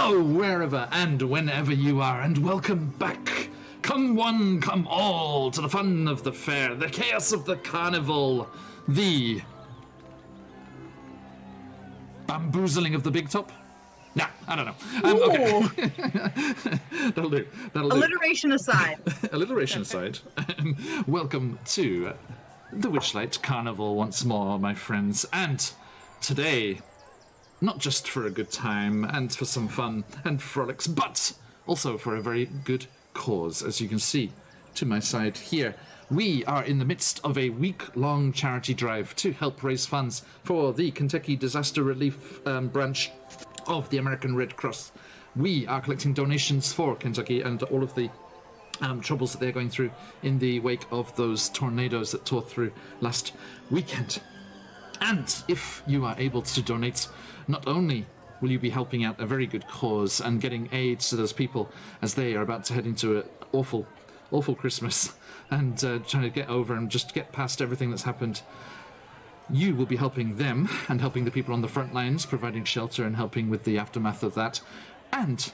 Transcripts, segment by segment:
Hello, wherever and whenever you are, and welcome back. Come one, come all, to the fun of the fair, the chaos of the carnival, the bamboozling of the big top. Nah, I don't know. Okay. That'll do. Alliteration aside. Alliteration aside. Welcome to the Witchlight Carnival once more, my friends. And today, not just for a good time and for some fun and frolics, but also for a very good cause, as you can see to my side here. We are in the midst of a week-long charity drive to help raise funds for the Kentucky Disaster Relief branch of the American Red Cross. We are collecting donations for Kentucky and all of the troubles that they're going through in the wake of those tornadoes that tore through last weekend. And if you are able to donate, not only will you be helping out a very good cause and getting aid to those people as they are about to head into an awful, awful Christmas and trying to get over and just get past everything that's happened, you will be helping them and helping the people on the front lines, providing shelter and helping with the aftermath of that. And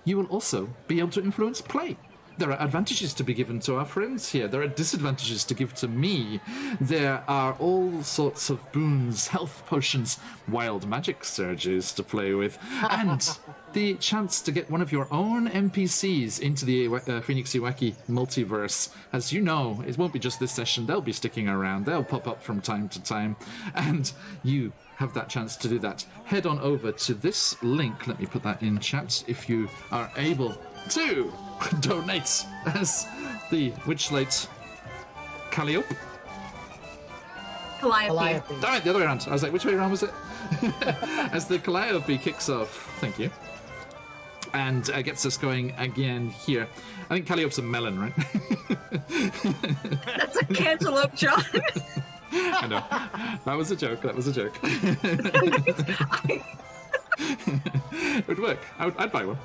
you will also be able to influence play. There are advantages to be given to our friends here. There are disadvantages to give to me. There are all sorts of boons, health potions, wild magic surges to play with, and the chance to get one of your own NPCs into the QuestJunkiesUK multiverse. As you know, it won't be just this session. They'll be sticking around. They'll pop up from time to time, and you have that chance to do that. Head on over to this link. Let me put that in chat if you are able to donate as the Witchlight Calliope. Calliope. Damn it, the other way around. I was like, which way around was it? As the Calliope kicks off, thank you, and gets us going again here. I think Calliope's a melon, right? That's a cantaloupe, John. I know. That was a joke. It would work. I'd buy one.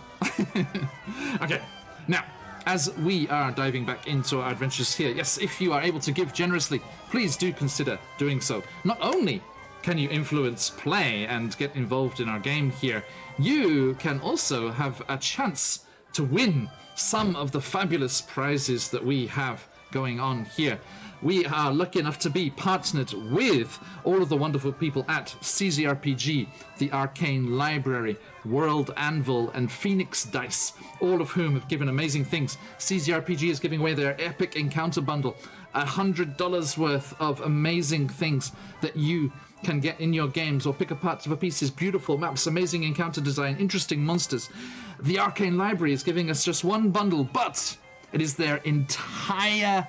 Okay, now, as we are diving back into our adventures here, yes, if you are able to give generously, please do consider doing so. Not only can you influence play and get involved in our game here, you can also have a chance to win some of the fabulous prizes that we have going on here. We are lucky enough to be partnered with all of the wonderful people at CZRPG, the Arcane Library, World Anvil, and Phoenix Dice, all of whom have given amazing things. CZRPG is giving away their Epic Encounter Bundle, $100 worth of amazing things that you can get in your games or pick apart for pieces, beautiful maps, amazing encounter design, interesting monsters. The Arcane Library is giving us just one bundle, but it is their entire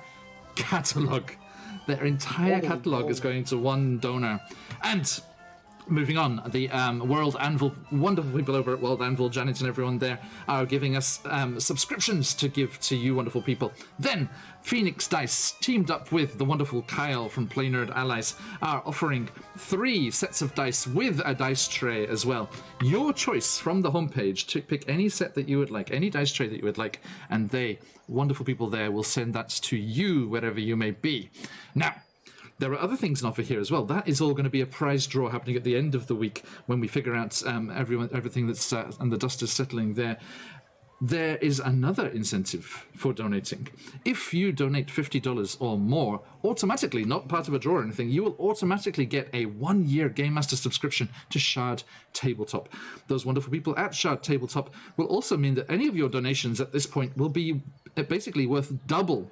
catalogue. Their entire catalogue is going to one donor. And moving on, the World Anvil, wonderful people over at World Anvil, Janet and everyone there, are giving us subscriptions to give to you wonderful people. Then Phoenix Dice, teamed up with the wonderful Kyle from Play Nerd Allies, are offering 3 sets of dice with a dice tray as well. Your choice from the homepage to pick any set that you would like, any dice tray that you would like, and they, wonderful people there, will send that to you wherever you may be. Now, there are other things on offer here as well. That is all going to be a prize draw happening at the end of the week when we figure out everything that's and the dust is settling there. There is another incentive for donating. If you donate $50 or more, automatically, not part of a draw or anything, you will automatically get a 1-year Game Master subscription to Shard Tabletop. Those wonderful people at Shard Tabletop will also mean that any of your donations at this point will be basically worth double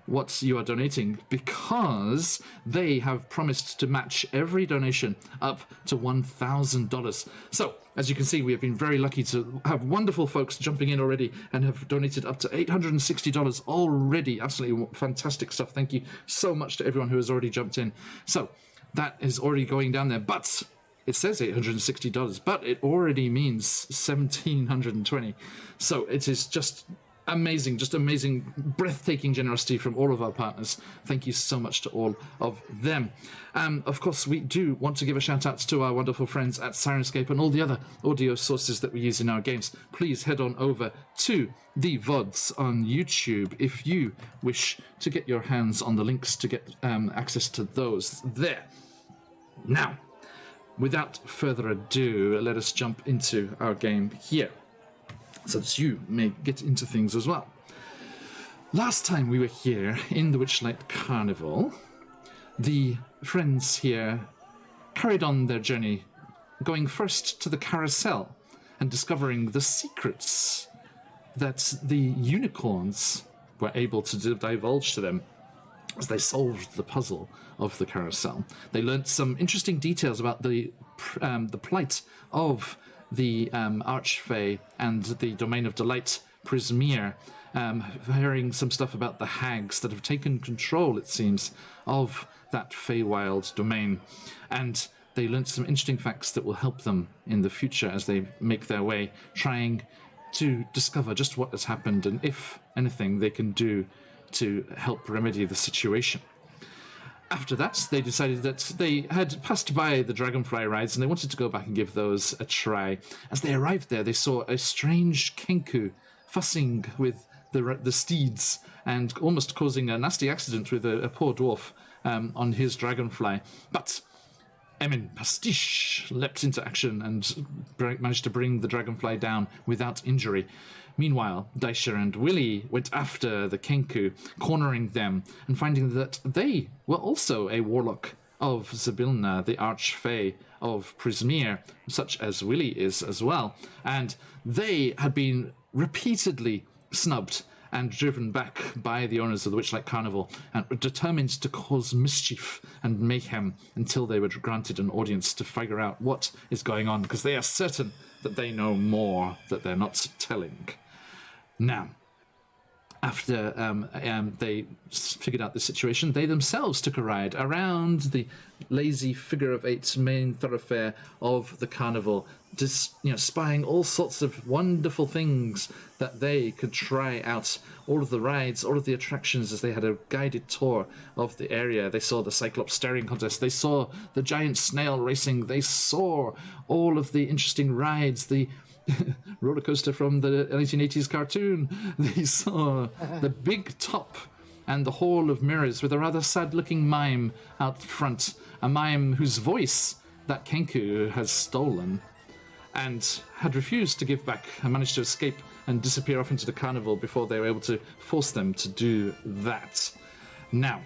what you are donating, because they have promised to match every donation up to $1,000. So, as you can see, we have been very lucky to have wonderful folks jumping in already and have donated up to $860 already. Absolutely fantastic stuff. Thank you so much to everyone who has already jumped in. So, that is already going down there, but it says $860, but it already means $1,720. So, it is just amazing, breathtaking generosity from all of our partners. Thank you so much to all of them. Of course, we do want to give a shout out to our wonderful friends at Sirenscape and all the other audio sources that we use in our games. Please head on over to the VODs on YouTube if you wish to get your hands on the links to get access to those there. Now, without further ado, let us jump into our game here, so that you may get into things as well. Last time we were here in the Witchlight Carnival, the friends here carried on their journey, going first to the carousel and discovering the secrets that the unicorns were able to divulge to them as they solved the puzzle of the carousel. They learnt some interesting details about the plight of the Archfey and the Domain of Delight, Prismere, hearing some stuff about the hags that have taken control, it seems, of that Feywild domain. And they learnt some interesting facts that will help them in the future as they make their way, trying to discover just what has happened and if anything they can do to help remedy the situation. After that, they decided that they had passed by the dragonfly rides and they wanted to go back and give those a try. As they arrived there, they saw a strange kenku fussing with the steeds and almost causing a nasty accident with a poor dwarf on his dragonfly. But Emin Pastiche leapt into action and managed to bring the dragonfly down without injury. Meanwhile, Daisha and Willie went after the kenku, cornering them and finding that they were also a warlock of Zybilna, the Archfey of Prismere, such as Willie is as well. And they had been repeatedly snubbed and driven back by the owners of the Witchlight Carnival and were determined to cause mischief and mayhem until they were granted an audience to figure out what is going on, because they are certain that they know more that they're not telling. Now, after they figured out the situation, they themselves took a ride around the lazy figure-of-eight main thoroughfare of the carnival, just spying all sorts of wonderful things that they could try out. All of the rides, all of the attractions, as they had a guided tour of the area. They saw the Cyclops staring contest. They saw the giant snail racing. They saw all of the interesting rides. The roller coaster from the 1980s cartoon. They saw the big top and the Hall of Mirrors with a rather sad-looking mime out front, a mime whose voice that Kenku has stolen and had refused to give back and managed to escape and disappear off into the carnival before they were able to force them to do that. Now,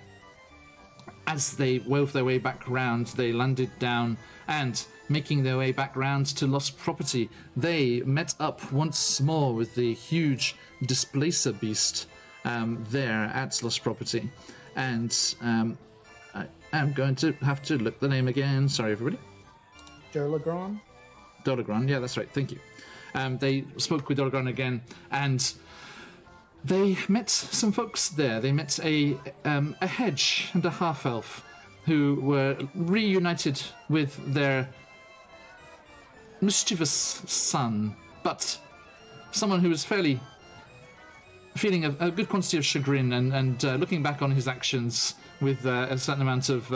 as they wove their way back round, they landed down and, making their way back round to Lost Property, they met up once more with the huge Displacer Beast there at Lost Property. And I am going to have to look the name again. Sorry, everybody. Dolagron? Dolagron, yeah, that's right. Thank you. They spoke with Dolagron again, and they met some folks there. They met a hedge and a half-elf who were reunited with their mischievous son, but someone who was feeling a good quantity of chagrin and looking back on his actions with a certain amount of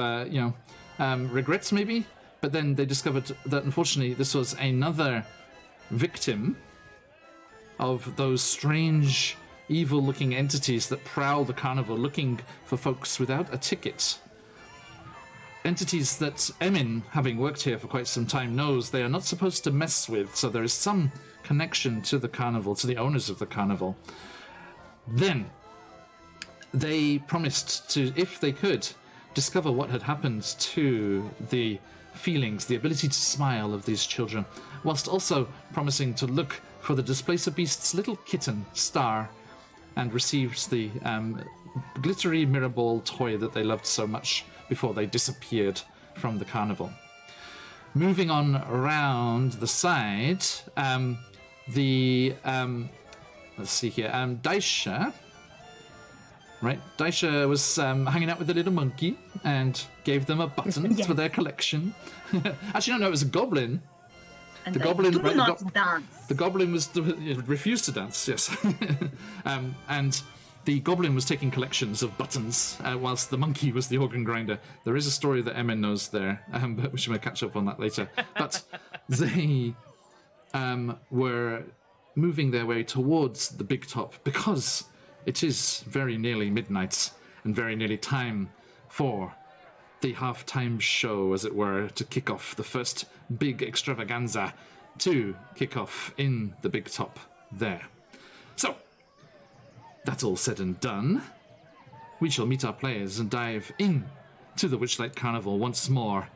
regrets, maybe. But then they discovered that, unfortunately, this was another victim of those strange, evil-looking entities that prowl the carnival looking for folks without a ticket. Entities that Emin, having worked here for quite some time, knows they are not supposed to mess with, so there is some connection to the carnival, to the owners of the carnival. Then, they promised to, if they could, discover what had happened to the feelings, the ability to smile of these children, whilst also promising to look for the Displacer Beast's little kitten, Star, and received the glittery mirror ball toy that they loved so much before they disappeared from the carnival. Moving on around the side, let's see here, Daisha. Right, Daisha was hanging out with the little monkey and gave them a button for their collection. Actually, no, it was a goblin. And The they goblin, do right, not dance. The goblin refused to dance, yes. And the goblin was taking collections of buttons, whilst the monkey was the organ grinder. There is a story that Emin knows there, but we should catch up on that later. But they were moving their way towards the big top because it is very nearly midnight and very nearly time for the halftime show, as it were, to kick off the first big extravaganza to kick off in the big top there. So, that's all said and done. We shall meet our players and dive in to the Witchlight Carnival once more,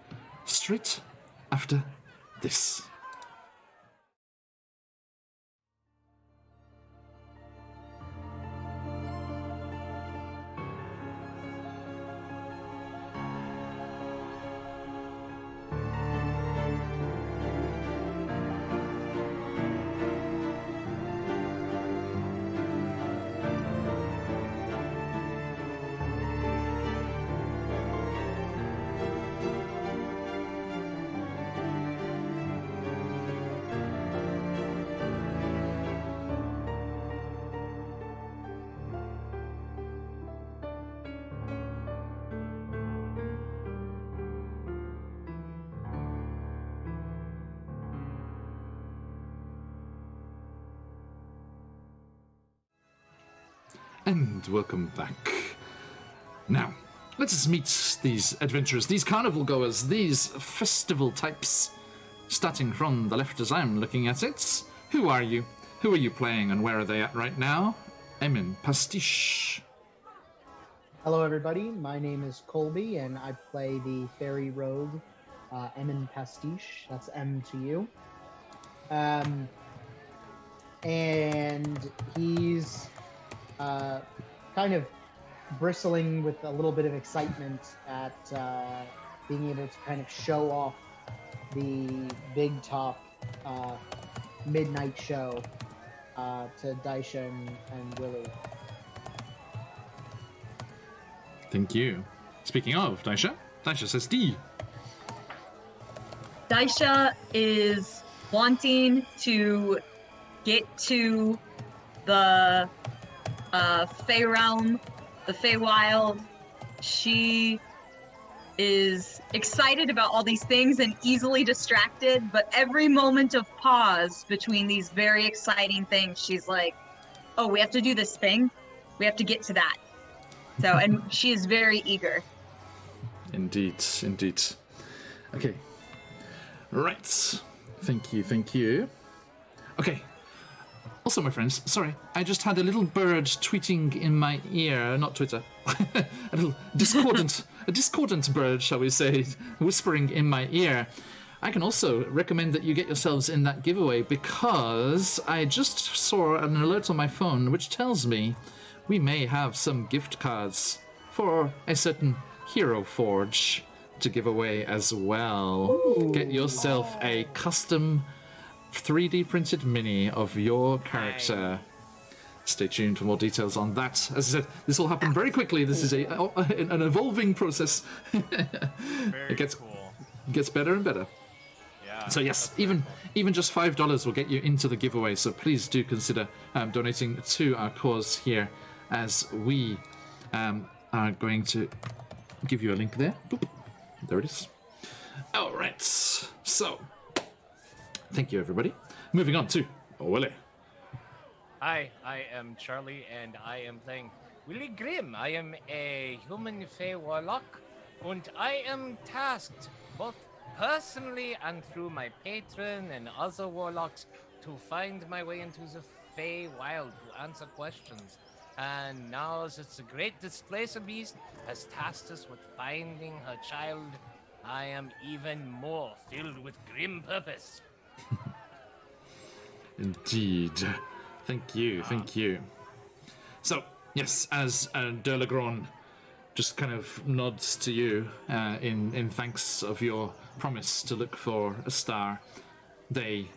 straight after this. And welcome back. Now, let us meet these adventurers, these carnival goers, these festival types. Starting from the left as I'm looking at it. Who are you? Who are you playing and where are they at right now? Emin Pastiche. Hello, everybody. My name is Colby, and I play the fairy rogue, Emin Pastiche. That's M to you. And he's kind of bristling with a little bit of excitement at being able to kind of show off the big top midnight show to Daisha and Willie. Thank you. Speaking of Daisha, Daisha says D. Daisha is wanting to get to the Fey realm, the Feywild. She is excited about all these things and easily distracted, but every moment of pause between these very exciting things, she's like, oh, we have to do this thing. We have to get to that. So, and she is very eager. Indeed, indeed. Okay. Right. Thank you, thank you. Okay. Also, my friends, sorry, I just had a little bird tweeting in my ear, not Twitter, a little discordant bird, shall we say, whispering in my ear. I can also recommend that you get yourselves in that giveaway because I just saw an alert on my phone which tells me we may have some gift cards for a certain Hero Forge to give away as well. Ooh. Get yourself a custom 3D printed mini of your character. Stay tuned for more details on that. As I said, this will happen very quickly. This is an evolving process. It gets better and better. Yeah. So yes, even just $5 will get you into the giveaway. So please do consider donating to our cause here, as we are going to give you a link there. Boop. There it is. All right. So. Thank you, everybody. Moving on to Willie. Hi, I am Charlie, and I am playing Willie Grimm. I am a human Fey warlock, and I am tasked, both personally and through my patron and other warlocks, to find my way into the Fey Wild to answer questions. And now that the great Displacer Beast has tasked us with finding her child, I am even more filled with grim purpose. Indeed. Thank you, thank you. So, yes, as Derlegron just kind of nods to you in thanks of your promise to look for a star, they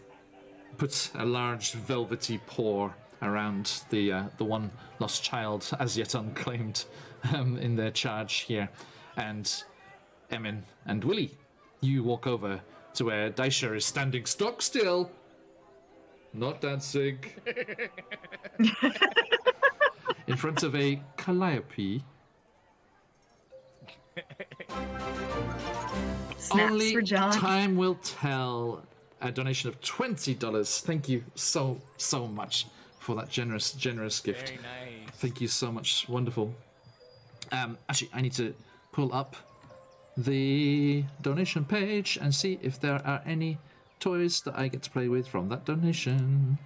put a large velvety paw around the one lost child as yet unclaimed in their charge here. And Emin and Willie, you walk over to where Daisha is standing stock still, not dancing, in front of a calliope. Snaps Only for John. time will tell. A donation of $20. Thank you so much for that generous gift. Very nice. Thank you so much. Wonderful. Actually, I need to pull up the donation page and see if there are any toys that I get to play with from that donation.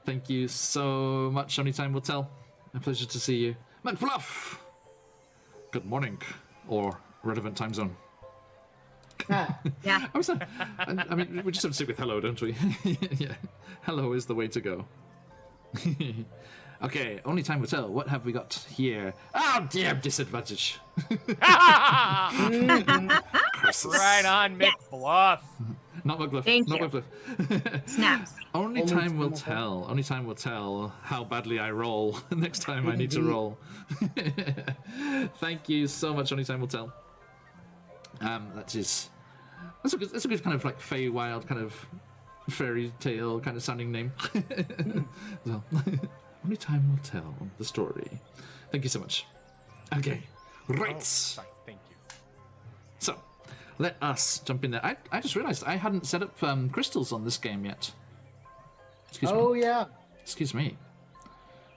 Thank you so much. Only time will tell. A pleasure to see you. McFluff! Good morning. Or relevant time zone. Yeah. I mean, we just have to stick with hello, don't we? Yeah. Hello is the way to go. Okay, only time will tell. What have we got here? Oh, damn, disadvantage. Right on, McBluff. Not McBluff. Thank not you. McBluff. Snaps. Only time will tell. Only time will tell how badly I roll next time I need to roll. Thank you so much. Only time will tell. That's a good kind of like Feywild kind of fairy tale kind of sounding name. So, only time will tell the story. Thank you so much. Okay, right. Oh, sorry, thank you. So, let us jump in there. I just realised I hadn't set up crystals on this game yet. Excuse me. Oh, yeah. Excuse me.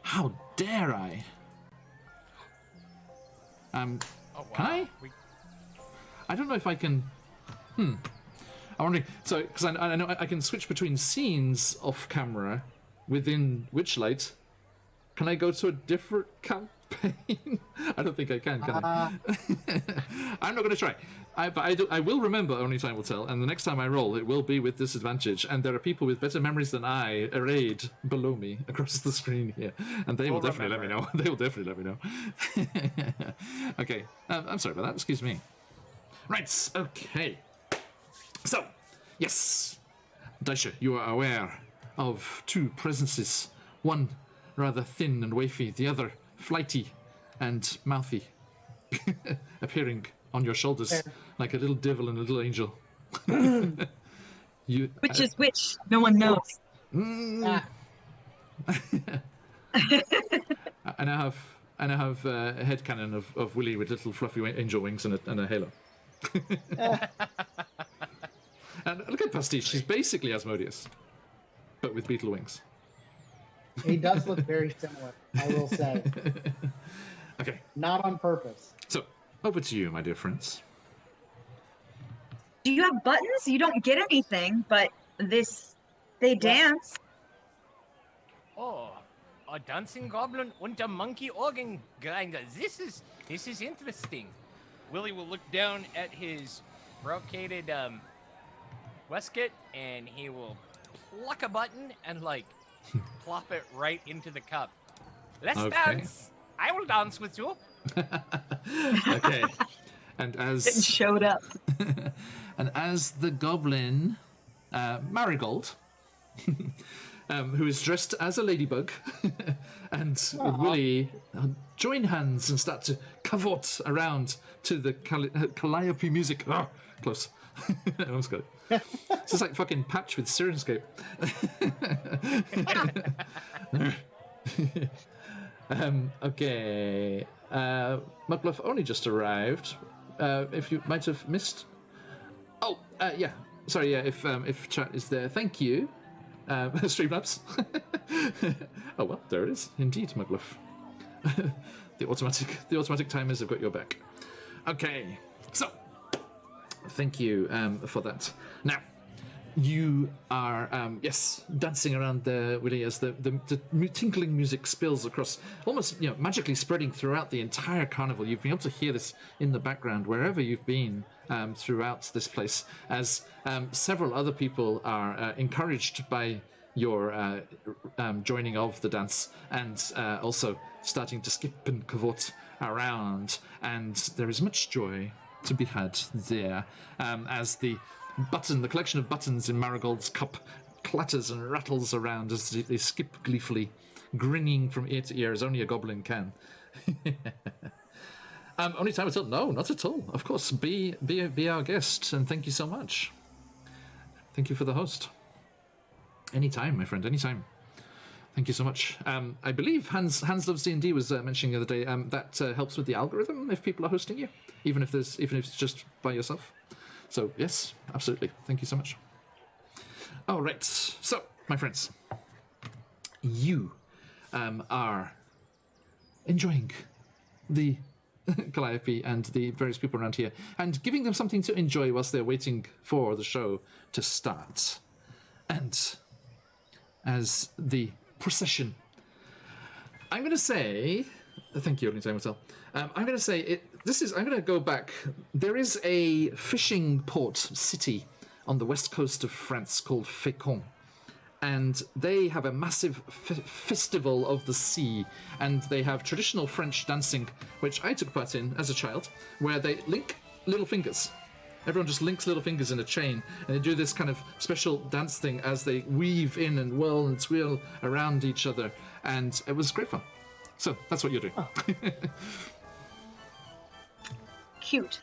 How dare I? Oh, wow. Can I? I don't know if I can. I'm wondering. So, because I know I can switch between scenes off camera within Witchlight. Can I go to a different campaign? I don't think I can I? I'm not going to try. But I will remember. Only time will tell. And the next time I roll, it will be with disadvantage. And there are people with better memories than I arrayed below me across the screen here, and they will definitely let me know. They will definitely let me know. Okay. I'm sorry about that. Excuse me. Right. Okay. So, yes, Daisha, you are aware of two presences. One rather thin and wafy, the other flighty and mouthy, appearing on your shoulders like a little devil and a little angel. Which is which? No one knows. I now have a headcanon of Willy with little fluffy angel wings and a halo. And look at Pastiche, she's basically Asmodeus, but with beetle wings. He does look very similar, I will say. Okay. Not on purpose. So, over to you, my dear friends. Do you have buttons? You don't get anything, but they dance. Oh, a dancing goblin and a monkey organ grinder. This is interesting. Willie will look down at his brocaded waistcoat and he will pluck a button and like plop it right into the cup. Let's dance. I will dance with you. Okay. And It showed up. and as the goblin Marigold, who is dressed as a ladybug, and Willie join hands and start to cavort around to the calliope music. Oh, close. I almost got it. It's just like fucking Patch with Sirenscape. Okay. Mudbluff only just arrived. If you might have missed. Oh, yeah. Sorry, yeah. If chat is there, thank you. Streamlabs. Oh well, there it is. Indeed, Mudbluff. The automatic timers have got your back. Okay, so thank you for that. Now, you are dancing around there, Willie, as the tinkling music spills across, almost magically spreading throughout the entire carnival. You've been able to hear this in the background wherever you've been throughout this place, as several other people are encouraged by your joining of the dance, and also starting to skip and cavort around, and there is much joy to be had there, as the collection of buttons in Marigold's cup clatters and rattles around as they skip gleefully, grinning from ear to ear as only a goblin can. Only time until? No, not at all. Of course, be our guest, and thank you so much. Thank you for the host. Anytime, my friend, anytime. Thank you so much. I believe Hans Loves D&D was mentioning the other day that helps with the algorithm if people are hosting you, even if it's just by yourself. So yes, absolutely. Thank you so much. All right. So, my friends, you are enjoying the Calliope and the various people around here, and giving them something to enjoy whilst they're waiting for the show to start. And as the procession, I'm going to say, thank you, Time Hotel. I'm going to say I'm going to go back. There is a fishing port city on the west coast of France called Fécamp. And they have a massive festival of the sea, and they have traditional French dancing, which I took part in as a child, where they link little fingers. Everyone just links little fingers in a chain, and they do this kind of special dance thing as they weave in and whirl and twirl around each other, and it was great fun. So that's what you're doing. Oh. Cute.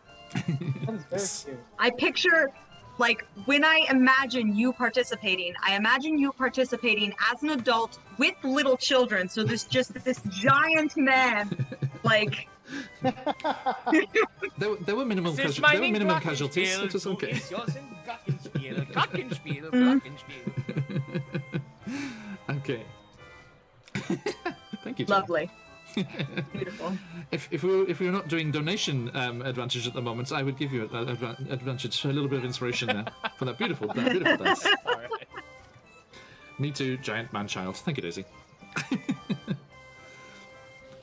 That's very cute. I picture, like, when I imagine you participating, I imagine you participating as an adult with little children. So there's just this giant man, like. There were minimal casualties. It was okay. Okay. Thank you, John. Lovely. Beautiful. If we were not doing donation advantage at the moment, I would give you advantage, a little bit of inspiration there for that beautiful dance. Alright. Me too, giant man-child. Thank you, Daisy.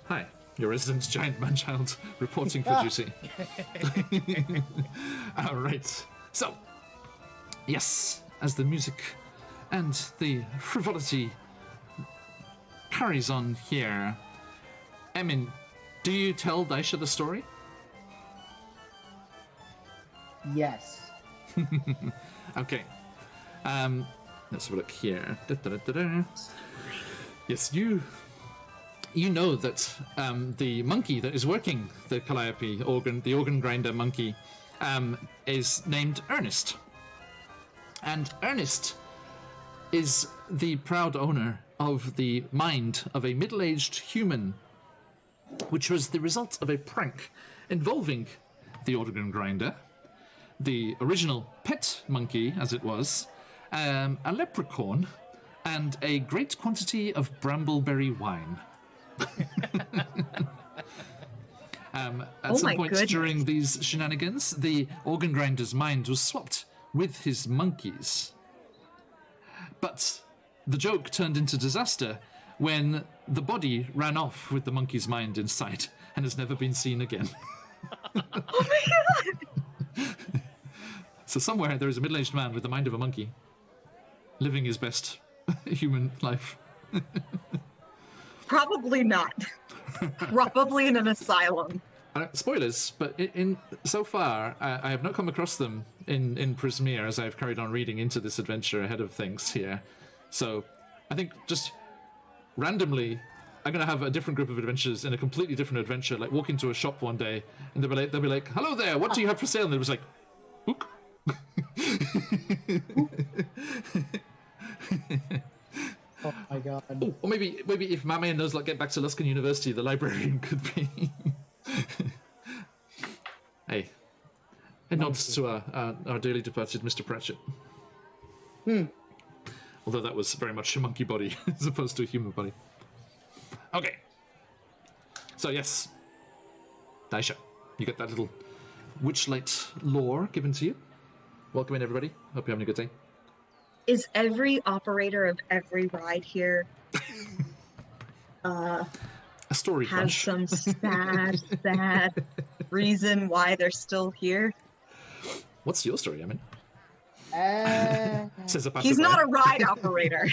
Hi, your resident giant man-child reporting for duty. All right. So, yes, as the music and the frivolity carries on here, Emin, do you tell Daisha the story? Yes. Okay. Let's have a look here. Yes, you know that the monkey that is working the Calliope organ, the organ grinder monkey, is named Ernest. And Ernest is the proud owner of the mind of a middle-aged human, which was the result of a prank involving the organ grinder, the original pet monkey, as it was, a leprechaun, and a great quantity of brambleberry wine. At some point during these shenanigans, the organ grinder's mind was swapped with his monkey's. But the joke turned into disaster when the body ran off with the monkey's mind inside and has never been seen again. Oh my god! So somewhere there is a middle-aged man with the mind of a monkey, living his best human life. Probably not. Probably in an asylum. Spoilers, but in so far, I have not come across them in Prismere as I've carried on reading into this adventure ahead of things here. So I think just randomly, I'm going to have a different group of adventurers in a completely different adventure, like walk into a shop one day, and they'll be like, hello there, what do you have for sale? And it was like, ook. Oh my god. Oh, or maybe if Mame knows, like, get back to Luskan University, the librarian could be. Hey, it nods to our dearly departed Mr. Pratchett. Although that was very much a monkey body as opposed to a human body. Okay. So yes, Daisha, you get that little Witchlight lore given to you. Welcome in, everybody. Hope you're having a good day. Is every operator of every ride here A story has crunch. some sad reason why they're still here? What's your story, Emin? Says a passerby. He's not a ride operator.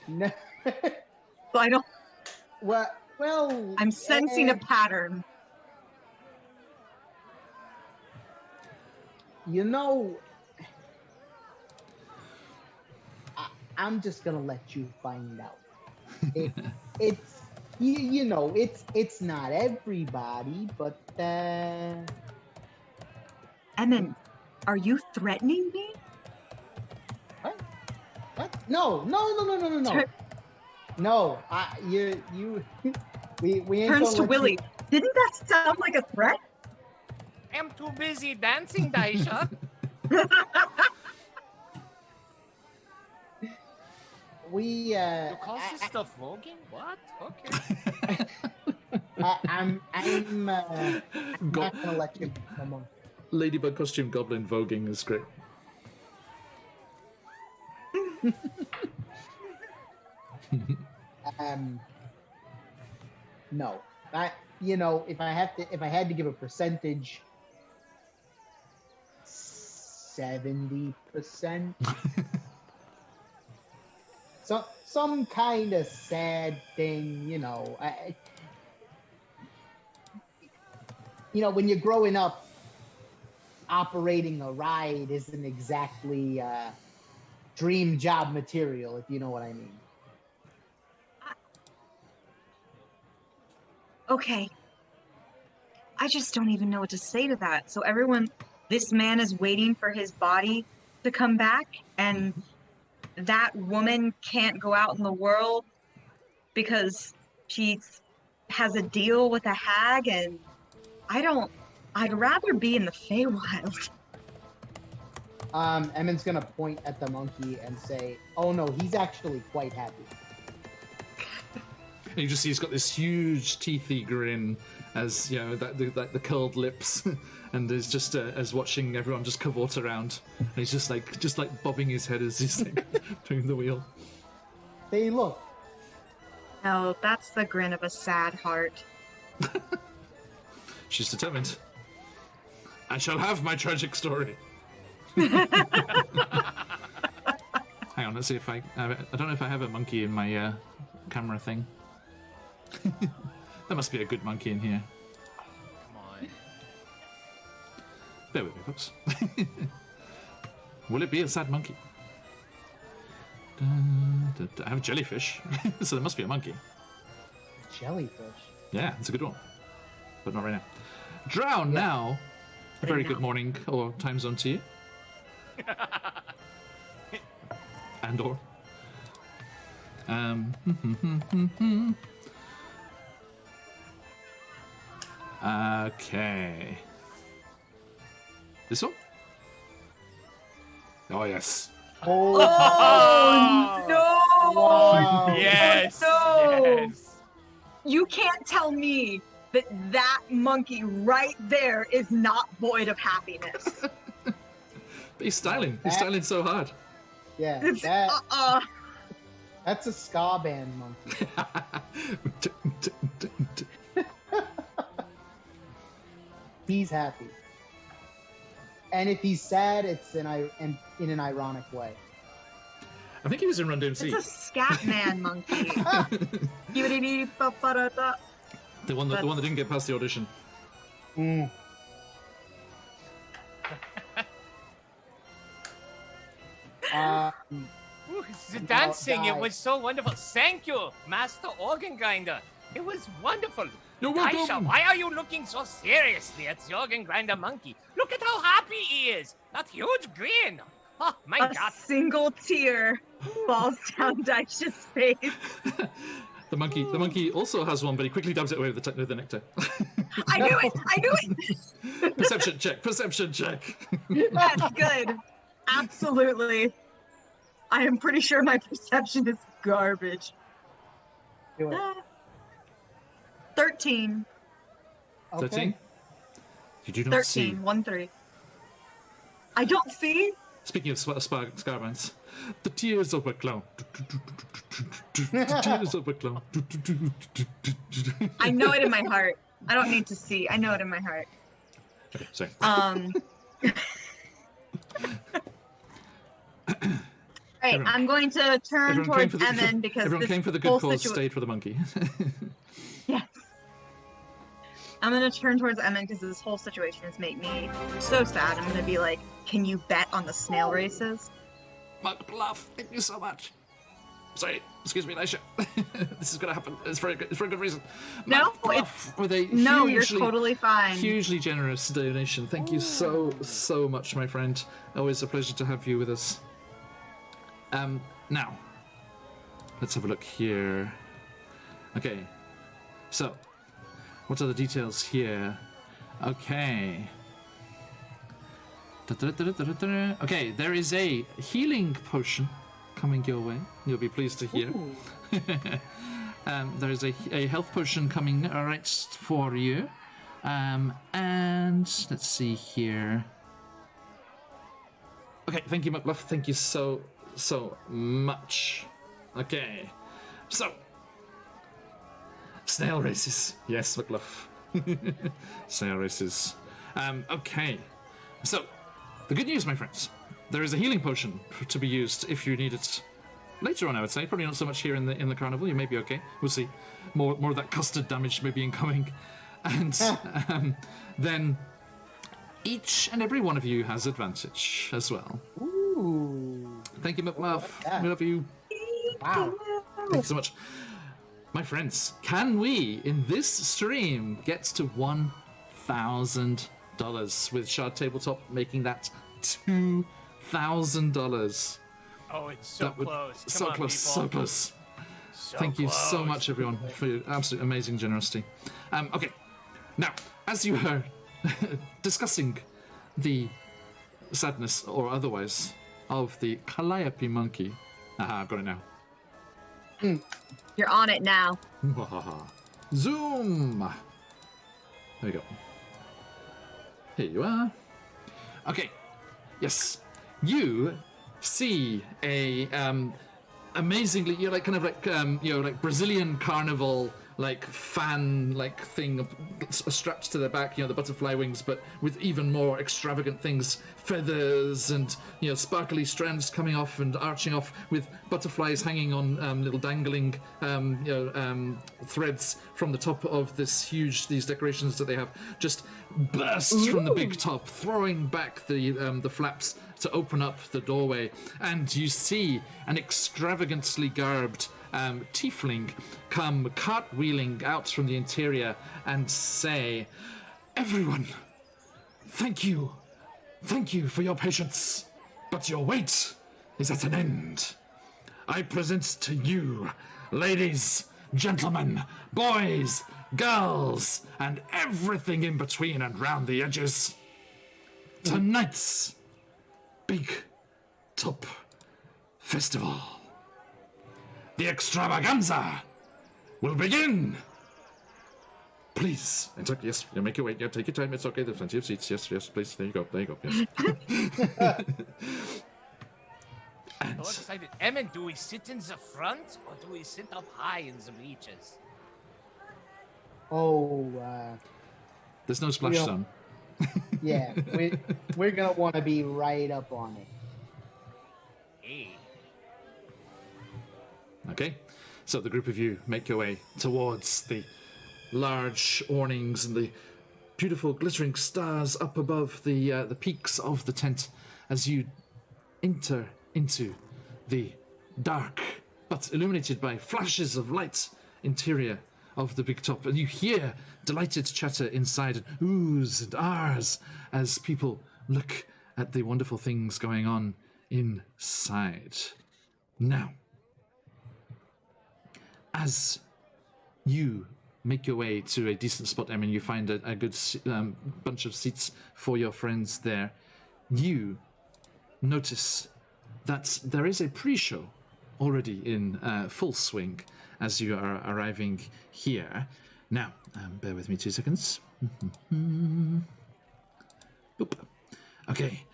No. So I don't. Well. I'm sensing a pattern. You know, I'm just gonna let you find out. It's you know, it's not everybody, but Emin, are you threatening me? What? No. No, we ain't Turns gonna to let Willie. Didn't that sound like a threat? I'm too busy dancing, Daisha. You, You call this stuff voguing? What? Okay. I'm not gonna let you come on. Ladybug costume goblin voguing is great. No. If I had to give a percentage, 70%. So some kind of sad thing, when you're growing up, operating a ride isn't exactly dream job material, if you know what I mean. Okay. I just don't even know what to say to that. So this man is waiting for his body to come back, and that woman can't go out in the world because she has a deal with a hag, and I'd rather be in the Feywild. Emmon's gonna point at the monkey and say, "Oh no, he's actually quite happy." And you just see he's got this huge teethy grin as the curled lips, and is just as watching everyone just cavort around. And he's just like bobbing his head as he's like doing the wheel. Hey, look. No, that's the grin of a sad heart. She's determined. I shall have my tragic story. Hang on, let's see if I don't know if I have a monkey in my camera thing. There must be a good monkey in here. Come on. Bear with me, folks. Will it be a sad monkey? I have a jellyfish, so there must be a monkey. Jellyfish? Yeah, it's a good one. But not right now. Drown now. A very good morning or time zone to you. And or. Okay. This one? Oh, yes. Oh, no! wow. Yes. Oh, no. Yes. You can't tell me that monkey right there is not void of happiness. But he's styling. He's styling so hard. Yeah, that's a ska band monkey. He's happy. And if he's sad, it's in an ironic way. I think he was in Run DMC. It's a scat man monkey. The one that didn't get past the audition. Mm. Ooh, the dancing, it was so wonderful. Thank you, Master Organ Grinder. It was wonderful. You're Aisha, welcome. why are you looking so seriously at the Organ Grinder monkey? Look at how happy he is. That huge grin. Oh, my A God. single tear falls down Daisha's face. The monkey also has one, but he quickly dabs it away with the nectar. I knew it! Perception check. That's good. Absolutely. I am pretty sure my perception is garbage. Do it. 13. Okay. 13? You do not see. 13. 1-3. I don't see? Speaking of Scarbands, the tears of a clown. The tears of a clown. I know it in my heart. I don't need to see. I know it in my heart. Okay, sorry. Right, I'm going to turn Everyone came towards for the, Emin because everyone this came for the whole good cause, stayed for the monkey. Yes. I'm going to turn towards Emin because this whole situation has made me so sad. I'm going to be like, can you bet on the snail races? Mark Bluff, thank you so much. Sorry, excuse me, Aisha. This is going to happen. It's for a good reason. No, Mark Bluff with a No, you're hugely, totally fine. hugely generous donation. Thank you so much, my friend. Always a pleasure to have you with us. Now, let's have a look here. Okay, so, what are the details here? Okay. Okay, there is a healing potion coming your way. You'll be pleased to hear. There is a health potion coming right for you. And let's see here. Okay, thank you, McBluff. Thank you so much. Okay, so snail races. Yes, McBluff. Snail races. Okay, so the good news, my friends, there is a healing potion to be used if you need it later on. I would say probably not so much here in the carnival. You may be okay. We'll see. More of that custard damage may be incoming, and then each and every one of you has advantage as well. Ooh. Thank you, McLuff. Yeah. We love you. Wow. Thank you so much. My friends, can we, in this stream, get to $1,000 with Shard Tabletop, making that $2,000? Oh, it's so close. So Come on, close, people. so close. So Thank you so close. much, everyone, for your absolute amazing generosity. Okay, now, as you were discussing the sadness, or otherwise, of the Calliope monkey. Aha, I've got it now. You're on it now. Zoom! There we go. Here you are. Okay, yes. You see a amazingly, you're like kind of like like Brazilian carnival like fan like thing strapped to their back, the butterfly wings, but with even more extravagant things, feathers and sparkly strands coming off and arching off, with butterflies hanging on little dangling threads from the top of these decorations that they have just bursts from the big top, throwing back the flaps to open up the doorway, and you see an extravagantly garbed tiefling come cartwheeling out from the interior and say, "Everyone, thank you for your patience, but your wait is at an end. I present to you, ladies, gentlemen, boys, girls, and everything in between and round the edges, tonight's Big Top Festival. The extravaganza will begin. Please, yes, you make your way. Yeah, take your time. It's okay. There's plenty of seats. Yes, please. There you go. Yes. So excited. Emin, do we sit in the front or do we sit up high in the bleachers? Oh, there's no splash zone. yeah, we're gonna want to be right up on it. Hey. Okay, so the group of you make your way towards the large awnings and the beautiful glittering stars up above the peaks of the tent as you enter into the dark but illuminated by flashes of light interior of the big top, and you hear delighted chatter inside and oohs and ahs as people look at the wonderful things going on inside. Now, as you make your way to a decent spot, you find a good bunch of seats for your friends there. You notice that there is a pre-show already in full swing as you are arriving here. Now, bear with me 2 seconds. Boop. Okay,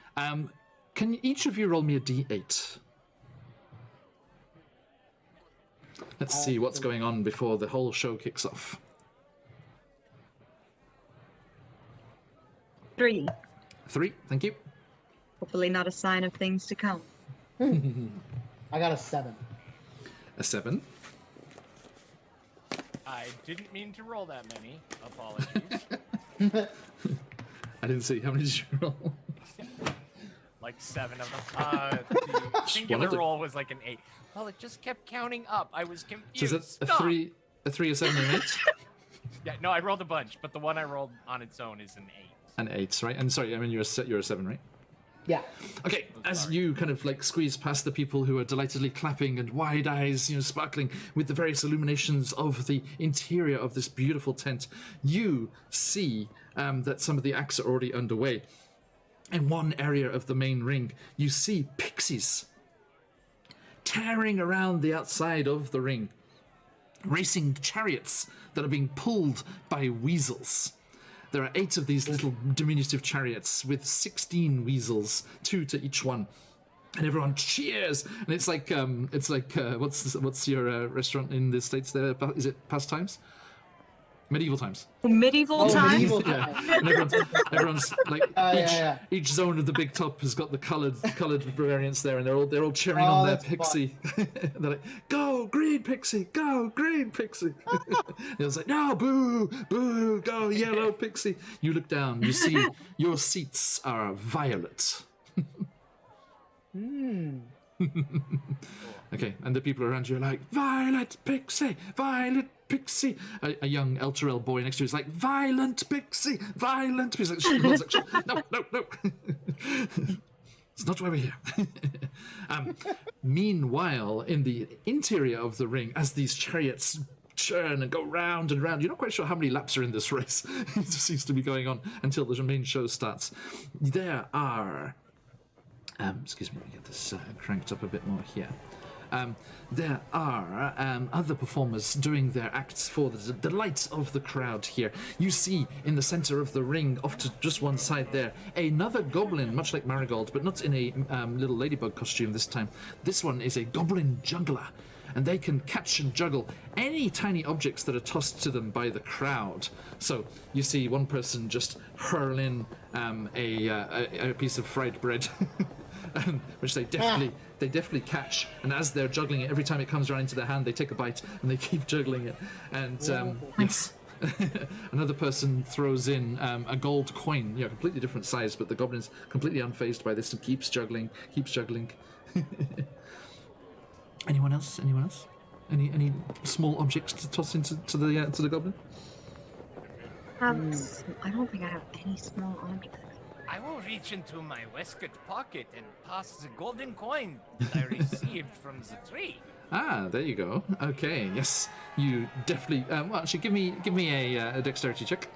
can each of you roll me a d8? Let's see what's going on before the whole show kicks off. 3. 3, thank you. Hopefully not a sign of things to come. I got a 7. A 7. I didn't mean to roll that many. Apologies. I didn't see. How many did you roll? Like 7 of them. The singular roll was like an 8. Well, it just kept counting up. I was confused. So is that a 3, a 7, and an 8? Yeah, no, I rolled a bunch, but the one I rolled on its own is an 8. An 8, right? And sorry, you're a 7, right? Yeah. Okay, as you kind of like squeeze past the people who are delightedly clapping and wide eyes, sparkling with the various illuminations of the interior of this beautiful tent, you see that some of the acts are already underway. In one area of the main ring, you see pixies tearing around the outside of the ring. racing chariots that are being pulled by weasels. There are 8 of these little diminutive chariots with 16 weasels, 2 to each one. And everyone cheers, and it's like what's your restaurant in the States there? Is it Pastimes? Medieval times. Medieval times. Medieval Yeah, times. and everyone's like each zone of the big top has got the coloured variants there, and they're all cheering on their that's pixie. They're like, "Go green pixie, go green pixie." It was like, "No, boo, boo, go yellow pixie." You look down, you see your seats are violet. Okay, and the people around you are like, "Violet pixie, violet pixie." A young Elturel boy next to you is like, "Violent pixie, violent." He's like, "No. It's not why we're here." Meanwhile, in the interior of the ring, as these chariots churn and go round and round, you're not quite sure how many laps are in this race. It just seems to be going on until the main show starts. There are... excuse me, let me get this cranked up a bit more here. There are other performers doing their acts for the delight of the crowd here. You see in the center of the ring, off to just one side there, another goblin, much like Marigold, but not in a little ladybug costume this time. This one is a goblin juggler, and they can catch and juggle any tiny objects that are tossed to them by the crowd. So you see one person just hurl in a piece of fried bread, which they definitely catch, and as they're juggling it, every time it comes around into their hand, they take a bite and they keep juggling it. And yes, another person throws in a gold coin, completely different size, but the goblin's completely unfazed by this and keeps juggling. Anyone else? Any small objects to toss into the goblin? I don't think I have any small objects. I will reach into my waistcoat pocket and pass the golden coin that I received from the tree. Ah, there you go. Okay, yes, you definitely. Well, actually, give me a dexterity check.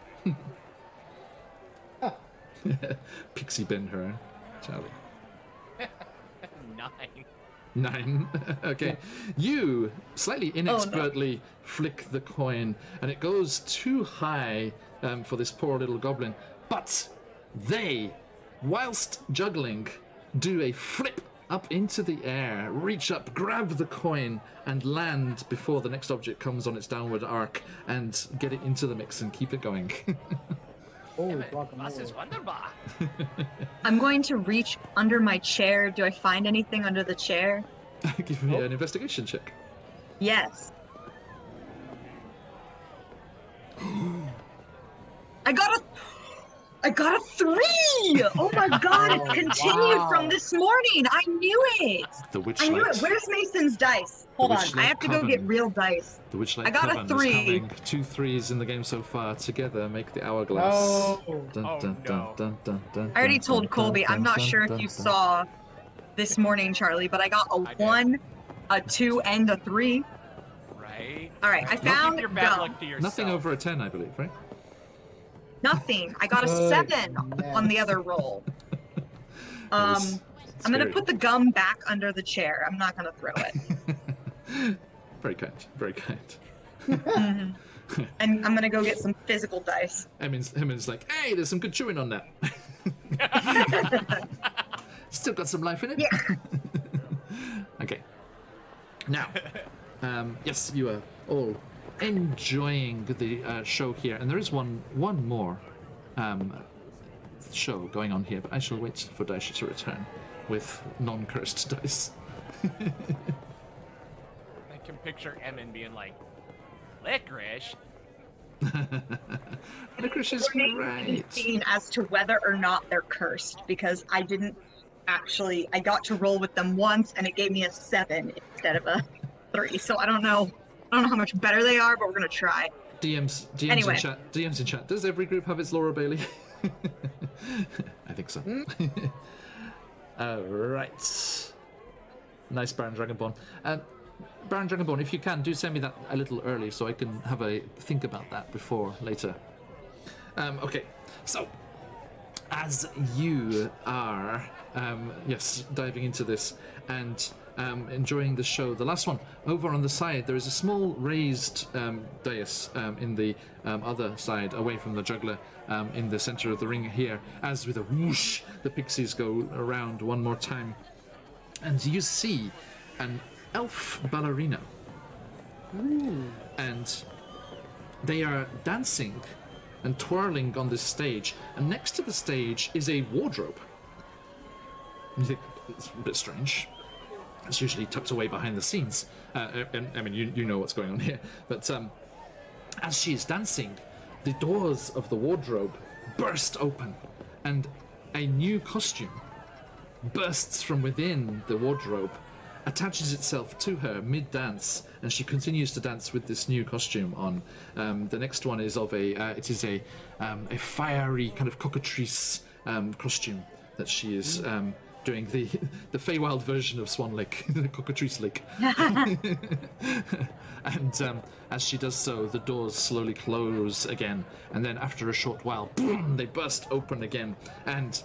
Pixie Ben her, Charlie. 9. Okay. You slightly inexpertly flick the coin, and it goes too high for this poor little goblin. But they, whilst juggling, do a flip up into the air, reach up, grab the coin, and land before the next object comes on its downward arc, and get it into the mix and keep it going. Das ist wunderbar. I'm going to reach under my chair. Do I find anything under the chair? Give me an investigation check. Yes. I got a 3! Oh my god, it continued from this morning. I knew it. The Witchlight. I knew it. Where's Mason's dice? Hold on, I have to go get real dice. The Witchlight I got a Coven 3. is coming. 2 3s in the game so far. Together make the hourglass. Oh. I already told Colby, I'm not sure if you saw this morning, Charlie, but I got a 1, a 2, and a 3. Right. All right, I found Keep your bad gum. luck to yourself. Nothing over a 10, I believe, right? Nothing. I got a 7 on the other roll. I'm gonna put the gum back under the chair. I'm not gonna throw it. Very kind. Very kind. Mm-hmm. And I'm gonna go get some physical dice. Hemin's like, hey, there's some good chewing on that. Still got some life in it. Yeah. Okay. Now, yes, you are all enjoying the show here, and there is one more show going on here, but I shall wait for Daisha to return with non-cursed dice. I can picture Emin being like, licorice? Licorice is great. Seen as to whether or not they're cursed, because I didn't actually. I got to roll with them once, and it gave me a 7 instead of a 3. So I don't know how much better they are, but we're gonna try. DMs Anyway. in chat. Does every group have its Laura Bailey? I think so. Right. Nice Baron Dragonborn. Baron Dragonborn, if you can, do send me that a little early so I can have a think about that before later. Okay, so as you are, diving into this, and enjoying the show. The last one, over on the side, there is a small raised dais in the other side, away from the juggler, in the center of the ring here, as with a whoosh, the pixies go around one more time. And you see an elf ballerina. And they are dancing and twirling on this stage, and next to the stage is a wardrobe. You think it's a bit strange. It's usually tucked away behind the scenes. And I mean, you know what's going on here. But as she is dancing, the doors of the wardrobe burst open, and a new costume bursts from within the wardrobe, attaches itself to her mid-dance, and she continues to dance with this new costume on. The next one is of a fiery kind of cockatrice costume that she is doing the Feywild version of Swan Lake, the Cockatrice Lake. And as she does so, the doors slowly close again, and then after a short while, boom, they burst open again. And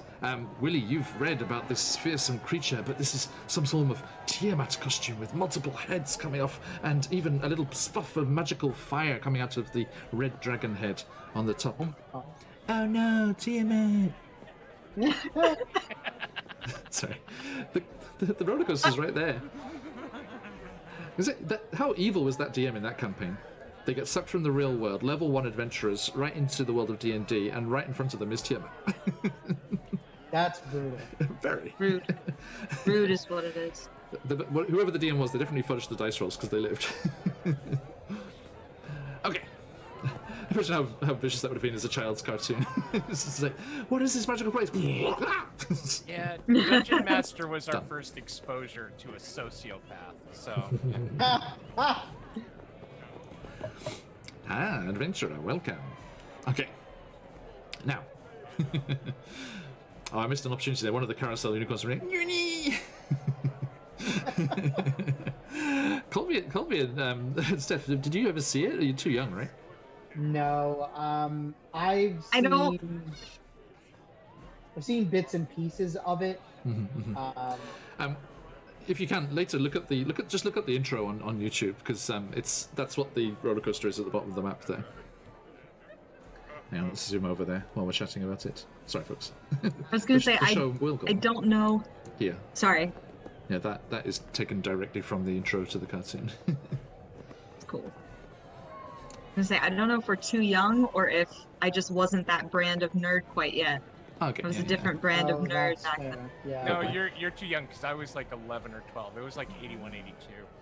Willie, you've read about this fearsome creature, but this is some sort of Tiamat costume with multiple heads coming off, and even a little spuff of magical fire coming out of the red dragon head on the top. Oh no, Tiamat! Sorry, the roller coaster's right there. Is it how evil was that DM in that campaign? They get sucked from the real world, level 1 adventurers, right into the world of D&D, and right in front of them is Tiamat. That's brutal. Very. Rude. Rude is what it is. Whoever the DM was, they definitely fudged the dice rolls because they lived. Okay. Imagine how vicious that would have been as a child's cartoon. It's just like, what is this magical place? Yeah, Dungeon Master was our first exposure to a sociopath, so... Adventurer, welcome. Okay. Now. Oh, I missed an opportunity there. One of the carousel unicorns were Uni! Colby and Steph, did you ever see it? You're too young, right? No, I've seen bits and pieces of it. If you can later, look at the intro on YouTube, because that's what the roller coaster is at the bottom of the map there. Hang on, let's zoom over there while we're chatting about it. Sorry, folks. I was going to say, I don't know. Here. Sorry. Yeah, that is taken directly from the intro to the cartoon. It's cool. I was going to say, I don't know if we're too young or if I just wasn't that brand of nerd quite yet. Okay. I was a different brand of nerd back then. Yeah. No, you're too young, because I was like 11 or 12. It was like 81, 82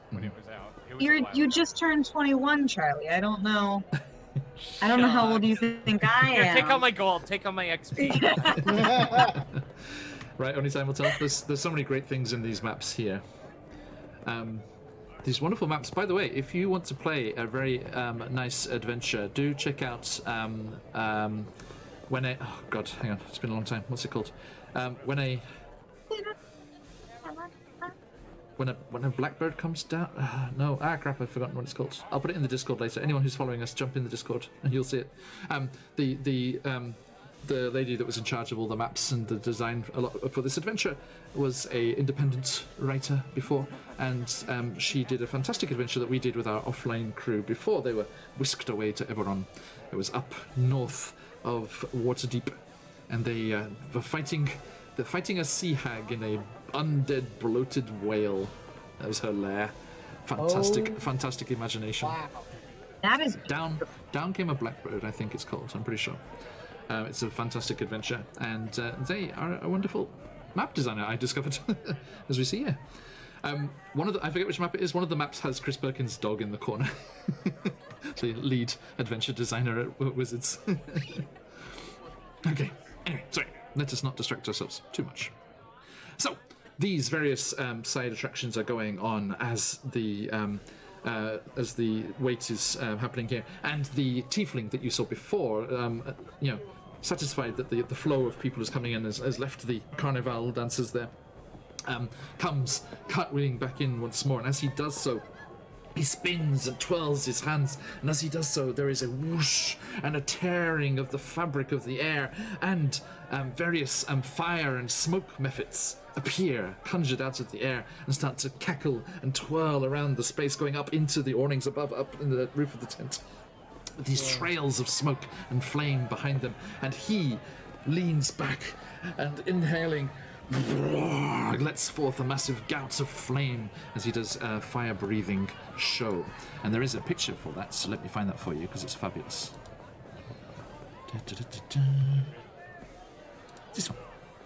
when it was out. It was You just turned 21, Charlie. I don't know. I don't know how old you think I am. Here, take on my gold. Take on my XP. Right, only time will tell. There's so many great things in these maps here. These wonderful maps. By the way, if you want to play a very nice adventure, do check out oh god, hang on, it's been a long time. What's it called? When a blackbird comes down. Crap! I've forgotten what it's called. I'll put it in the Discord later. Anyone who's following us, jump in the Discord and you'll see it. The lady that was in charge of all the maps and the design for this adventure was a independent writer before, and she did a fantastic adventure that we did with our offline crew before they were whisked away to Eberron. It was up north of Waterdeep, and they were fighting a sea hag in a undead bloated whale. That was her lair. Fantastic imagination. Wow. That is Down Came a Blackbird, I think it's called. I'm pretty sure. It's a fantastic adventure, and they are a wonderful map designer, I discovered, as we see here. I forget which map it is. One of the maps has Chris Perkins' dog in the corner. The lead adventure designer at Wizards. Okay, anyway, sorry. Let us not distract ourselves too much. So, these various side attractions are going on as the wait is happening here, and the tiefling that you saw before, satisfied that the flow of people is coming in, has left the carnival dancers there, comes cartwheeling back in once more, and as he does so, He spins and twirls his hands, and as he does so, there is a whoosh and a tearing of the fabric of the air, and various fire and smoke mephits appear, conjured out of the air, and start to cackle and twirl around the space, going up into the awnings above, up in the roof of the tent. With these trails of smoke and flame behind them, and he leans back and, inhaling, lets forth a massive gout of flame as he does a fire-breathing show. And there is a picture for that, so let me find that for you, because it's fabulous. This one.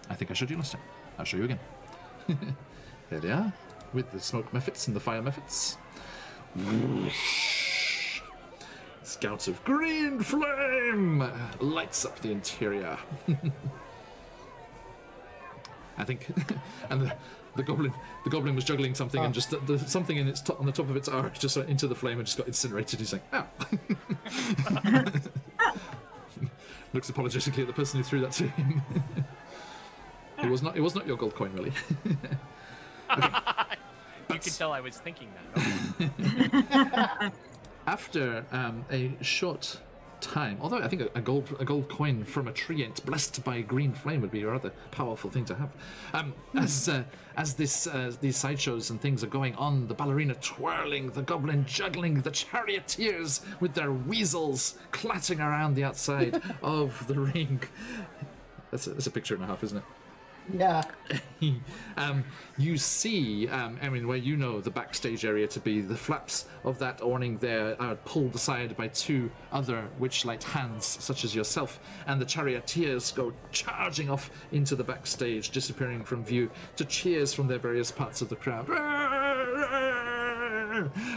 I think I showed you last time. I'll show you again. There they are, with the smoke mephits and the fire mephits. Scouts of green flame lights up the interior. I think, and the goblin was juggling something, and just the something in its on the top of its arc just went into the flame and just got incinerated. He's like, "Ow!" Looks apologetically at the person who threw that to him. It was not your gold coin, really. You could tell I was thinking that. After a short time, although I think a gold coin from a treant blessed by green flame would be a rather powerful thing to have. As these sideshows and things are going on, the ballerina twirling, the goblin juggling, the charioteers with their weasels clattering around the outside of the ring. That's a picture and a half, isn't it? Yeah. You see, where you know the backstage area to be, the flaps of that awning there are pulled aside by two other Witchlight hands, such as yourself, and the charioteers go charging off into the backstage, disappearing from view, to cheers from their various parts of the crowd.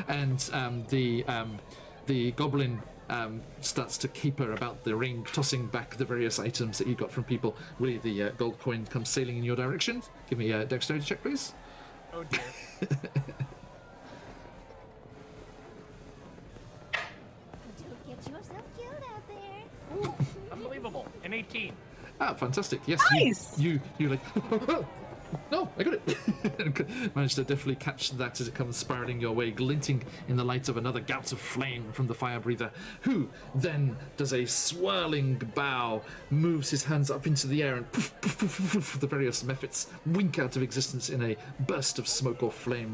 And the goblin starts to caper about the ring, tossing back the various items that you got from people. Willie, the gold coin comes sailing in your direction. Give me a dexterity check, please. Oh dear. Don't get yourself killed out there. Ooh, unbelievable. An 18. Ah, fantastic. Yes, Nice! you're like, no, I got it. Managed to definitely catch that as it comes spiraling your way, glinting in the light of another gout of flame from the fire breather, who then does a swirling bow, moves his hands up into the air, and poof, poof, poof, poof, poof, the various mephits wink out of existence in a burst of smoke or flame,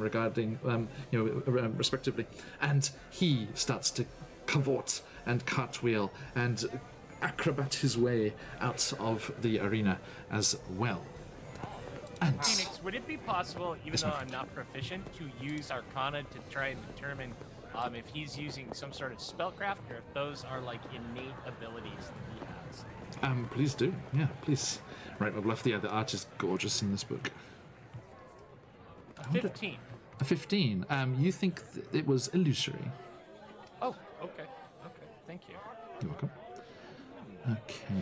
respectively. And he starts to cavort and cartwheel and acrobat his way out of the arena as well. And Phoenix, would it be possible, even though I'm not proficient, to use Arcana to try and determine if he's using some sort of spellcraft, or if those are like innate abilities that he has? Please do. Yeah, please. Right, we've left the art is gorgeous in this book. 15. A 15. You think it was illusory? Oh, okay. Okay, thank you. You're welcome. Okay.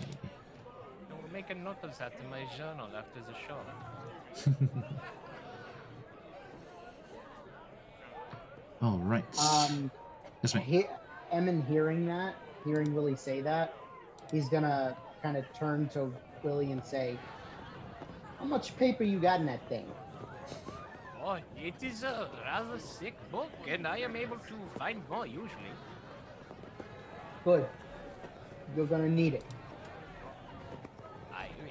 We'll make a note of that in my journal after the show. All right. Yes, ma'am. Emin hearing Willie say that, he's gonna kind of turn to Willie and say, "How much paper you got in that thing?" Oh, it is a rather thick book, and I am able to find more usually. Good. You're gonna need it.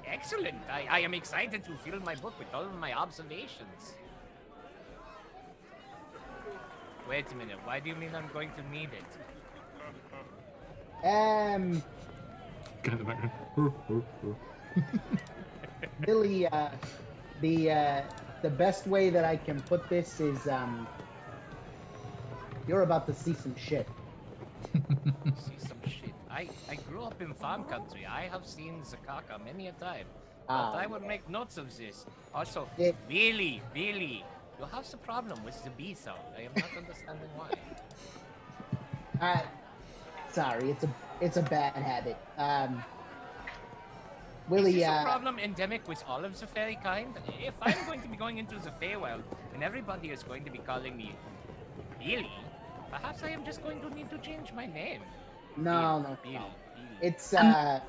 Excellent. I am excited to fill my book with all of my observations. Wait a minute. Why do you mean I'm going to need it? Guy in the background. Billy, the best way that I can put this is, you're about to see some shit. See some shit. I grew up in farm country. I have seen Zakaka many a time. But I will make notes of this. Also, Billy, you have some problem with the B sound. I am not understanding why. Sorry, it's a bad habit. Willie, is this a problem endemic with all of the fairy kind? If I'm going to be going into the Feywild and everybody is going to be calling me Billy, perhaps I am just going to need to change my name. No. Billy. It's a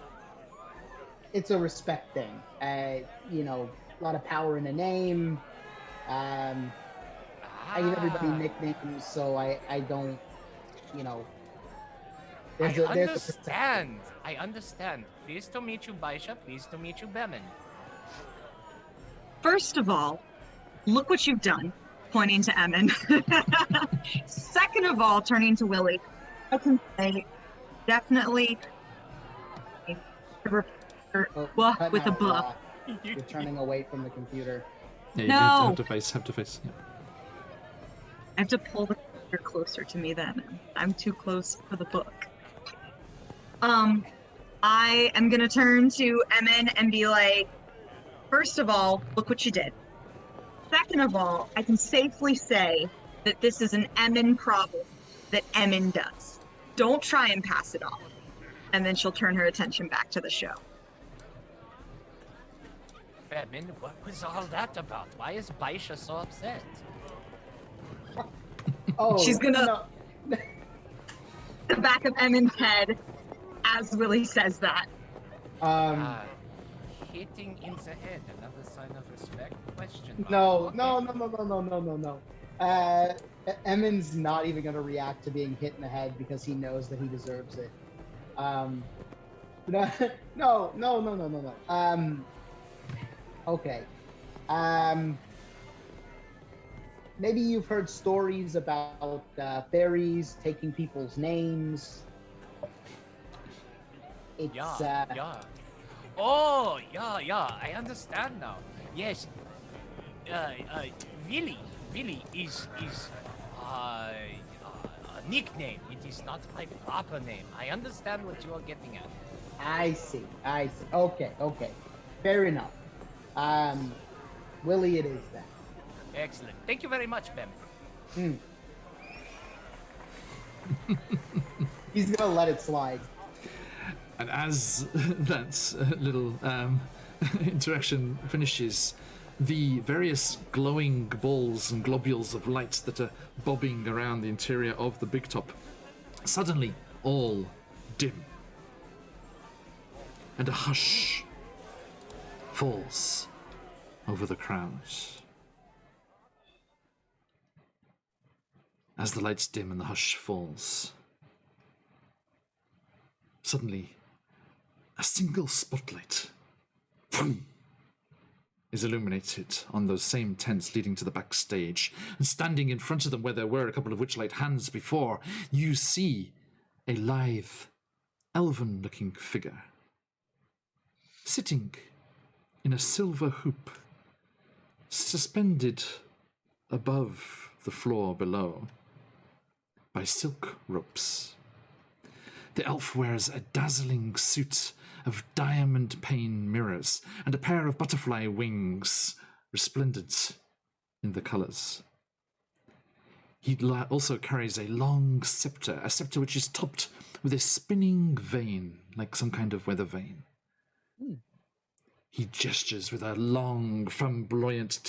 respect thing. A lot of power in the name. I give everybody nicknames, so I don't, you know. I There's a understand. I understand. Pleased to meet you, Baisha. Pleased to meet you, Bemin. First of all, look what you've done, pointing to Emin. Second of all, turning to Willie, I can say definitely with a book. You're turning away from the computer. Yeah, you No. have to face. Yeah. I have to pull the computer closer to me then. I'm too close for the book. I am gonna turn to Emin and be like, first of all, look what you did. Second of all, I can safely say that this is an Emin problem that Emin does. Don't try and pass it off. And then she'll turn her attention back to the show. Bemin, what was all that about? Why is Baisha so upset? Oh, She's gonna no. the back of Emin's head as Willie says that. Hitting in the head, another sign of respect? Question. No. Emin's not even going to react to being hit in the head because he knows that he deserves it. No. Okay. Maybe you've heard stories about fairies taking people's names. It's, Yeah. Oh, yeah, I understand now. Yes. Willy is a nickname. It is not my proper name. I understand what you are getting at. I see. Okay. Fair enough. Willie it is then. Excellent. Thank you very much, Ben. He's gonna let it slide. And as that little interaction finishes, the various glowing balls and globules of light that are bobbing around the interior of the big top suddenly all dim. And a hush falls over the crowds. As the lights dim and the hush falls, suddenly a single spotlight is illuminated on those same tents leading to the backstage. And standing in front of them, where there were a couple of Witchlight hands before, you see a lithe, elven-looking figure sitting in a silver hoop, suspended above the floor below by silk ropes. The elf wears a dazzling suit of diamond pane mirrors and a pair of butterfly wings resplendent in the colours. He also carries a long sceptre, a sceptre which is topped with a spinning vane, like some kind of weather vane. He gestures with a long, flamboyant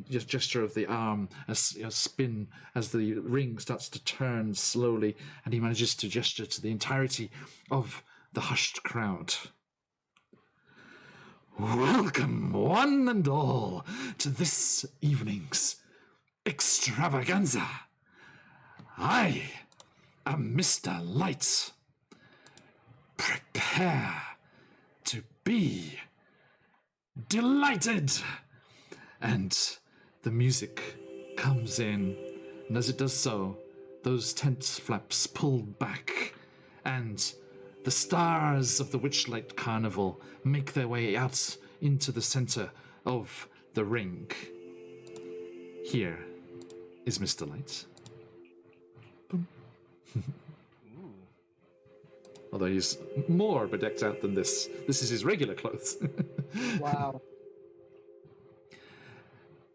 gesture of the arm, a spin as the ring starts to turn slowly, and he manages to gesture to the entirety of the hushed crowd. Welcome, one and all, to this evening's extravaganza. I am Mr. Light. Prepare to be delighted. And the music comes in, and as it does so, those tent flaps pull back, and the stars of the Witchlight Carnival make their way out into the center of the ring. Here is Mr. Light. Boom. Although he's more bedecked out than this. This is his regular clothes. Wow.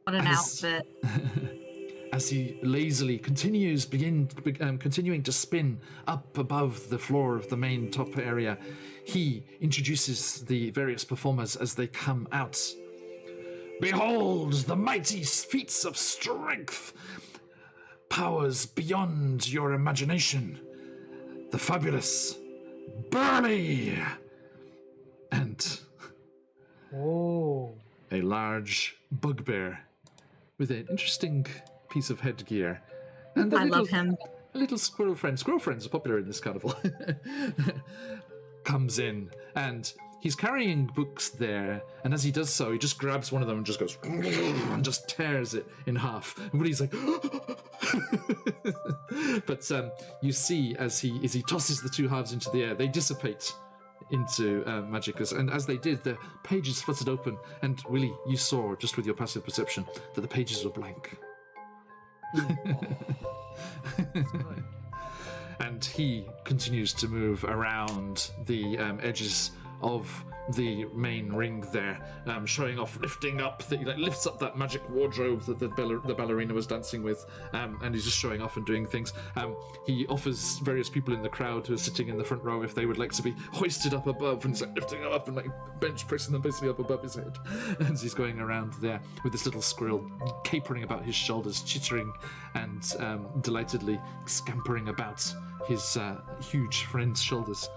What an outfit. As he lazily continuing to spin up above the floor of the main top area, he introduces the various performers as they come out. Behold the mighty feats of strength, powers beyond your imagination, the fabulous Burly, and a large bugbear with an interesting piece of headgear. And I love him. A little squirrel friend. Squirrel friends are popular in this carnival. Comes in, and he's carrying books there. And as he does so, he just grabs one of them and just goes and just tears it in half. And Woody's like, but you see as he tosses the two halves into the air, they dissipate into magicus, and as they did, the pages fluttered open, and Willie, you saw just with your passive perception that the pages were blank. And he continues to move around the edges of the main ring there, showing off, lifting up, he lifts up that magic wardrobe that the ballerina was dancing with, and he's just showing off and doing things. He offers various people in the crowd who are sitting in the front row if they would like to be hoisted up above, and he's lifting them up and bench pressing them basically up above his head. And he's going around there with this little squirrel capering about his shoulders, chittering and delightedly scampering about his huge friend's shoulders.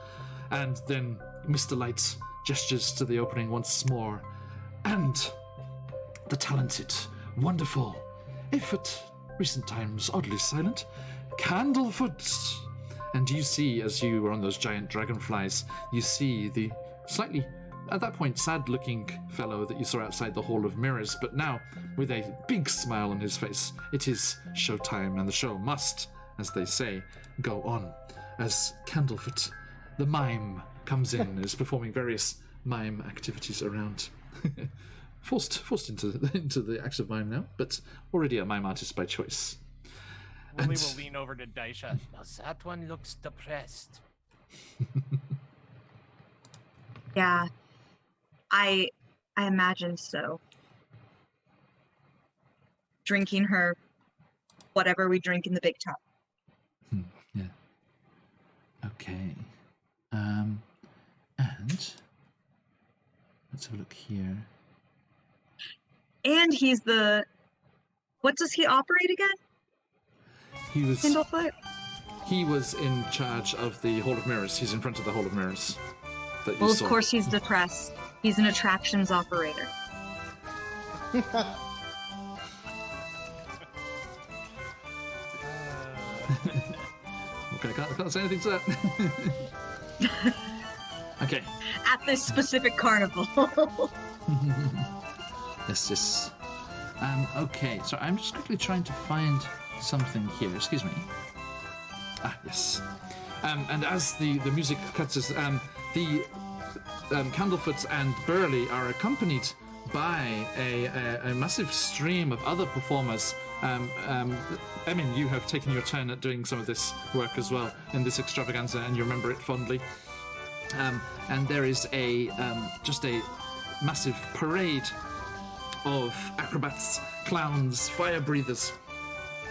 And then Mr. Light gestures to the opening once more, and the talented, wonderful, if at recent times oddly silent, Candlefoot. And you see, as you were on those giant dragonflies, you see the slightly, at that point, sad-looking fellow that you saw outside the Hall of Mirrors, but now with a big smile on his face. It is showtime, and the show must, as they say, go on, as Candlefoot, the mime, comes in and is performing various mime activities around. forced into the act of mime now, but already a mime artist by choice. Willie will lean over to Daisha. Now that one looks depressed. Yeah, I imagine so. Drinking her whatever we drink in the big top. Yeah. Okay. And let's have a look here. And he's the... What does he operate again? Candlefoot? He was in charge of the Hall of Mirrors. He's in front of the Hall of Mirrors. Well, of course he's depressed. He's an attractions operator. Okay, I can't say anything to that. Okay. At this specific carnival. Yes. Okay, so I'm just quickly trying to find something here. Excuse me. Ah, yes. And as the music cuts us, the Candlefoot and Burley are accompanied by a massive stream of other performers. Emin, you have taken your turn at doing some of this work as well in this extravaganza, and you remember it fondly. And there is just a massive parade of acrobats, clowns, fire breathers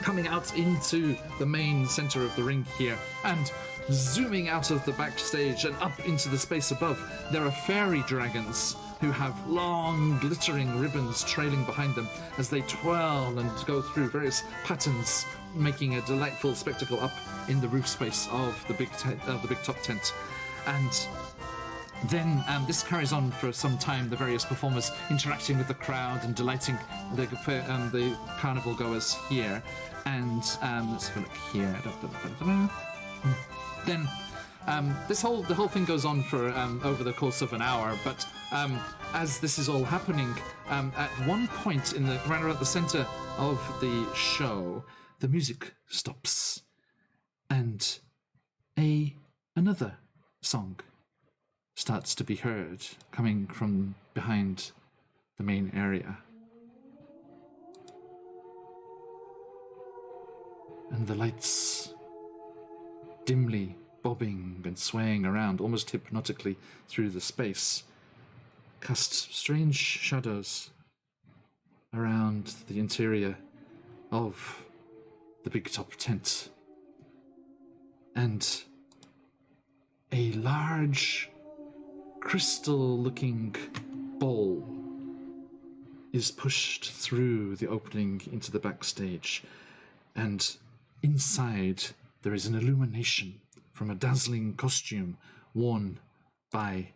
coming out into the main center of the ring here, and zooming out of the backstage and up into the space above. There are fairy dragons who have long glittering ribbons trailing behind them as they twirl and go through various patterns, making a delightful spectacle up in the roof space of the big top tent. And then this carries on for some time, the various performers interacting with the crowd and delighting the carnival goers here. And let's have a look here. Then the whole thing goes on for over the course of an hour, but as this is all happening, at one point right around the center of the show, the music stops, and another song starts to be heard coming from behind the main area. And the lights, dimly bobbing and swaying around almost hypnotically through the space, cast strange shadows around the interior of the big top tent. And a large crystal-looking ball is pushed through the opening into the backstage, and inside there is an illumination from a dazzling costume worn by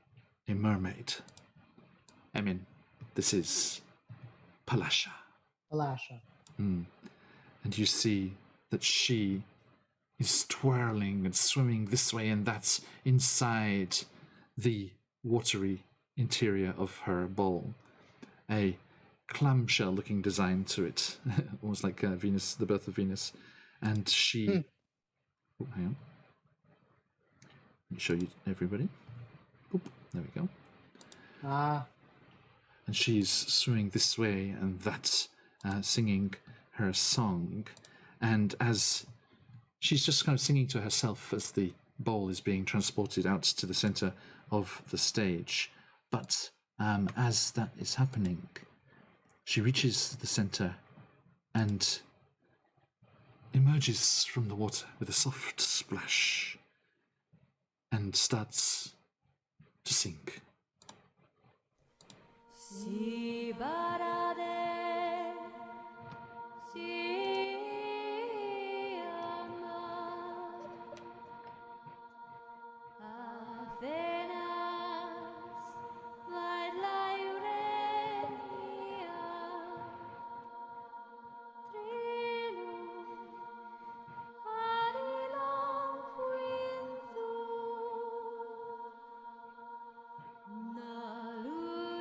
a mermaid. Emin, this is Palasha. Palasha. and you see that she is twirling and swimming this way and that inside the watery interior of her bowl. A clamshell-looking design to it, almost like Venus, the birth of Venus. And she... Oh, hang on. Let me show you everybody. Boop. There we go. And she's swimming this way and that, singing her song. And as she's just kind of singing to herself as the bowl is being transported out to the center of the stage. But as that is happening, she reaches the center and emerges from the water with a soft splash and starts to sing.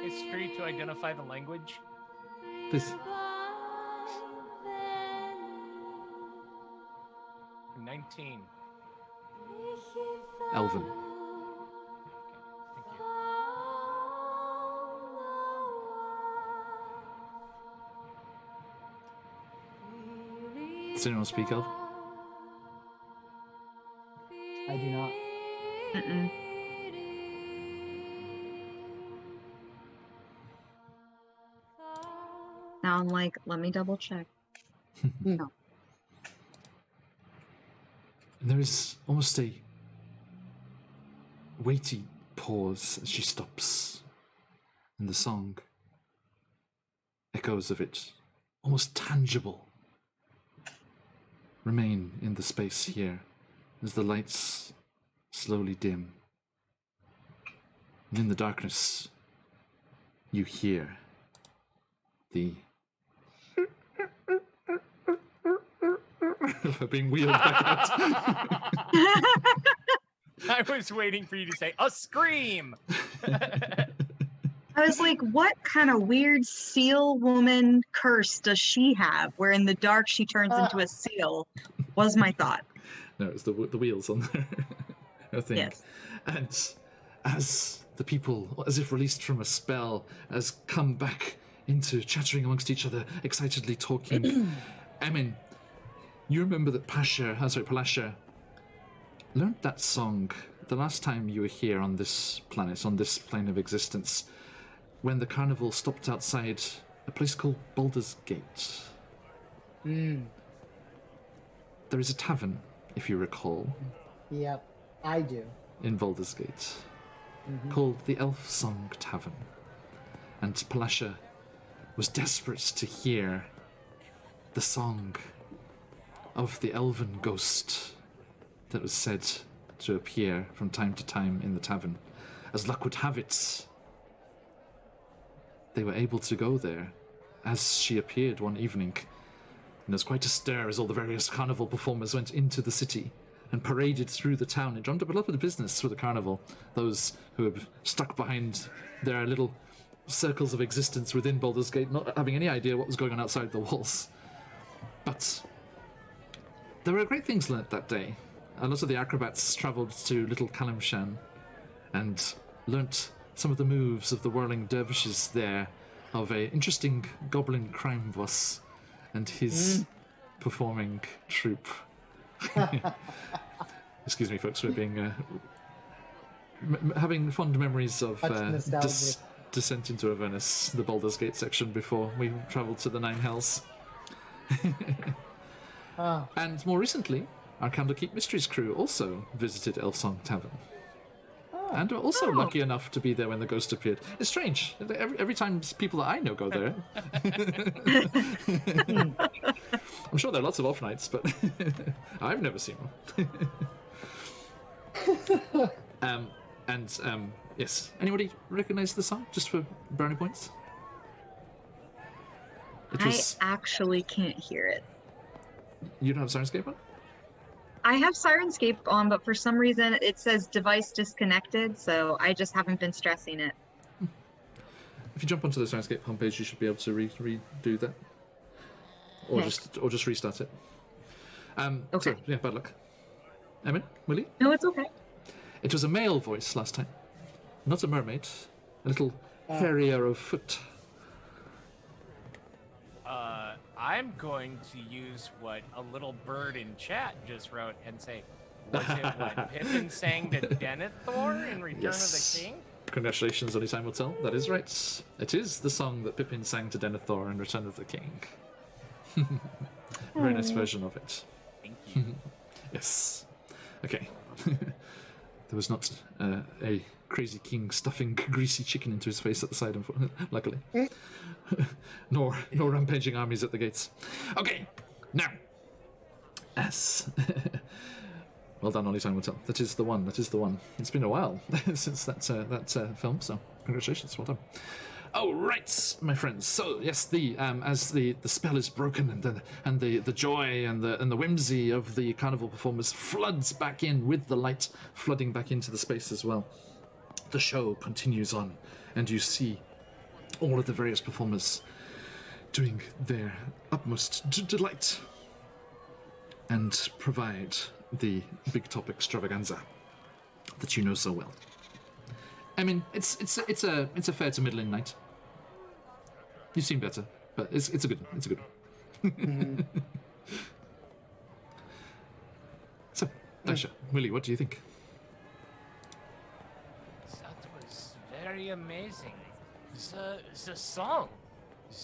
It's free to identify the language. Please. 19. Elven. Thank you. Does anyone speak Elven? I do not. Mm-mm. Now I'm like, let me double check. No. And there is almost a weighty pause as she stops, and the song, echoes of it, almost tangible, remain in the space here as the lights slowly dim. And in the darkness, you hear the being wheeled back out. I was waiting for you to say a scream. I was like, what kind of weird seal woman curse does she have? Where in the dark she turns into a seal, was my thought. No, it's the wheels on there. I think. Yes. And as the people, as if released from a spell, has come back into chattering amongst each other, excitedly talking. Emin, you remember that Palasha learned that song the last time you were here on this planet, on this plane of existence, when the carnival stopped outside a place called Baldur's Gate. There is a tavern, if you recall. Yep, I do. In Baldur's Gate, called the Elf Song Tavern. And Palasha was desperate to hear the song of the elven ghost that was said to appear from time to time in the tavern. As luck would have it, they were able to go there as she appeared one evening. And there was quite a stir as all the various carnival performers went into the city and paraded through the town. It drummed up a lot of business for the carnival. Those who were stuck behind their little circles of existence within Baldur's Gate, not having any idea what was going on outside the walls. But there were great things learnt that day. A lot of the acrobats travelled to Little Kalimshan and learnt some of the moves of the whirling dervishes there, of a interesting goblin crime boss and his performing troupe. Excuse me, folks, we're being having fond memories of Descent into Avernus, the Baldur's Gate section, before we travelled to the Nine Hells. And more recently, our Candlekeep Mysteries crew also visited Elfsong Tavern. And were also lucky enough to be there when the ghost appeared. It's strange. Every time people that I know go there. I'm sure there are lots of off nights, but I've never seen one. Yes. Anybody recognize the song, just for brownie points? I actually can't hear it. You don't have Sirenscape on? I have Sirenscape on, but for some reason it says device disconnected, so I just haven't been stressing it. If you jump onto the Sirenscape homepage, you should be able to redo that, or Okay. just restart it. Okay. So, yeah, bad luck. Emin, Willie? No, it's okay. It was a male voice last time, not a mermaid. A little harrier of foot. I'm going to use what a little bird in chat just wrote and say, was it what Pippin sang to Denethor in Return Yes. of the King? Congratulations, only time will tell. That is right. It is the song that Pippin sang to Denethor in Return of the King. Very nice version of it. Thank you. Yes. Okay. There was not a crazy king stuffing greasy chicken into his face at the side, luckily. nor rampaging armies at the gates. Okay, now, as well done, only time will tell. That is the one. That is the one. It's been a while since that film, so congratulations, well done. Oh right, my friends. So yes, as the spell is broken and the joy and the whimsy of the carnival performers floods back in with the light flooding back into the space as well. The show continues on, and you see all of the various performers doing their utmost to delight and provide the big top extravaganza that you know so well. I mean, it's a fair to middling night. You've seen better, but it's a good one. So, Daisha, Willie, what do you think? That was very amazing. The song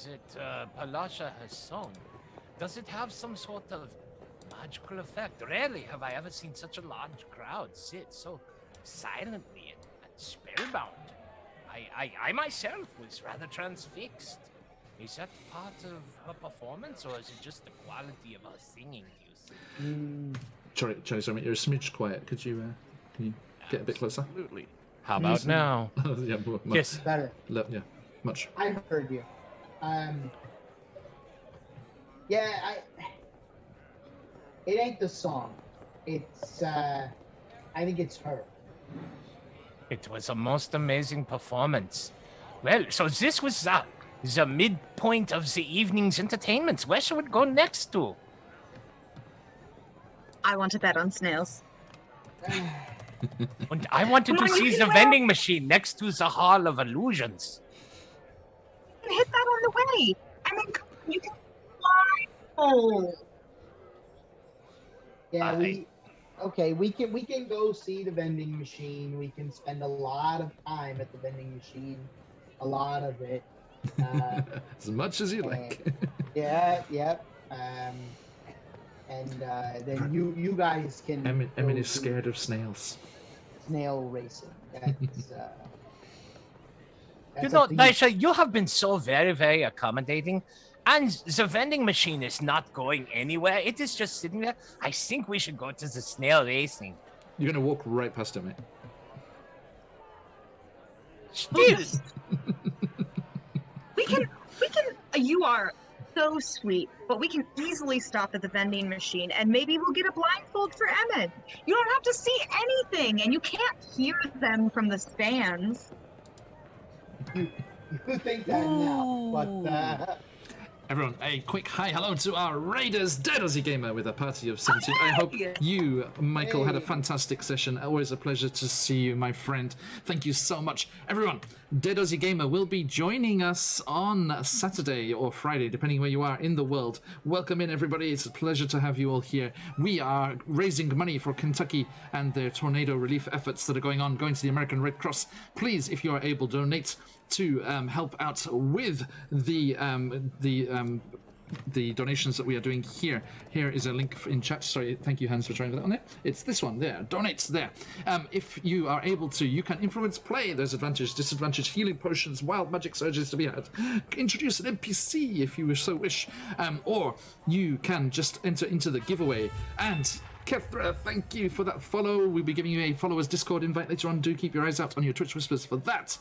that Palasha has sung, does it have some sort of magical effect? Rarely have I ever seen such a large crowd sit so silently and spellbound. I myself was rather transfixed. Is that part of her performance, or is it just the quality of her singing, do you see? Sorry, you're a smidge quiet. Can you get a bit closer? Absolutely. How about now? Yeah, much. Yes. Better. Yeah, much. I heard you. It ain't the song. It's I think it's her. It was a most amazing performance. Well, so this was the midpoint of the evening's entertainments. Where should we go next to? I want to bet on snails. And I wanted to see the vending machine next to the Hall of Illusions. You can hit that on the way. I mean, you can fly. Oh, Yeah, we can go see the vending machine. We can spend a lot of time at the vending machine. A lot of it. As much as you like. Yep. And then you guys can. Emin is scared of snails. Snail racing. That's, You know, Daisha, you have been so very, very accommodating. And the vending machine is not going anywhere. It is just sitting there. I think we should go to the snail racing. You're gonna walk right past him, mate. Still, we can. You are so sweet, but we can easily stop at the vending machine, and maybe we'll get a blindfold for Emmett. You don't have to see anything, and you can't hear them from the stands. you think that now, but Everyone, a quick hi, hello to our Raiders, Dead Aussie Gamer with a party of 17. I hope you, Michael, had a fantastic session. Always a pleasure to see you, my friend. Thank you so much. Everyone, Dead Aussie Gamer will be joining us on Saturday or Friday, depending where you are in the world. Welcome in, everybody. It's a pleasure to have you all here. We are raising money for Kentucky and their tornado relief efforts that are going to the American Red Cross. Please, if you are able, donate to help out with the donations that we are doing here. Here is a link in chat. Sorry, thank you, Hans, for trying that on there. It's this one there. Donate there. If you are able to, you can influence play. There's advantage, disadvantage, healing potions, wild magic surges to be had. Introduce an NPC if you so wish, or you can just enter into the giveaway and Kethra, thank you for that follow. We'll be giving you a followers Discord invite later on. Do keep your eyes out on your Twitch whispers for that.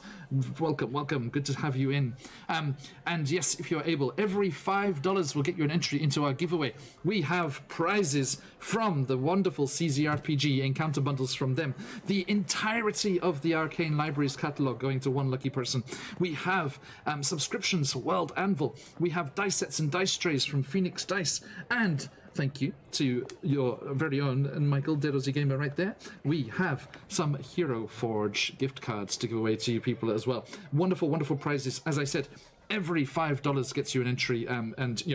Welcome. Good to have you in. And yes, if you're able, every $5 will get you an entry into our giveaway. We have prizes from the wonderful CZRPG, encounter bundles from them, the entirety of the Arcane Libraries catalogue going to one lucky person. We have subscriptions for World Anvil. We have dice sets and dice trays from Phoenix Dice. And thank you to your very own Michael Dedozy Gamer right there. We have some Hero Forge gift cards to give away to you people as well. Wonderful, wonderful prizes. As I said, every $5 gets you an entry, and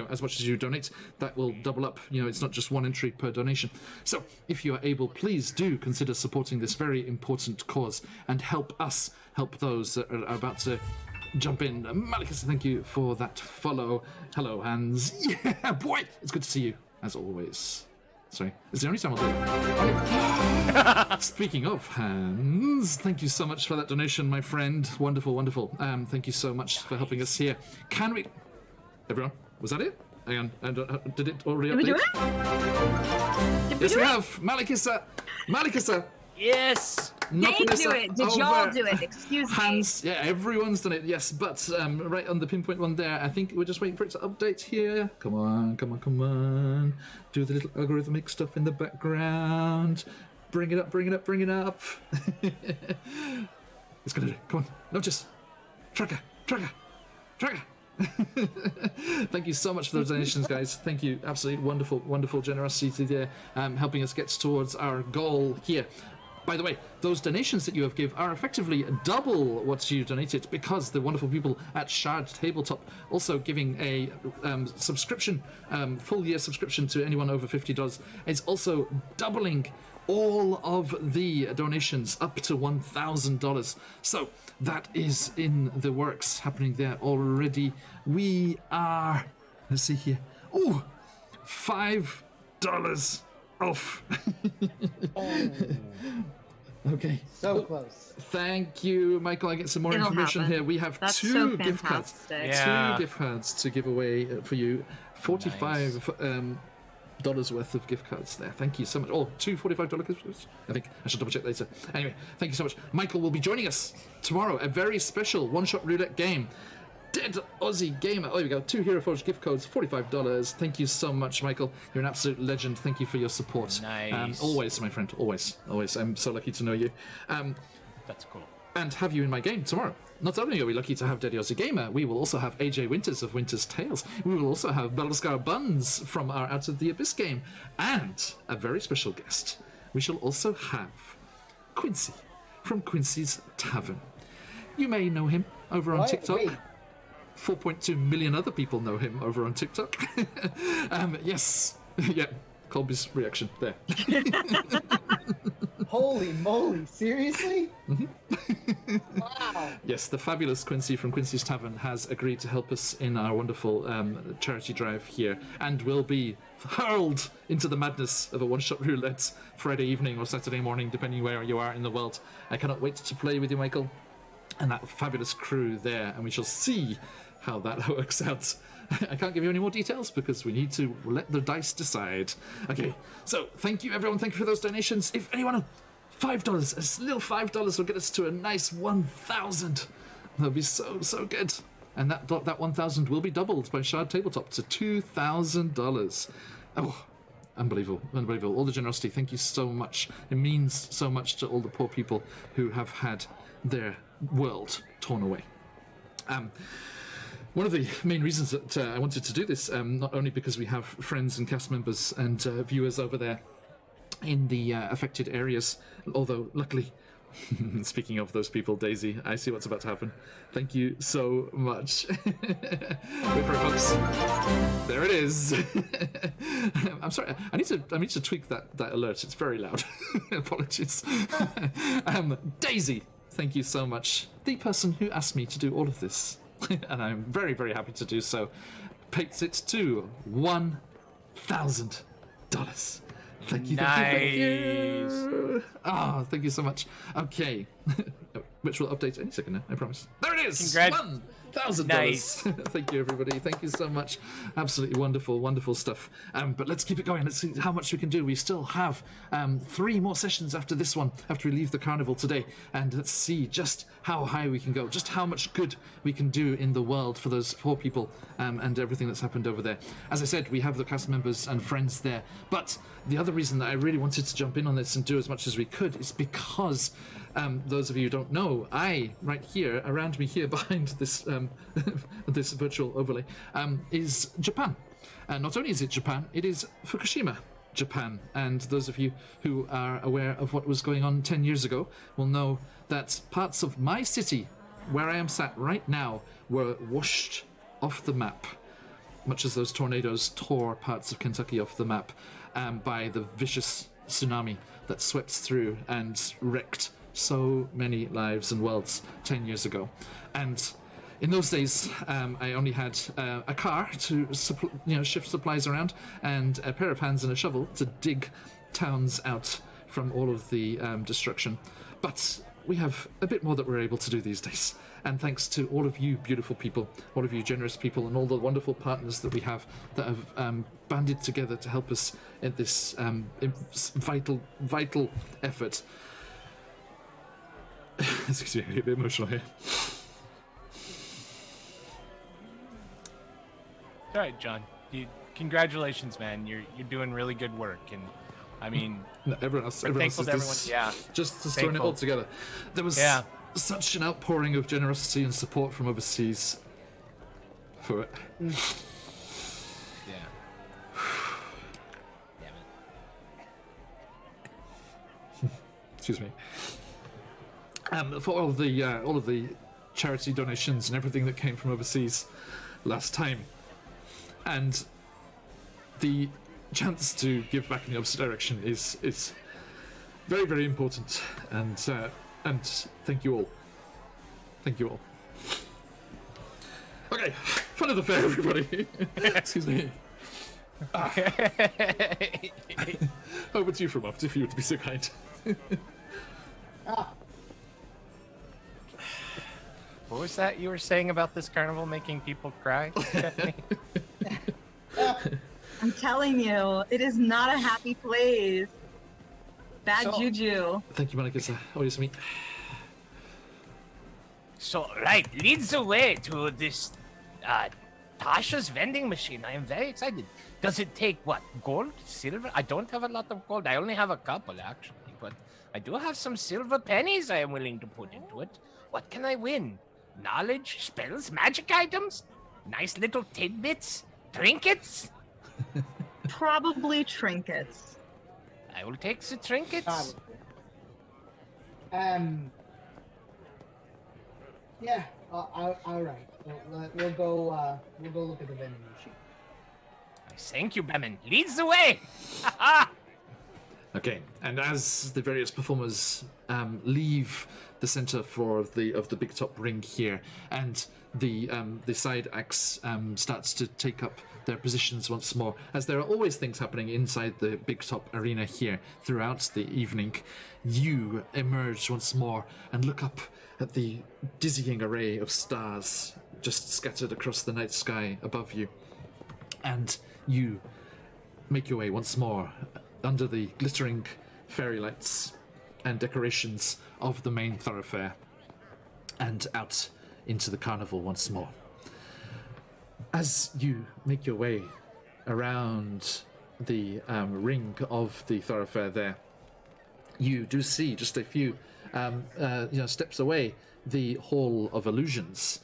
as much as you donate, that will double up. It's not just one entry per donation. So if you are able, please do consider supporting this very important cause and help us help those that are about to jump in. Malikus, thank you for that follow. Hello, Hans. Yeah, boy, it's good to see you as always. Sorry, it's the only time I'll do it. Speaking of Hans, thank you so much for that donation, my friend. Wonderful. Thank you so much for helping us here. Can we... Everyone, was that it? Hang on, did it already update? Did we do it? Yes, we have. Malikisa. Yes. They do it. Did y'all do it? Excuse me. Hans, yeah, everyone's done it, yes, but right on the pinpoint one there, I think we're just waiting for it to update here. Come on. Do the little algorithmic stuff in the background. Bring it up. It's gonna do it. Come on. Notice. Tracker. Thank you so much for those donations, guys. Thank you. Absolutely wonderful generosity there, helping us get towards our goal here. By the way, those donations that you have give are effectively double what you donated, because the wonderful people at Shard Tabletop also giving a subscription, full year subscription to anyone over $50 is also doubling all of the donations up to $1,000. So that is in the works, happening there already. We are, let's see here, $5 off. Okay. So close. Thank you, Michael. I get some more information here. We have That's two so gift cards. fantastic. 2 gift cards to give away for you. $45 worth of gift cards there. Thank you so much. Two $45 gift cards. I think I should double check later. Anyway, thank you so much. Michael will be joining us tomorrow. A very special one-shot roulette game. Dead Aussie Gamer. Oh, here we go. 2 Hero Forge gift codes, $45. Thank you so much, Michael. You're an absolute legend. Thank you for your support. Nice. Always, my friend. Always. I'm so lucky to know you. That's cool. And have you in my game tomorrow. Not only are we lucky to have Dead Aussie Gamer, we will also have AJ Winters of Winter's Tales. We will also have Battlescar Buns from our Out of the Abyss game. And a very special guest. We shall also have Quincy from Quincy's Tavern. You may know him over on TikTok. Wait. 4.2 million other people know him over on TikTok. Yes. Yeah. Colby's reaction there. Holy moly, seriously? Wow. Yes, the fabulous Quincy from Quincy's Tavern has agreed to help us in our wonderful charity drive here, and will be hurled into the madness of a one-shot roulette Friday evening or Saturday morning, depending where you are in the world. I cannot wait to play with you, Michael, and that fabulous crew there, and we shall see how that works out. I can't give you any more details because we need to let the dice decide. Okay, so thank you everyone, thank you for those donations. If anyone, $5, a little $5 will get us to a nice 1,000. That'll be so good. And that 1,000 will be doubled by Shard Tabletop to $2,000. Oh, unbelievable. All the generosity, thank you so much. It means so much to all the poor people who have had their world torn away. One of the main reasons that I wanted to do this, not only because we have friends and cast members and viewers over there in the affected areas, although luckily, speaking of those people, Daisy, I see what's about to happen. Thank you so much. Wait for it, folks. There it is. I'm sorry. I need to tweak that alert. It's very loud. Apologies. Daisy, thank you so much. The person who asked me to do all of this. And I'm very, very happy to do so. Takes it to $1,000. Thank you, thank you. Ah, thank you so much. Okay. Which will update any second now, I promise. There it it is. Congrats. $1,000. Nice. Thank you, everybody. Thank you so much. Absolutely wonderful, wonderful stuff. But let's keep it going. Let's see how much we can do. We still have 3 more sessions after this one, after we leave the carnival today. And let's see just how high we can go, just how much good we can do in the world for those poor people and everything that's happened over there. As I said, we have the cast members and friends there. But the other reason that I really wanted to jump in on this and do as much as we could is because those of you who don't know, right here, around me here, behind this this virtual overlay, is Japan. And not only is it Japan, it is Fukushima, Japan. And those of you who are aware of what was going on 10 years ago will know that parts of my city, where I am sat right now, were washed off the map, much as those tornadoes tore parts of Kentucky off the map by the vicious tsunami that swept through and wrecked so many lives and worlds 10 years ago. And in those days, I only had a car to shift supplies around and a pair of hands and a shovel to dig towns out from all of the destruction. But we have a bit more that we're able to do these days. And thanks to all of you beautiful people, all of you generous people, and all the wonderful partners that we have that have banded together to help us in this vital, vital effort. Excuse me, I get a bit emotional here. All right, John. Congratulations, man. You're doing really good work, and I mean, No, everyone else thankful is to everyone. this, Yeah, just throwing it all together. There was such an outpouring of generosity and support from overseas for it. yeah. Excuse me. For all of the charity donations and everything that came from overseas last time, and the chance to give back in the opposite direction is very, very important. And thank you all. Thank you all. Okay, fun of the fair, everybody. Excuse me. Over to you for a moment, if you would be so kind. What was that you were saying about this carnival making people cry? I'm telling you, it is not a happy place. Bad juju. Thank you, Monica. Oh, yes, me. So, right, leads the way to this Tasha's vending machine. I am very excited. Does it take, what, gold? Silver? I don't have a lot of gold. I only have a couple, actually. But I do have some silver pennies I am willing to put into it. What can I win? Knowledge, spells, magic items? Nice little tidbits? Trinkets? Probably trinkets. I will take the trinkets. Yeah. All right. We'll go look at the vending machine. Thank you, Bemin. Leads the way. Okay, and as the various performers leave the center floor of the big top ring here, and the side acts starts to take up their positions once more, as there are always things happening inside the big top arena here throughout the evening, you emerge once more and look up at the dizzying array of stars just scattered across the night sky above you, and you make your way once more under the glittering fairy lights and decorations of the main thoroughfare and out into the carnival once more. As you make your way around the ring of the thoroughfare there, you do see just a few steps away the Hall of Illusions,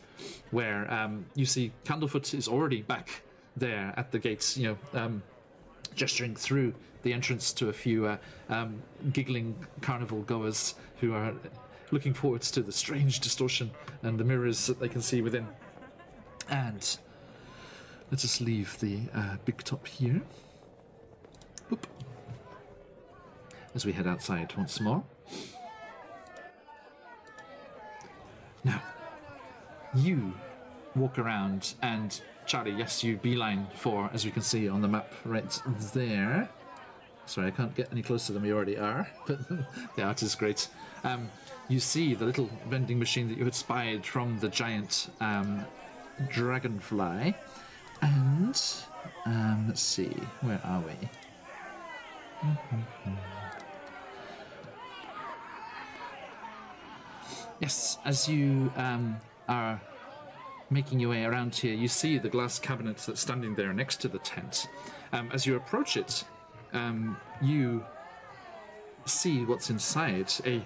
where you see Candlefoot is already back there at the gates, gesturing through the entrance to a few giggling carnival goers who are looking forward to the strange distortion and the mirrors that they can see within. And let's just leave the big top here. Boop. As we head outside once more. Now, you walk around and Charlie, yes, you beeline for, as we can see on the map right there, Sorry, I can't get any closer than we already are, but the art is great. You see the little vending machine that you had spied from the giant dragonfly. And, let's see, where are we? Yes, as you are making your way around here, you see the glass cabinet that's standing there next to the tent. As you approach it, you see what's inside, a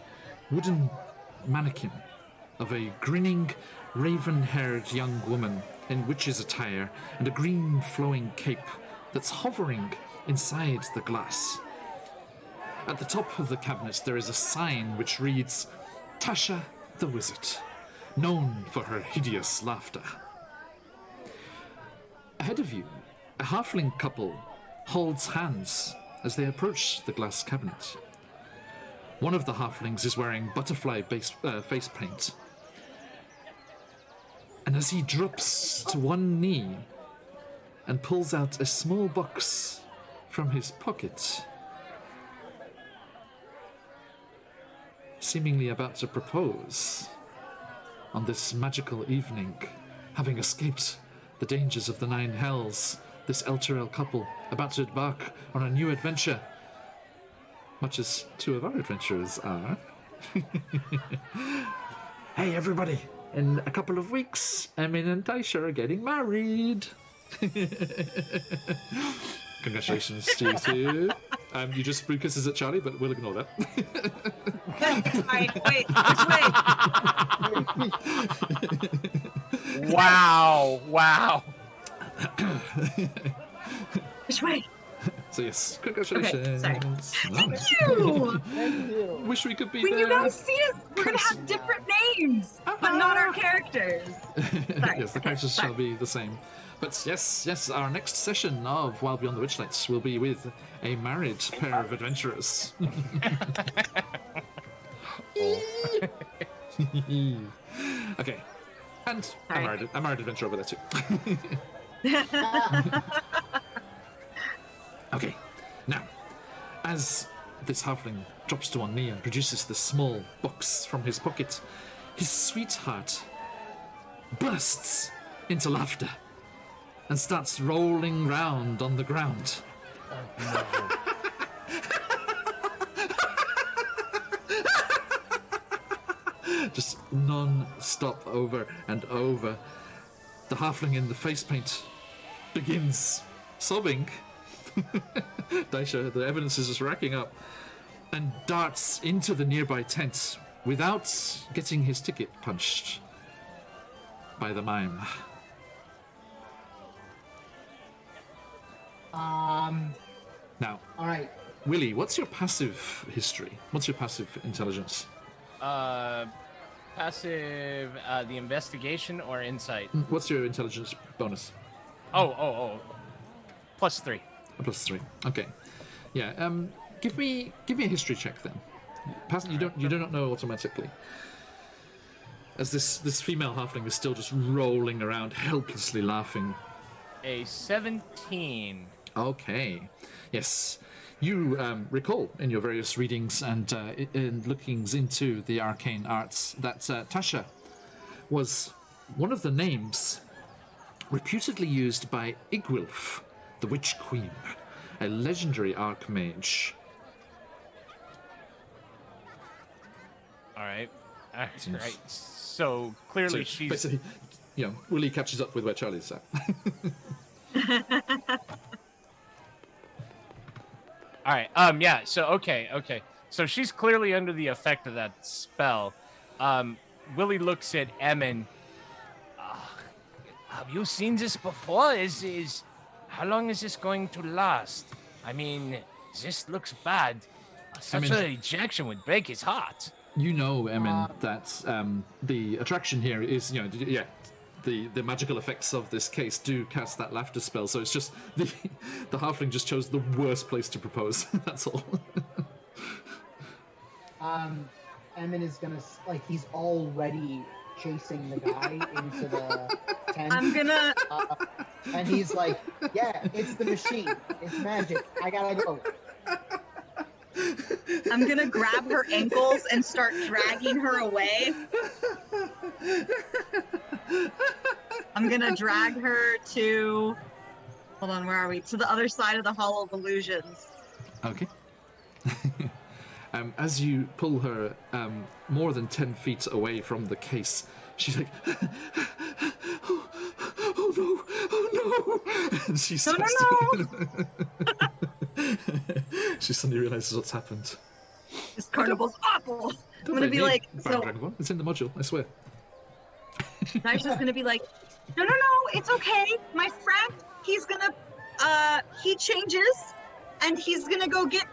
wooden mannequin of a grinning, raven-haired young woman in witch's attire and a green flowing cape that's hovering inside the glass. At the top of the cabinet there is a sign which reads, Tasha the Wizard, known for her hideous laughter. Ahead of you, a halfling couple holds hands as they approach the glass cabinet. One of the halflings is wearing butterfly face paint. And as he drops to one knee and pulls out a small box from his pocket, seemingly about to propose on this magical evening, having escaped the dangers of the Nine Hells, this Elturel couple about to embark on a new adventure, much as two of our adventurers are. Hey everybody, in a couple of weeks, Emin and Taisha are getting married. Congratulations to you two. You just threw kisses at Charlie, but we'll ignore that. Wait. Wow. Which way? So yes, congratulations. Okay, Nice. Thank you. Thank you. Wish we could be When there. you guys see us, we're gonna have different names, but not our characters. Sorry. Yes, the characters shall be the same. But yes, our next session of Wild Beyond the Witchlights will be with a married pair of adventurers. Okay. And a married adventurer over there too. Okay. Now, as this halfling drops to one knee and produces this small box from his pocket, his sweetheart bursts into laughter and starts rolling round on the ground. Just non-stop, over and over. The halfling in the face paint begins sobbing. Daisha, the evidence is just racking up, and darts into the nearby tent without getting his ticket punched by the mime. Now, All right. Willie, what's your passive history? What's your passive intelligence? Passive, the investigation or insight? What's your intelligence bonus? Oh. +3. A +3. Okay. Yeah. Give me a history check then. You do not know automatically. As this female halfling is still just rolling around, helplessly laughing. A 17. Okay. Yes. You recall in your various readings and in lookings into the arcane arts that Tasha was one of the names reputedly used by Igwilf, the Witch Queen, a legendary archmage. All right. So clearly she's... Basically, Willie catches up with where Charlie's at. All right. Yeah. So okay. So she's clearly under the effect of that spell. Willie looks at Emin. Have you seen this before? How long is this going to last? I mean, this looks bad. Such an ejection would break his heart. You know, Emin, that the attraction here is, the magical effects of this case do cast that laughter spell. So it's just the halfling just chose the worst place to propose. That's all. Emin is gonna he's already chasing the guy into the tent. I'm gonna. And he's like, "Yeah, it's the machine. It's magic. I gotta go." I'm gonna grab her ankles and start dragging her away. I'm gonna drag her to... Hold on, where are we? To the other side of the Hall of Illusions. Okay. As you pull her more than 10 feet away from the case, she's like, oh no, oh no. And she starts to... She suddenly realizes what's happened. This carnival's awful. I'm gonna be like, so... It's in the module, I swear. Daisha's gonna be like, no, it's okay. My friend, he's gonna, he changes, and he's gonna go get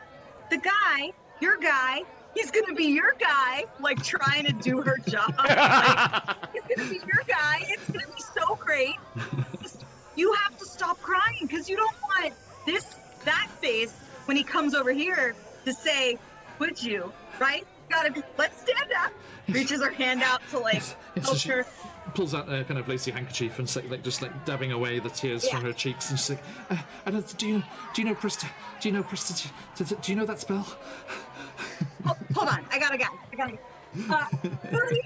the guy, your guy. He's gonna be your guy, like trying to do her job. Like, he's gonna be your guy. It's gonna be so great. You have to stop crying because you don't want that face when he comes over here to say, would you, right? Gotta be, let's stand up. Reaches her hand out to like help her. Pulls out a kind of lacy handkerchief and like just dabbing away the tears from her cheeks, and she's like, I don't. Do you know Presta? Do you know Presta? Do you know that spell? Oh, hold on, I got a guy. Willie.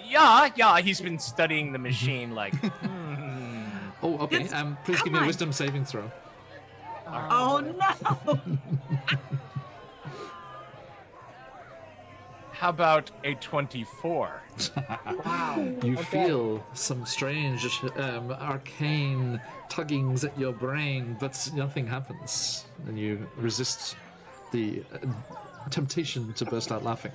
Yeah. He's been studying the machine like. Oh, okay. Please give me a wisdom saving throw. Oh no. How about a 24? Wow. You feel some strange, arcane tuggings at your brain, but nothing happens, and you resist the temptation to burst out laughing.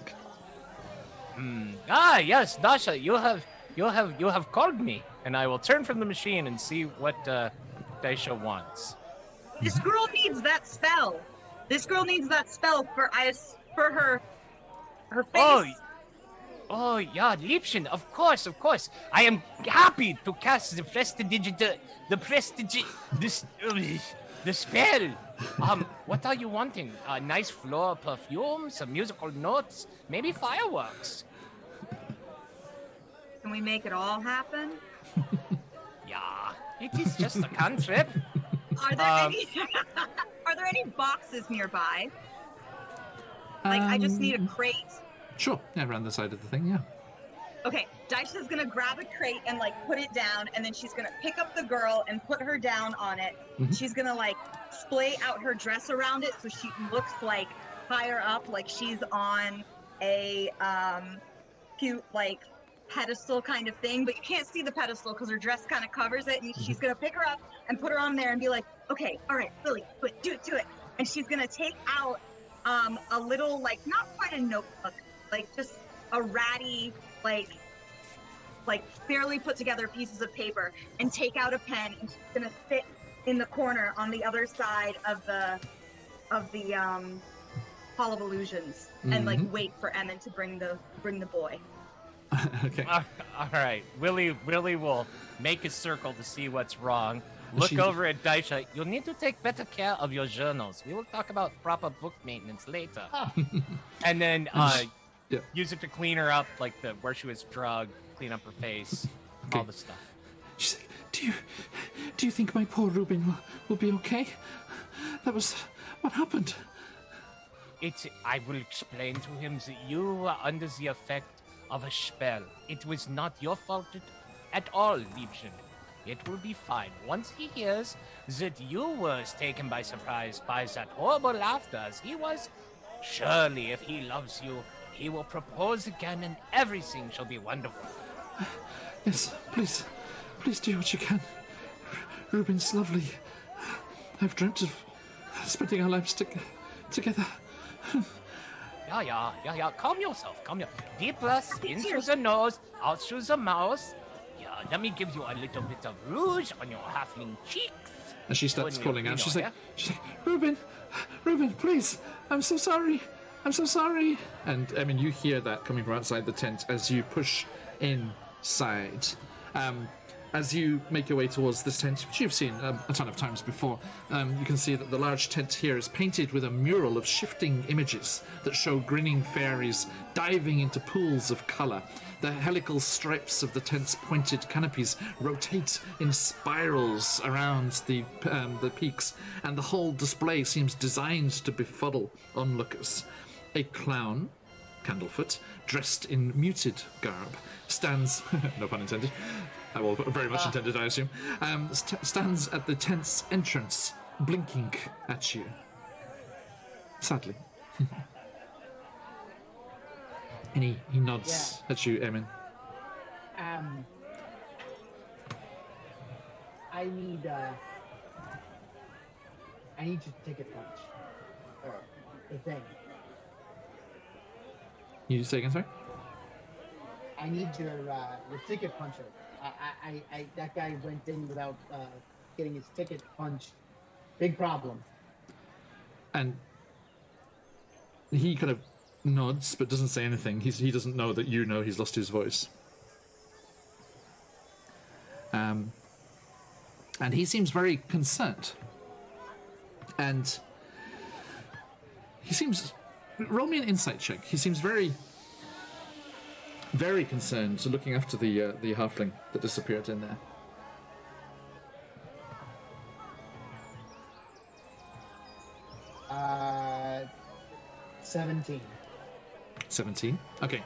Yes, Dasha, you have called me, and I will turn from the machine and see what Daisha wants. This girl needs that spell. This girl needs that spell for her face. Oh, yeah, Liebchen, of course. I am happy to cast the spell. What are you wanting? A nice floor of perfume, some musical notes, maybe fireworks. Can we make it all happen? Yeah, it is just a cantrip. Are there any boxes nearby? Like, I just need a crate. Sure, yeah, around the side of the thing, yeah. Okay, Daisha's gonna grab a crate and like put it down, and then she's gonna pick up the girl and put her down on it. Mm-hmm. She's gonna like splay out her dress around it so she looks like higher up, like she's on a cute like pedestal kind of thing, but you can't see the pedestal because her dress kind of covers it. And she's gonna pick her up and put her on there and be like, okay, all right, Lily, do it. And she's gonna take out a little, like, not quite a notebook, like just a ratty, like barely put together pieces of paper, and take out a pen, and she's gonna sit in the corner on the other side of the Hall of Illusions, and like wait for Emmon to bring the boy. Okay. All right, Willie will make a circle to see what's wrong. Look over at Daisha. You'll need to take better care of your journals. We will talk about proper book maintenance later. And then use it to clean her up, like where she was drugged, clean up her face, all the stuff. She's like, do you think my poor Ruben will be okay? That was what happened. I will explain to him that you were under the effect of a spell. It was not your fault at all, Liebchen. It will be fine. Once he hears that you were taken by surprise by that horrible laughter as he was, surely if he loves you, he will propose again and everything shall be wonderful. Yes, please do what you can. Ruben's lovely. I've dreamt of spending our lives together. Yeah. Calm yourself. Deep breaths in through the nose, out through the mouth. Let me give you a little bit of rouge on your halfling cheeks. And she starts calling out. She's like, Ruben, please, I'm so sorry. And I mean, you hear that coming from outside the tent as you push inside. as you make your way towards this tent, which you've seen a ton of times before, you can see that the large tent here is painted with a mural of shifting images that show grinning fairies diving into pools of colour. The helical stripes of the tent's pointed canopies rotate in spirals around the peaks, and the whole display seems designed to befuddle onlookers. A clown, Candlefoot, dressed in muted garb, stands, no pun intended, well, very much intended, I assume, stands at the tent's entrance, blinking at you. Sadly. And he nods at you, Emin. I need your ticket punch. The thing. You say again, sorry? I need your ticket puncher. That guy went in without getting his ticket punched. Big problem. And he kind of nods, but doesn't say anything. He doesn't know that you know he's lost his voice. And he seems very concerned. And he seems... Roll me an insight check. He seems very, very concerned, looking after the halfling that disappeared in there. 17. 17? Okay.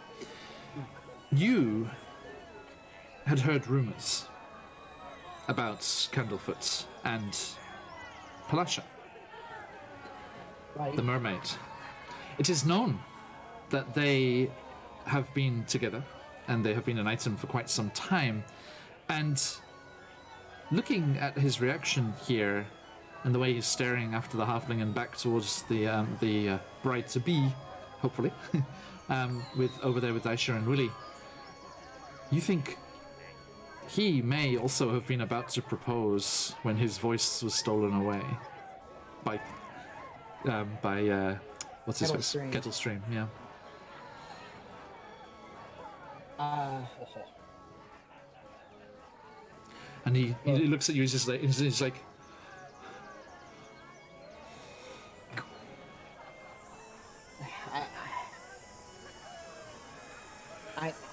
You had heard rumours about Candlefoot and Palasha, Right. the mermaid. It is known that they have been together, and they have been an item for quite some time. And looking at his reaction here, and the way he's staring after the halfling and back towards the bride-to-be, hopefully, with over there with Aisha and Willie, you think he may also have been about to propose when his voice was stolen away by what's his face? Kettlestream, yeah. And he looks at you. He's just like, he's like,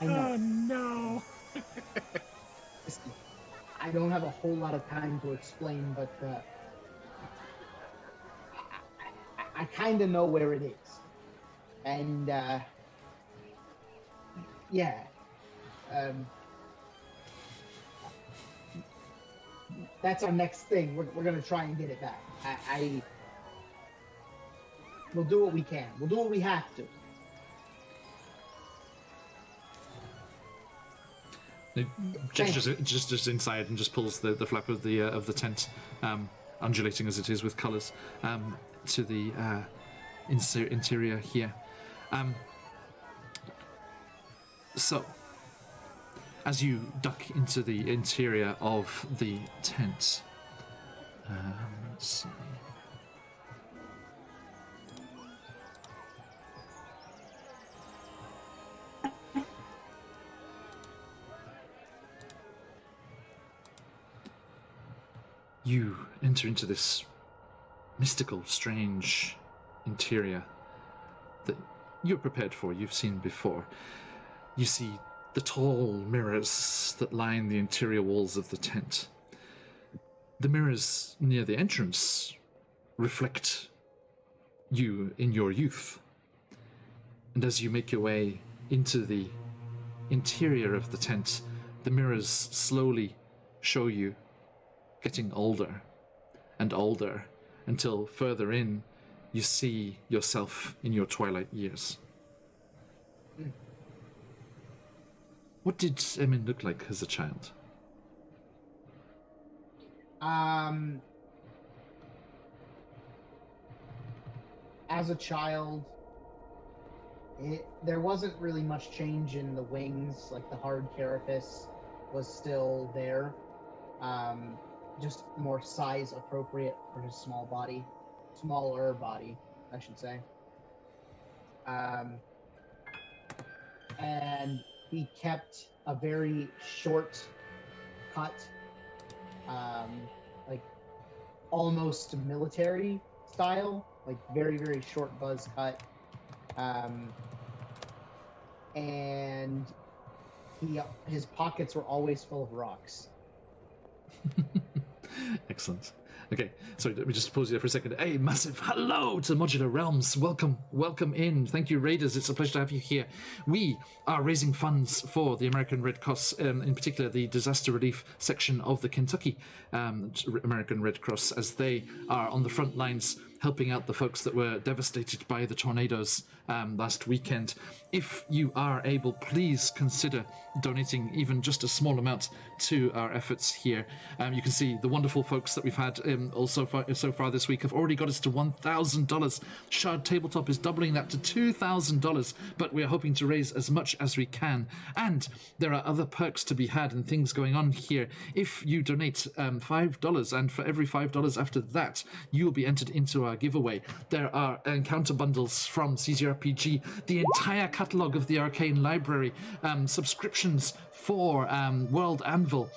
I know. Oh no! Listen, I don't have a whole lot of time to explain, but I kind of know where it is, and that's our next thing. We're gonna try and get it back. We'll do what we can. We'll do what we have to. he gestures just inside and just pulls the flap of the tent, undulating as it is with colours, to the interior here. So, as you duck into the interior of the tent, let's see. You enter into this mystical, strange interior that you're prepared for, you've seen before. You see the tall mirrors that line the interior walls of the tent. The mirrors near the entrance reflect you in your youth. And as you make your way into the interior of the tent, the mirrors slowly show you getting older and older, until further in you see yourself in your twilight years. What did Emin look like as a child? As a child, there wasn't really much change in the wings. Like, the hard carapace was still there. Just more size appropriate for his small body. Smaller body, I should say. And he kept a very short cut, like almost military style, like very, very short buzz cut. And his pockets were always full of rocks. Excellent. Okay, sorry, let me just pause you there for a second. Hey, massive hello to Modular Realms. Welcome in. Thank you, Raiders. It's a pleasure to have you here. We are raising funds for the American Red Cross, in particular the disaster relief section of the Kentucky American Red Cross, as they are on the front lines helping out the folks that were devastated by the tornadoes last weekend. If you are able, please consider donating even just a small amount to our efforts here. You can see the wonderful folks that we've had so far this week have already got us to $1,000. Shard Tabletop is doubling that to $2,000, but we're hoping to raise as much as we can. And there are other perks to be had and things going on here. If you donate $5, and for every $5 after that, you will be entered into our giveaway. There are encounter bundles from CZRPG, the entire catalogue of the Arcane Library, subscriptions for World Anvil,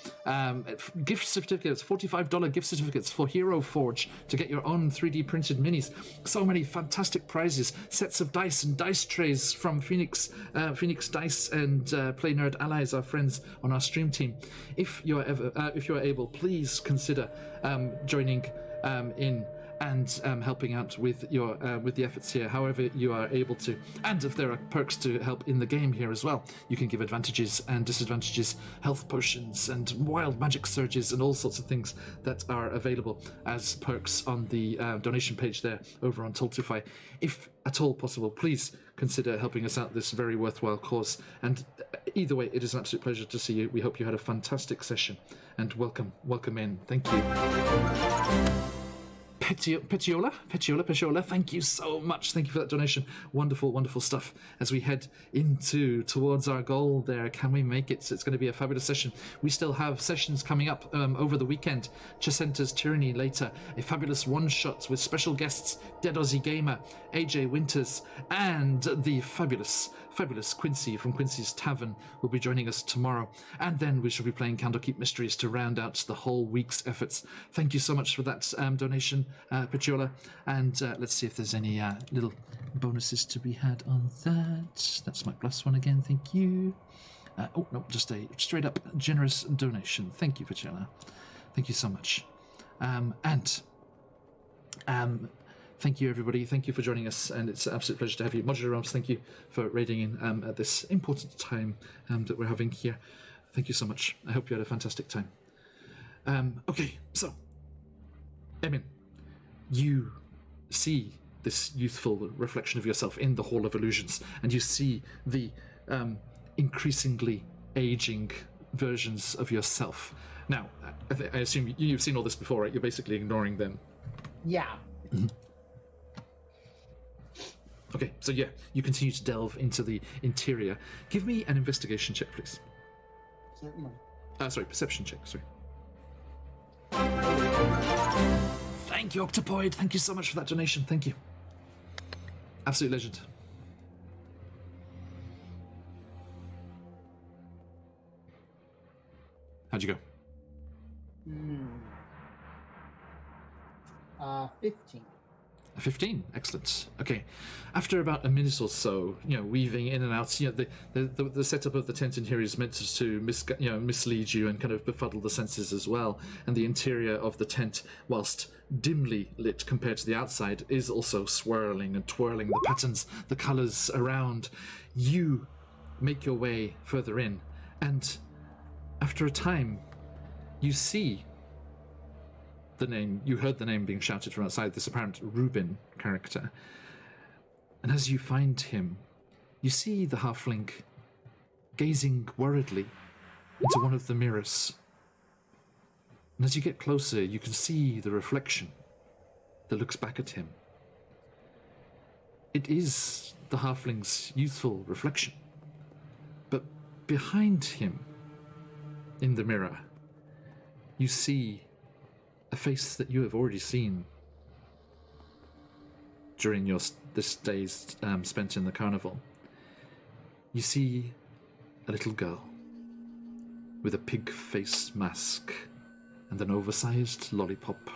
gift certificates, $45 gift certificates for Hero Forge to get your own 3D printed minis. So many fantastic prizes, sets of dice and dice trays from Phoenix Dice and Play Nerd Allies, our friends on our stream team. If you are able, please consider joining in and helping out with the efforts here, however you are able to. And if there are perks to help in the game here as well, you can give advantages and disadvantages, health potions and wild magic surges and all sorts of things that are available as perks on the donation page there over on Tultify. If at all possible, please consider helping us out this very worthwhile cause. And either way, it is an absolute pleasure to see you. We hope you had a fantastic session, and welcome in. Thank you. Petiola, thank you so much. Thank you for that donation. Wonderful stuff. As we head towards our goal there, can we make it? It's going to be a fabulous session. We still have sessions coming up over the weekend. Chesenta's Tyranny later, a fabulous one-shot with special guests, Dead Aussie Gamer, AJ Winters, and the fabulous Quincy from Quincy's Tavern will be joining us tomorrow. And then we shall be playing Candlekeep Mysteries to round out the whole week's efforts. Thank you so much for that donation, Petiola. And let's see if there's any little bonuses to be had on that. That's my +1 again, thank you. Oh, no, just a straight-up generous donation. Thank you, Petiola. Thank you so much. Thank you, everybody. Thank you for joining us, and it's an absolute pleasure to have you. Modular Realms, thank you for raiding in at this important time that we're having here. Thank you so much. I hope you had a fantastic time. Okay, so, Emin, you see this youthful reflection of yourself in the Hall of Illusions, and you see the increasingly aging versions of yourself. Now, I assume you've seen all this before, right? You're basically ignoring them. Yeah. Mm-hmm. Okay, so yeah, you continue to delve into the interior. Give me an investigation check, please. Certainly. Sorry, perception check, sorry. Thank you, Octopoid. Thank you so much for that donation. Thank you. Absolute legend. How'd you go? 15. 15, excellent. Okay, after about a minute or so, weaving in and out, the setup of the tent in here is meant to mislead you and kind of befuddle the senses as well. And the interior of the tent, whilst dimly lit compared to the outside, is also swirling and twirling. The patterns, the colours around. You make your way further in, and after a time, you see the name. You heard the name being shouted from outside, this apparent Rubin character. And as you find him, you see the halfling gazing worriedly into one of the mirrors. And as you get closer, you can see the reflection that looks back at him. It is the halfling's youthful reflection. But behind him, in the mirror, you see a face that you have already seen during this day's spent in the carnival. You see a little girl, with a pig face mask and an oversized lollipop,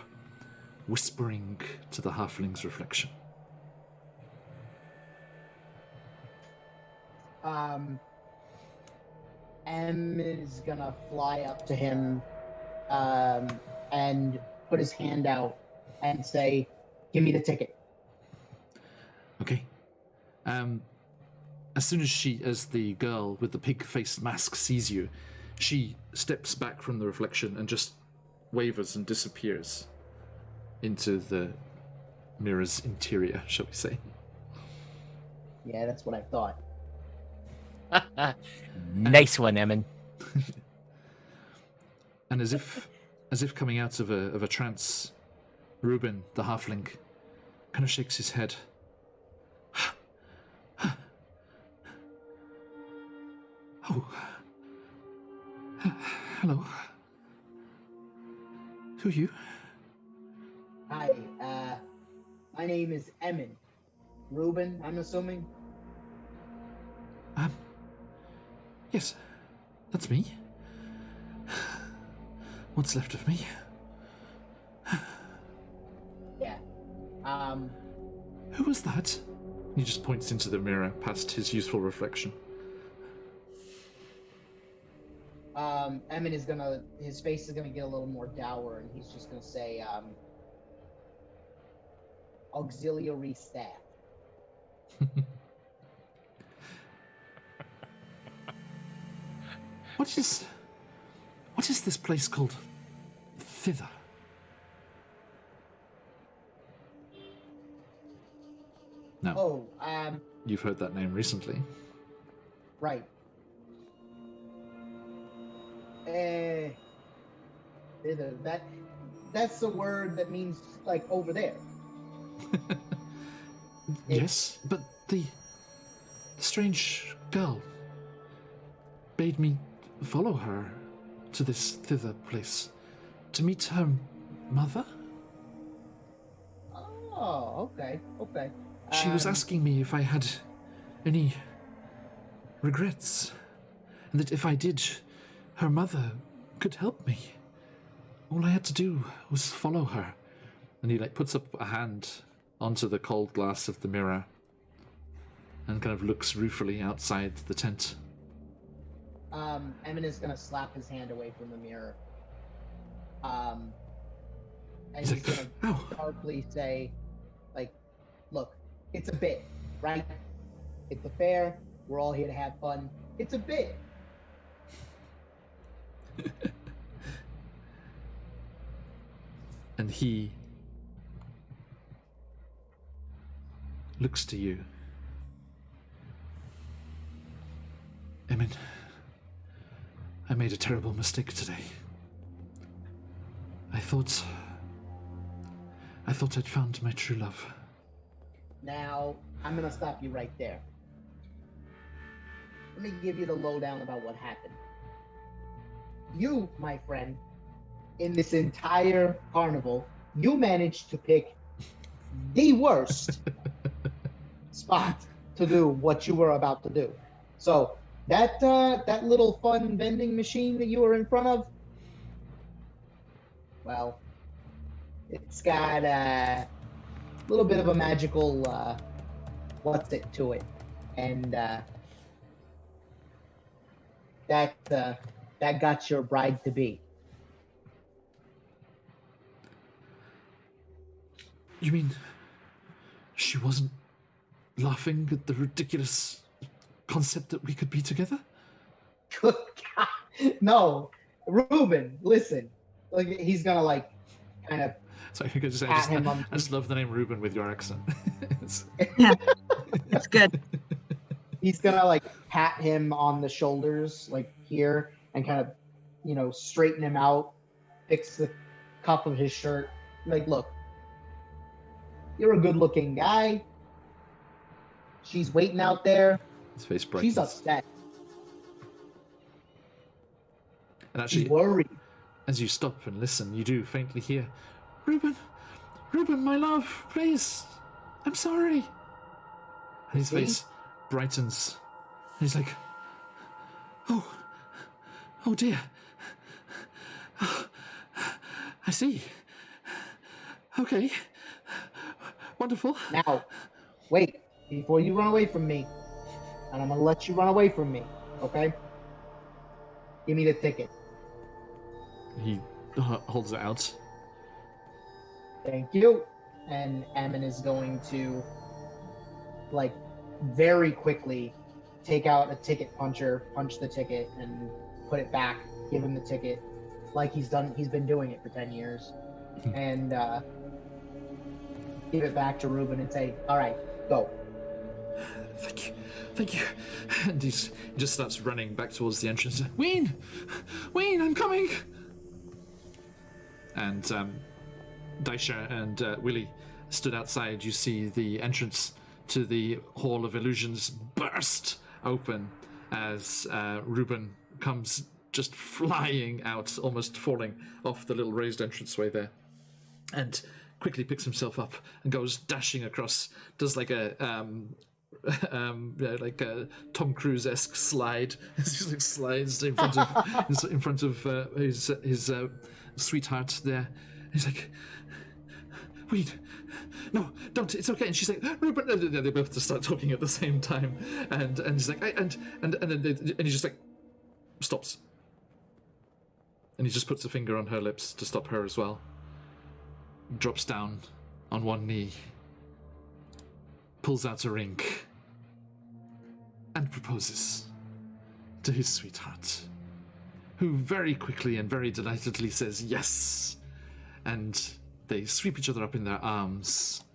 whispering to the halfling's reflection. M is gonna fly up to him and put his hand out and say, "Give me the ticket." Okay. As soon as the girl with the pig-faced mask sees you, she steps back from the reflection and just wavers and disappears into the mirror's interior, shall we say. Yeah, that's what I thought. Nice one, Emin. And as if coming out of a trance, Reuben, the halfling, kind of shakes his head. Oh. Hello. Who are you? Hi, my name is Emin. Reuben, I'm assuming? Yes, that's me. What's left of me? Yeah. Who was that? He just points into the mirror past his useful reflection. Emin is gonna, his face is gonna get a little more dour, and he's just gonna say, auxiliary staff. What is this place called? Thither. No. Oh, You've heard that name recently. right. Thither. That's the word that means, like, over there. Yes, but the strange girl bade me follow her to this thither place to meet her mother. Oh, okay. She was asking me if I had any regrets, and that if I did, her mother could help me. All I had to do was follow her. And he puts up a hand onto the cold glass of the mirror and kind of looks ruefully outside the tent. Emin is gonna slap his hand away from the mirror. And He's he's like, gonna "Oh." sharply say, like, look, it's a bit, right? It's a fair. We're all here to have fun. It's a bit. And he looks to you. Emin, I made a terrible mistake today. I thought I'd found my true love. Now, I'm gonna stop you right there. Let me give you the lowdown about what happened. You, my friend, in this entire carnival, you managed to pick the worst spot to do what you were about to do. So that little fun vending machine that you were in front of, well, it's got a little bit of a magical what's it to it, and that got your bride to be. You mean she wasn't laughing at the ridiculous concept that we could be together? Good God. No, Reuben, listen. Like, he's gonna kind of Sorry, I just love the name Reuben with your accent. That's good. he's gonna pat him on the shoulders, here, and kind of, straighten him out, fix the cuff of his shirt. Look, you're a good-looking guy. She's waiting out there. His face brightens. She's upset. And actually, She's worried. as you stop and listen, you do faintly hear, Reuben, my love, please, I'm sorry. And his face brightens. And he's like, oh dear, I see. Okay. Wonderful. Now, wait, before you run away from me, and I'm gonna let you run away from me, okay? Give me the ticket. He holds it out. Thank you. And Ammon is going to, like, very quickly take out a ticket puncher, punch the ticket, and put it back, give him the ticket, like he's been doing it for 10 years, and give it back to Ruben and say, all right, go. Thank you. And he just starts running back towards the entrance. Ween, I'm coming. And Daisha and Willie stood outside. You see the entrance to the Hall of Illusions burst open as Ruben comes just flying out, almost falling off the little raised entranceway there, and quickly picks himself up and goes dashing across. Does like a Tom Cruise-esque slide. He just like slides in front of his sweetheart there. He's like, "Wait, no, don't! It's okay." And she's like, "Ruben!" They both just start talking at the same time, and he's like, and he just like stops, and he just puts a finger on her lips to stop her as well. Drops down on one knee, pulls out a ring, and proposes to his sweetheart, who very quickly and very delightedly says yes, and they sweep each other up in their arms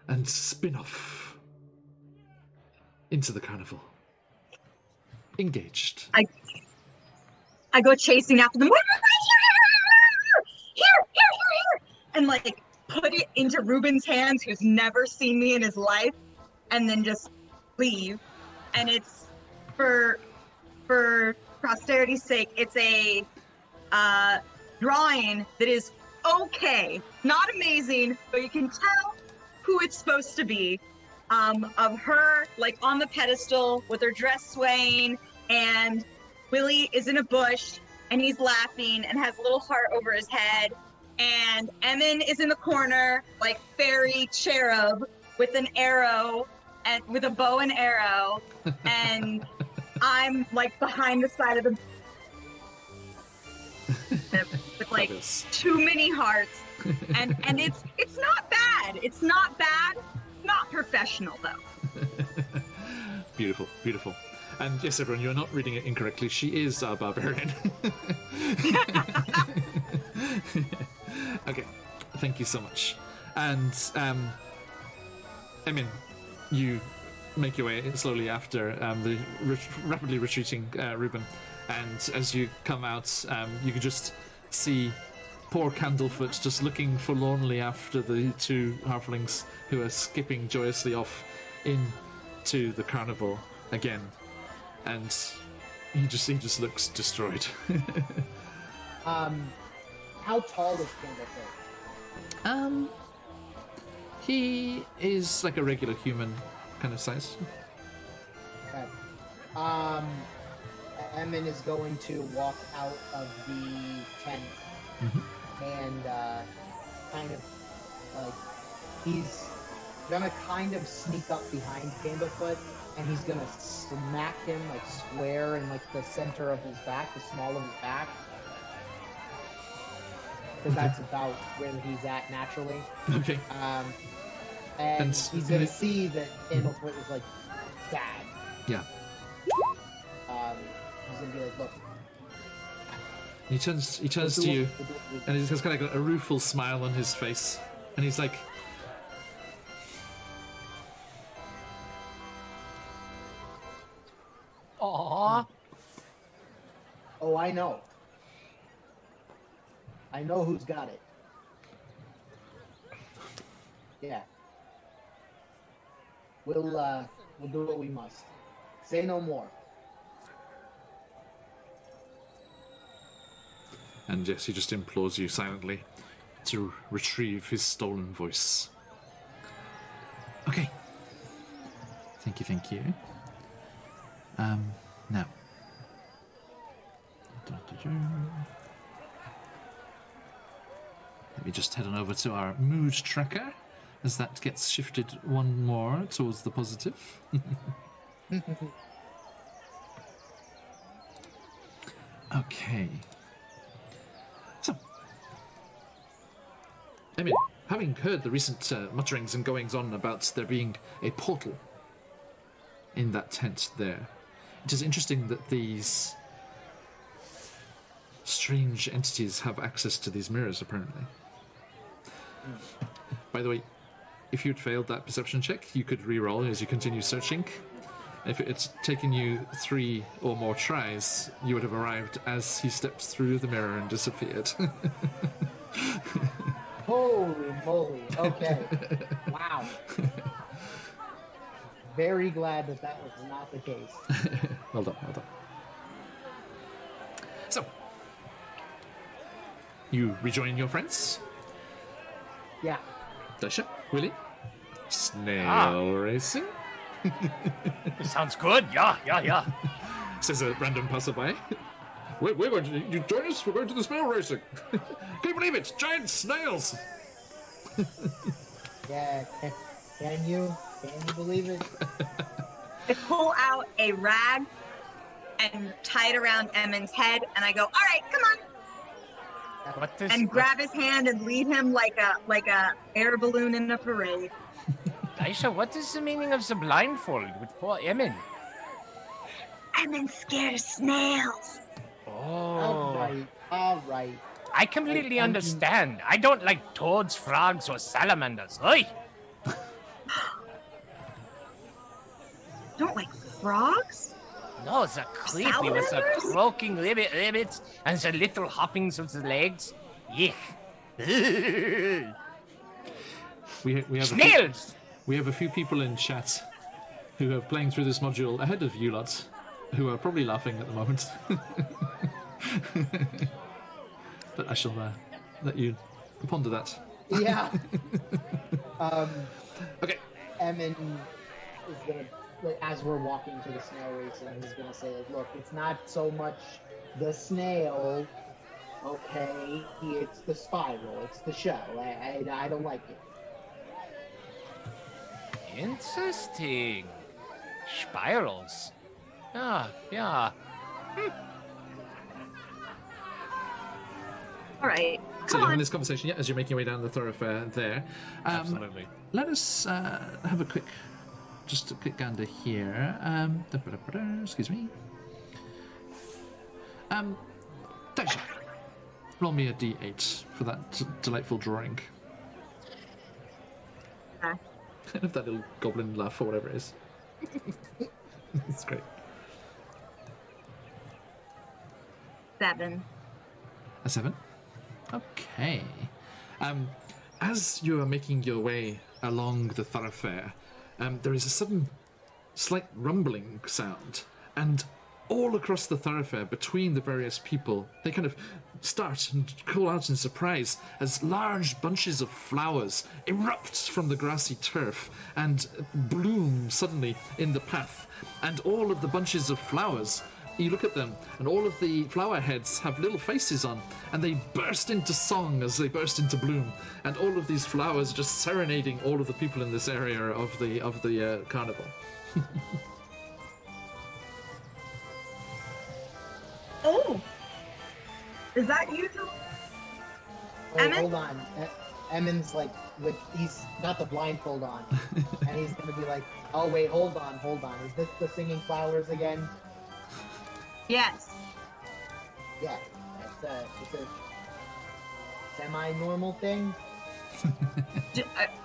and spin off into the carnival. Engaged. I go chasing after them. Here, and like put it into Ruben's hands, who's never seen me in his life, and then just leave. And it's for posterity's sake, it's a drawing that is okay, not amazing, but you can tell who it's supposed to be, of her like on the pedestal with her dress swaying, and Willie is in a bush and he's laughing and has a little heart over his head, and Emin is in the corner like fairy cherub with an arrow and with a bow and arrow, and I'm like behind the side of the with like too many hearts, and it's not bad. It's not bad. Not professional though. Beautiful. And yes, everyone, you're not reading it incorrectly. She is a barbarian. Okay, thank you so much. And Emin, you make your way slowly after the rapidly retreating Ruben, and as you come out, you can just see poor Candlefoot just looking forlornly after the two halflings who are skipping joyously off into the carnival again, and he just looks destroyed. How tall is Candlefoot? He is like a regular human kind of size. Okay. Emin is going to walk out of the tent and kind of like he's gonna kind of sneak up behind Candlefoot, and he's gonna smack him like square in like the center of his back, the small of his back, because that's about where he's at naturally. Okay. And he's gonna see that Candlefoot is like bad. Yeah. He's gonna be like, look. He turns to you, and he's kind of got a rueful smile on his face, and he's like, Aww. Oh, I know. I know who's got it. Yeah. We'll do what we must. Say no more. and yes, he just implores you silently to retrieve his stolen voice. Okay. Thank you. Now. Let me just head on over to our mood tracker, as that gets shifted one more towards the positive. Okay. So, I mean, having heard the recent mutterings and goings-on about there being a portal in that tent there, it is interesting that these strange entities have access to these mirrors, apparently. By the way, if you'd failed that perception check, you could re-roll as you continue searching. If it's taken you 3 or more tries, you would have arrived as he stepped through the mirror and disappeared. Holy moly. Okay. Wow. Very glad that that was not the case. Well done, well done. So, you rejoin your friends? Yeah. Dasha? Willie? Snail racing? This sounds good. Yeah. Says a random passerby. We're going to... You join us? We're going to the snail racing. Can you believe it? Giant snails! Yeah. Can you believe it? I pull out a rag and tie it around Emin's head, and I go, "All right, come on!" What this? And grab his hand and lead him like a air balloon in a parade. Aisha, what is the meaning of the blindfold with poor Emin? Emin's scared of snails. Oh. All right. I completely understand. I don't like toads, frogs, or salamanders. Oi! Don't like frogs? No, the creepy with the Salamanders? croaking rabbits and the little hoppings of the legs. Yuck. We have Snails! We have a few people in chat who are playing through this module ahead of you lot, who are probably laughing at the moment. But I shall let you ponder that. Yeah. Okay. Emin is gonna, like, as we're walking to the snail racing, he's gonna say, like, "Look, it's not so much the snail, okay? It's the spiral. It's the show. I don't like it." Interesting. Spirals. Yeah. All right, So come you're having on. this conversation, yeah, as you're making your way down the thoroughfare there. Absolutely. Let us have a quick gander here. Excuse me. Daisha, roll me a d8 for that delightful drawing. Okay. I love that little goblin laugh or whatever it is. It's great. 7. A 7? Okay. As you are making your way along the thoroughfare, there is a sudden slight rumbling sound, and all across the thoroughfare, between the various people, they kind of start and call out in surprise as large bunches of flowers erupt from the grassy turf and bloom suddenly in the path. And all of the bunches of flowers, you look at them, and all of the flower heads have little faces on, and they burst into song as they burst into bloom. And all of these flowers are just serenading all of the people in this area of the carnival. Oh, is that you? Wait, Emin? hold on. Emin's like, he's got the blindfold on, and he's gonna be like, "Oh wait, hold on. Is this the singing flowers again?" Yes. Yeah, it's a semi-normal thing.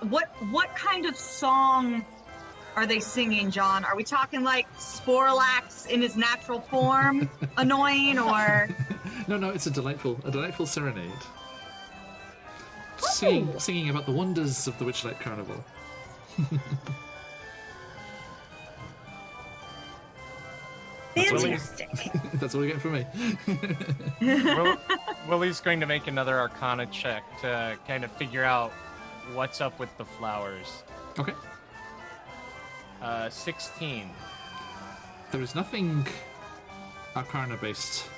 What kind of song are they singing, John? Are we talking like Sporlax in his natural form, annoying, or? No, it's a delightful serenade. Oh. Singing about the wonders of the Witchlight Carnival. Fantastic. That's all you get from me. Willie's going to make another Arcana check to kind of figure out what's up with the flowers. Okay. 16. There is nothing Arcana based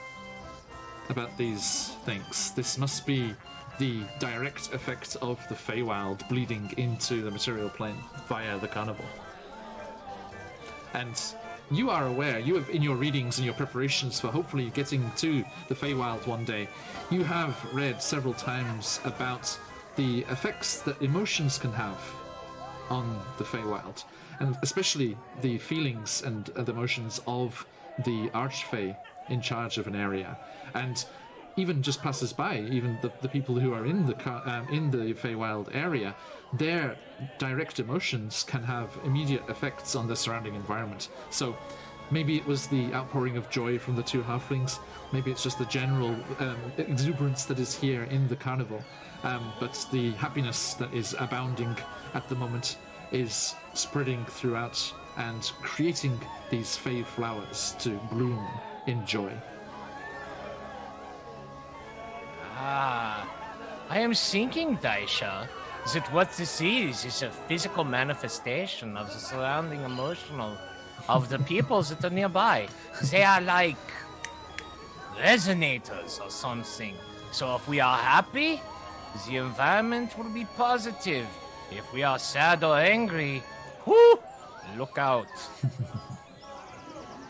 about these things. This must be the direct effect of the Feywild bleeding into the material plane via the carnival. And you are aware, you have in your readings and your preparations for hopefully getting to the Feywild one day, you have read several times about the effects that emotions can have on the Feywild, and especially the feelings and the emotions of the Archfey in charge of an area, and even just passers-by, even the people who are in the Feywild area, their direct emotions can have immediate effects on the surrounding environment. So maybe it was the outpouring of joy from the two halflings, maybe it's just the general exuberance that is here in the carnival, but the happiness that is abounding at the moment is spreading throughout and creating these fey flowers to bloom in joy. Ah, I am thinking, Daisha, that what this is a physical manifestation of the surrounding emotional of the people that are nearby. They are like resonators or something. So if we are happy, the environment will be positive. If we are sad or angry, whoo, look out.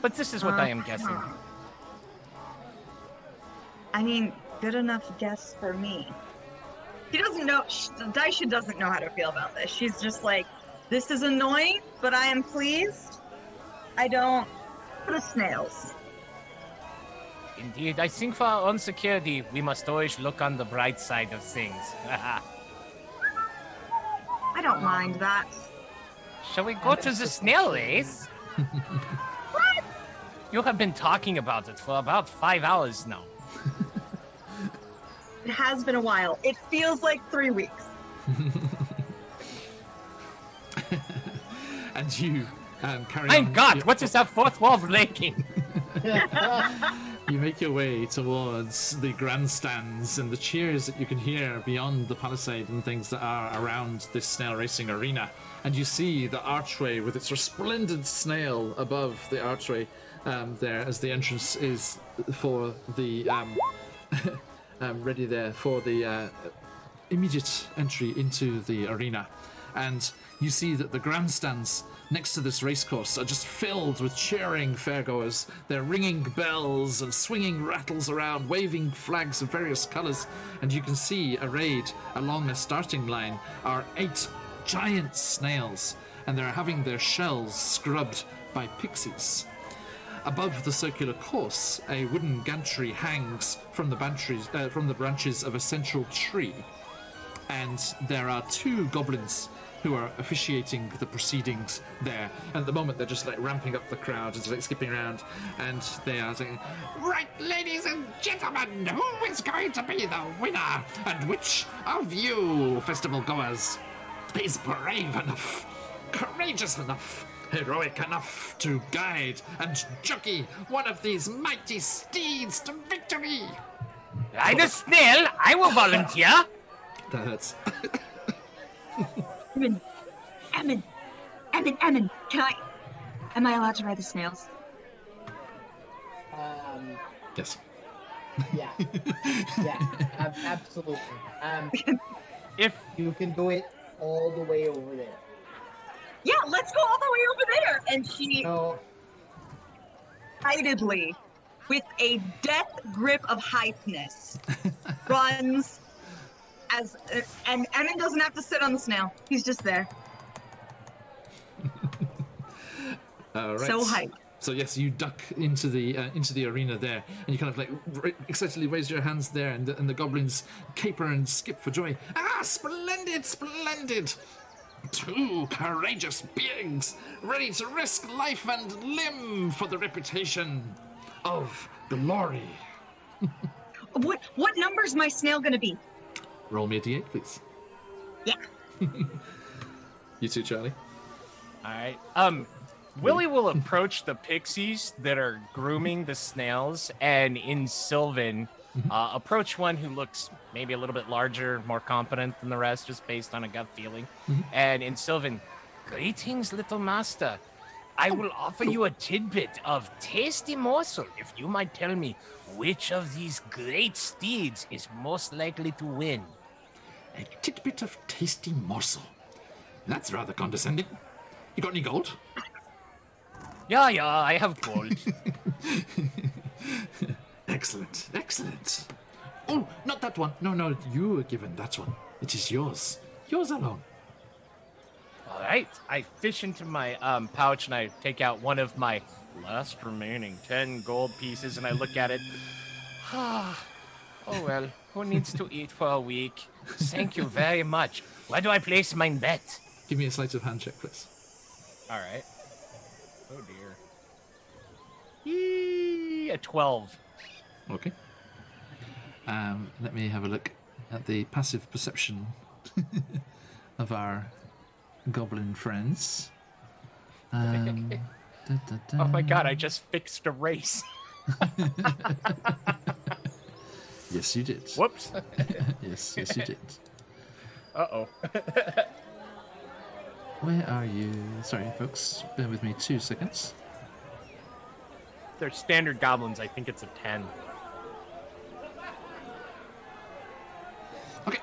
But this is what I am guessing. I mean, good enough guess for me. He doesn't know, Daisha doesn't know how to feel about this. She's just like, this is annoying, but I am pleased. I don't for the snails. Indeed, I think for our own security, we must always look on the bright side of things. I don't mind that. Shall we go to the snail race? What? You have been talking about it for about 5 hours now. It has been a while. It feels like 3 weeks. And you carry My on. God, what is that fourth wall breaking? You make your way towards the grandstands and the cheers that you can hear beyond the palisade and things that are around this snail racing arena. And you see the archway with its resplendent snail above the archway there, as the entrance is for the ready there for the immediate entry into the arena. And you see that the grandstands next to this racecourse are just filled with cheering fairgoers. They're ringing bells and swinging rattles around, waving flags of various colours. And you can see arrayed along a starting line are 8 giant snails, and they're having their shells scrubbed by pixies. Above the circular course, a wooden gantry hangs from the branches of a central tree. And there are 2 goblins who are officiating the proceedings there. And at the moment, they're just like ramping up the crowd and like skipping around. And they are saying, "Right, ladies and gentlemen, who is going to be the winner? And which of you, festival goers, is brave enough, courageous enough, heroic enough to guide and jockey one of these mighty steeds to victory?" I'm a snail. I will volunteer. That hurts. Emin, am I allowed to ride the snails? Yes. Yeah. Absolutely. If You can do it all the way over there. Yeah, let's go all the way over there. And she No, excitedly, with a death grip of hypeness, runs and Emin doesn't have to sit on the snail. He's just there. Right. So hype. So yes, you duck into the arena there, and you kind of like excitedly raise your hands there, and the goblins caper and skip for joy. Ah, splendid, splendid! 2 courageous beings ready to risk life and limb for the reputation of glory. What number's my snail gonna be? Roll me a d8, please. Yeah. You too, Charlie. all right, Willie will approach the pixies that are grooming the snails, and in Sylvan, approach one who looks maybe a little bit larger, more competent than the rest, just based on a gut feeling. And in Sylvan, "Greetings, little master. I will offer you a tidbit of tasty morsel if you might tell me which of these great steeds is most likely to win. A tidbit of tasty morsel. That's rather condescending. You got any gold? Yeah, I have gold. Excellent, excellent. Oh, not that one. No, you were given that one. It is yours. Yours alone. All right, I fish into my pouch and I take out one of my last remaining 10 gold pieces and I look at it. Oh well, who needs to eat for a week? Thank you very much. Where do I place my bet? Give me a sleight of hand check, please. All right. Oh dear. A 12. Okay. Let me have a look at the passive perception of our goblin friends. Oh my god, I just fixed a race. Yes, you did. Whoops. Yes, you did. Uh-oh. Where are you? Sorry, folks. Bear with me 2 seconds. They're standard goblins. I think it's a 10. Okay.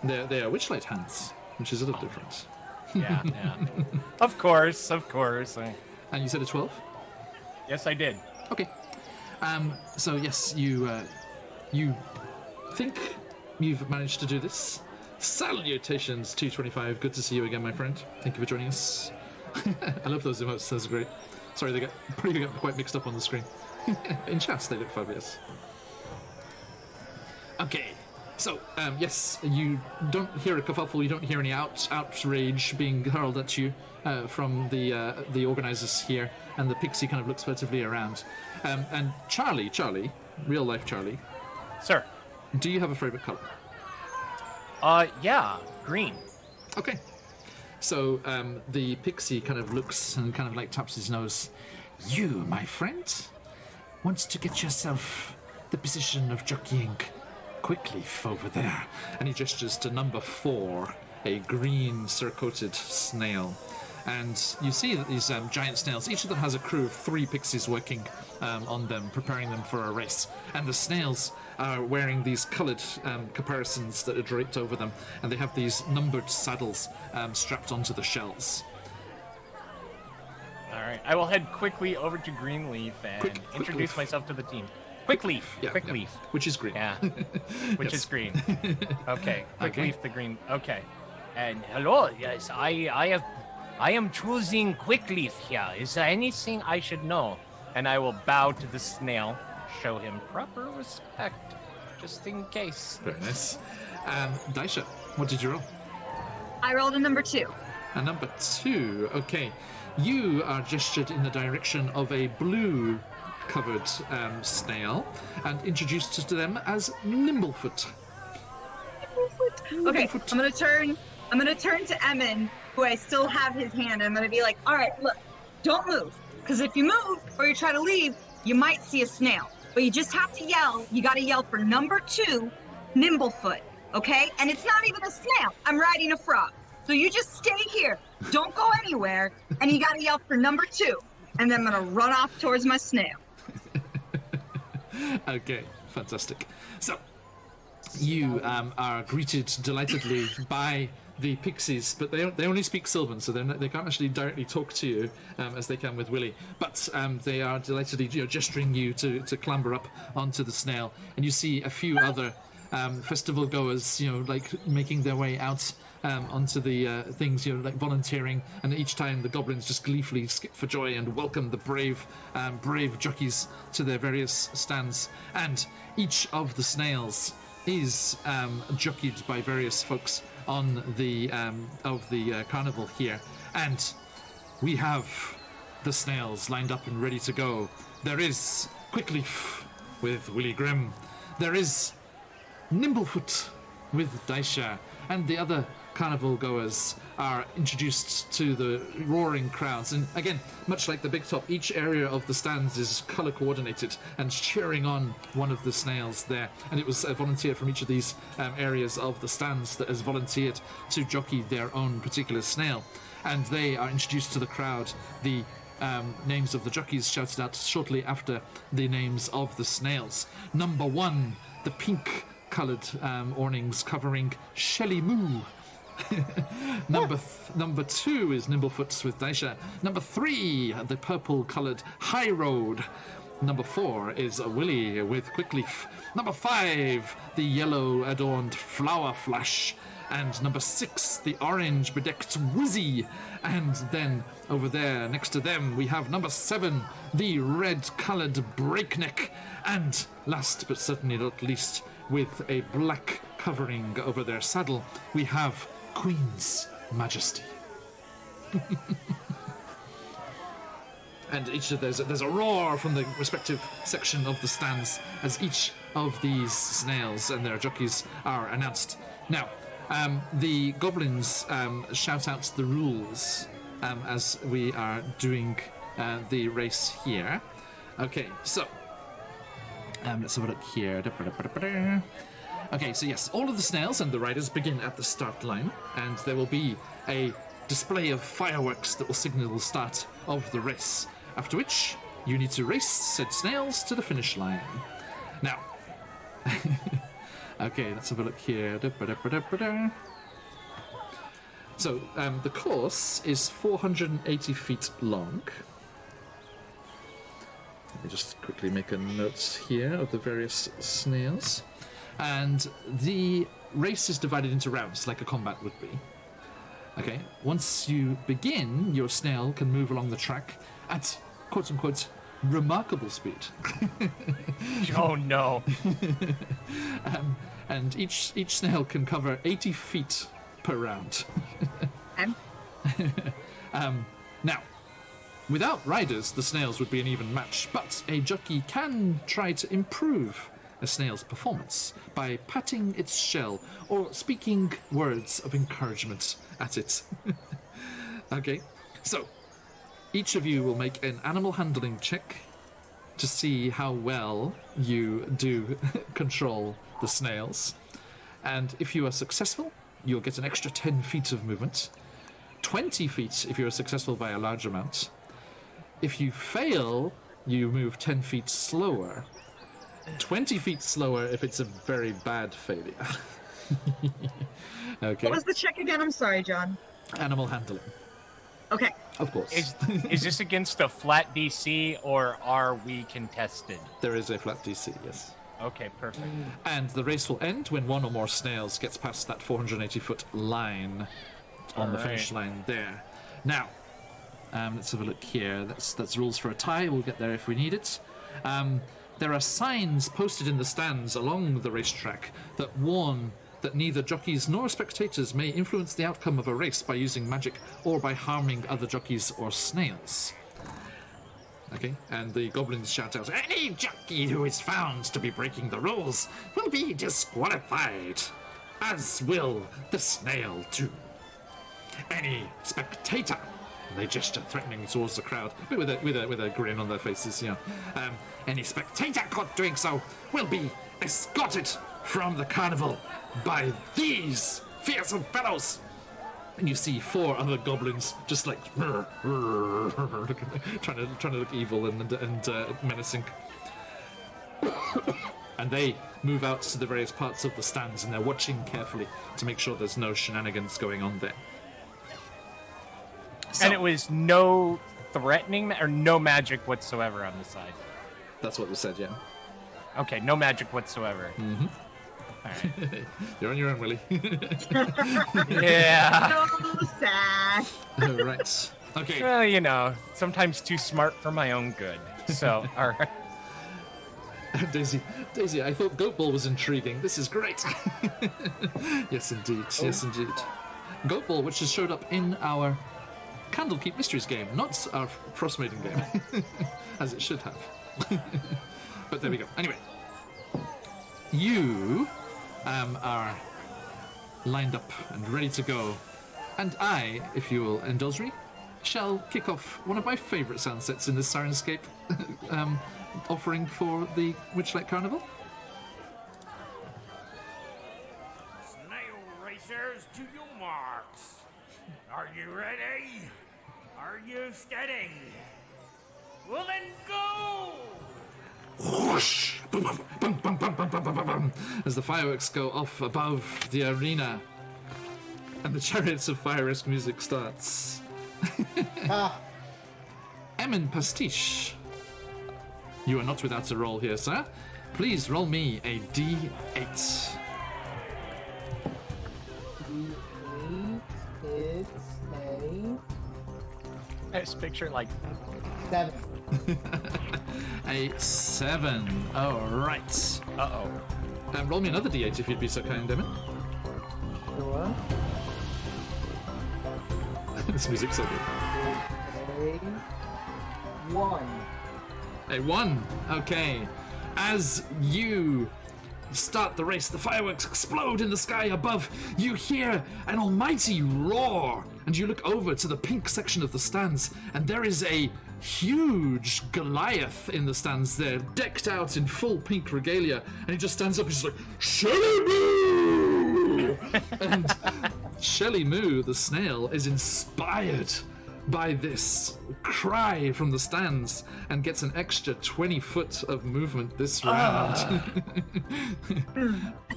They are Witchlight hands, which is a little different. Yeah. Of course. And you said a 12? Yes, I did. Okay. So yes, you think you've managed to do this. Salutations, 225. Good to see you again, my friend. Thank you for joining us. I love those emotes. Those are great. Sorry, they get quite mixed up on the screen. In chats, they look fabulous. Okay. So, yes, you don't hear a kerfuffle, you don't hear any outrage being hurled at you from the organisers here, and the pixie kind of looks furtively around. And Charlie, real life Charlie, Sir. do you have a favourite colour? Yeah, green. Okay. So the pixie kind of looks and kind of like taps his nose. You, my friend, want to get yourself the position of jockeying Quickleaf over there. And he gestures to number 4, a green surcoated snail. And you see that these giant snails, each of them has a crew of 3 pixies working on them, preparing them for a race. And the snails are wearing these coloured caparisons that are draped over them, and they have these numbered saddles strapped onto the shells. All right, I will head quickly over to Greenleaf and introduce myself to the team. Quickleaf. Yeah, Quickleaf. yeah, which is green. Yeah. Which Yes. is green. Okay. Quickleaf, Okay. the green. Okay. And hello. Yes, I am choosing Quickleaf here. Is there anything I should know? And I will bow to the snail, show him proper respect, just in case. Very nice. Daisha, what did you roll? I rolled a number 2. And number 2, okay. You are gestured in the direction of a blue covered snail and introduced to them as Nimblefoot. Okay, I'm gonna turn to Emin, who I still have his hand, and I'm gonna be like, all right, look, don't move. Because if you move or you try to leave, you might see a snail. But you just have to yell. You gotta yell for number 2, Nimblefoot, okay? And it's not even a snail. I'm riding a frog. So you just stay here. Don't go anywhere. And you gotta yell for number 2. And then I'm gonna run off towards my snail. Okay, fantastic. So, you are greeted delightedly by the pixies, but they only speak Sylvan, so they can't actually directly talk to you as they can with Willie. But they are delightedly gesturing you to clamber up onto the snail, and you see a few other festival goers, like making their way out onto the things, like volunteering, and each time the goblins just gleefully skip for joy and welcome the brave jockeys to their various stands. And each of the snails is jockeyed by various folks on the carnival here, and we have the snails lined up and ready to go. There is Quickleaf with Willie Grimm. There is Nimblefoot with Daisha, and the other carnival goers are introduced to the roaring crowds. And again, much like the big top, each area of the stands is color coordinated and cheering on one of the snails there. And it was a volunteer from each of these areas of the stands that has volunteered to jockey their own particular snail. And they are introduced to the crowd. The names of the jockeys shouted out shortly after the names of the snails. Number 1, the pink-coloured awnings covering Shelly Moo. Number 2 is Nimblefoots with Daisha. Number 3, the purple-coloured High Road. Number 4 is a Willy with Quickleaf. Number 5, the yellow-adorned Flower Flash. And number 6, the orange-bedecked Wizzy. And then over there, next to them, we have number 7, the red-coloured Breakneck. And last but certainly not least, with a black covering over their saddle, we have Queen's Majesty. And each of there's a roar from the respective section of the stands as each of these snails and their jockeys are announced. Now, the goblins shout out the rules as we are doing the race here. Okay, so let's have a look here. Okay, so yes, all of the snails and the riders begin at the start line, and there will be a display of fireworks that will signal the start of the race. After which, you need to race said snails to the finish line. Now, okay, let's have a look here. So, the course is 480 feet long. Let me just quickly make a note here of the various snails. And the race is divided into rounds, like a combat would be. Okay, once you begin, your snail can move along the track at quote-unquote remarkable speed. Oh no. And each snail can cover 80 feet per round. Now, without riders, the snails would be an even match, but a jockey can try to improve a snail's performance by patting its shell or speaking words of encouragement at it. Okay, so each of you will make an animal handling check to see how well you do control the snails. And if you are successful, you'll get an extra 10 feet of movement. 20 feet if you're successful by a large amount. If you fail, you move 10 feet slower. 20 feet slower if it's a very bad failure. Okay. What was the check again? I'm sorry, John. Animal handling. Okay. Of course. Is this against a flat DC or are we contested? There is a flat DC, yes. Okay, perfect. And the race will end when one or more snails gets past that 480-foot line on the finish line there. Now, let's have a look here. That's rules for a tie. We'll get there if we need it. There are signs posted in the stands along the racetrack that warn that neither jockeys nor spectators may influence the outcome of a race by using magic or by harming other jockeys or snails. Okay, and the goblins shout out, "Any jockey who is found to be breaking the rules will be disqualified, as will the snail too. Any spectator," they gesture threatening towards the crowd with a grin on their faces, you know. "Any spectator caught doing so will be escorted from the carnival by these fearsome fellows." And you see 4 other goblins just like trying to look evil and menacing. And they move out to the various parts of the stands and they're watching carefully to make sure there's no shenanigans going on there. So, And it was no threatening or no magic whatsoever on the side. that's what we said, yeah. Okay, no magic whatsoever. Mm-hmm. All right. You're on your own, Willie. Yeah. So sad. Right. Okay. Well, you know, sometimes too smart for my own good. So, all right. Daisy, I thought Goat Ball was intriguing. This is great. Yes, indeed. Yes, indeed. Goat Ball, which has showed up in our Candlekeep Mysteries game, not our Frostmaiden game, as it should have. But there we go. Anyway, you are lined up and ready to go, and I, if you will indulge me, shall kick off one of my favourite sound sets in this Sirenscape offering for the Witchlight Carnival. Snail racers, to your marks. Are you ready? Are you steady? Well then go! Whoosh! Boom, boom, boom, boom, boom, boom, boom, boom, boom, boom, as the fireworks go off above the arena, and the Chariots of Fire-esque music starts. Ah, Emin Pastiche, you are not without a roll here, sir. Please roll me a D8. it's I just picture like a 7. A 7. All right. uh-oh. Roll me another D8 if you'd be so kind, Emin. Sure. This music's so good. A 1. A 1. Okay. As you start the race, the fireworks explode in the sky above. You hear an almighty roar, and you look over to the pink section of the stands, and there is a huge Goliath in the stands there, decked out in full pink regalia, and he just stands up and he's like, Shelly Moo! And Shelly Moo, the snail, is inspired by this cry from the stands and gets an extra 20 foot of movement this round.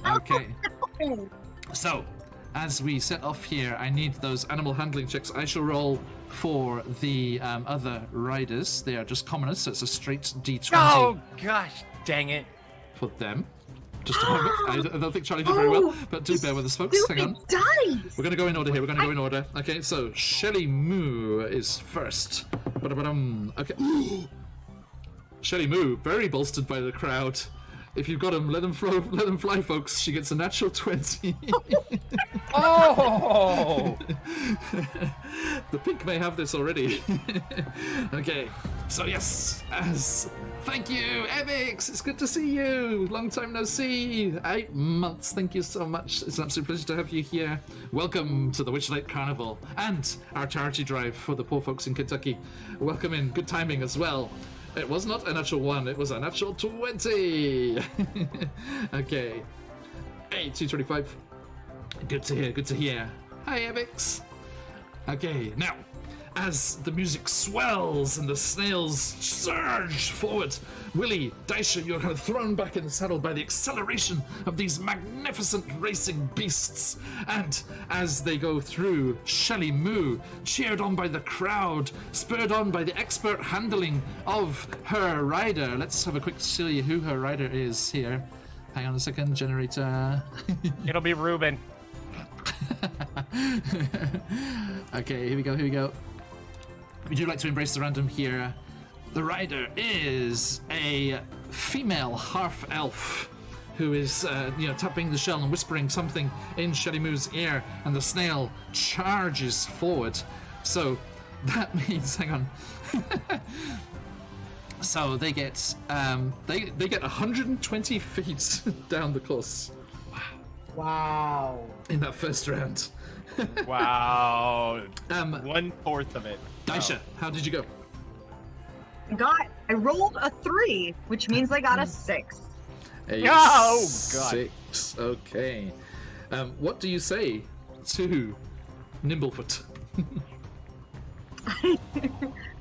Okay. So, as we set off here, I need those animal handling checks. I shall roll for the other riders. They are just commoners, so it's a straight D20 Oh gosh, dang it. for them. Just a moment. I don't think Charlie did very well, but do bear with us, folks. Hang on. Dice! We're going to go in order here. We're going to go in order. Okay, so Shelly Moo is first. Ba-da-ba-dum. Okay. Shelly Moo, very bolstered by the crowd. If you've got him, let them flow, let them fly, folks. She gets a natural 20. Oh! The pink may have this already. Okay, so yes, as thank you, Evix. It's good to see you. Long time no see. 8 months. Thank you so much. It's an absolute pleasure to have you here. Welcome to the Witchlight Carnival and our charity drive for the poor folks in Kentucky. Welcome in. Good timing as well. It was not a natural 1, it was a natural 20. Okay. Hey, 225. Good to hear, good to hear. Hi, Evix. Okay, now, as the music swells and the snails surge forward, Willie, Daisha, you're kind of thrown back in the saddle by the acceleration of these magnificent racing beasts. And as they go through, Shelly Moo, cheered on by the crowd, spurred on by the expert handling of her rider. Let's have a quick see who her rider is here. Hang on a second, generator. It'll be Ruben. Okay, here we go, here we go. We do like to embrace the random here. The rider is a female half-elf who is, tapping the shell and whispering something in Shelly Moo's ear, and the snail charges forward. So that means, hang on. So they get they get 120 feet down the course Wow. in that first round. Wow. 1/4 of it. Daisha, how did you go? I rolled a 3, which means I got a 6. A Oh, God. 6. Okay. What do you say to Nimblefoot?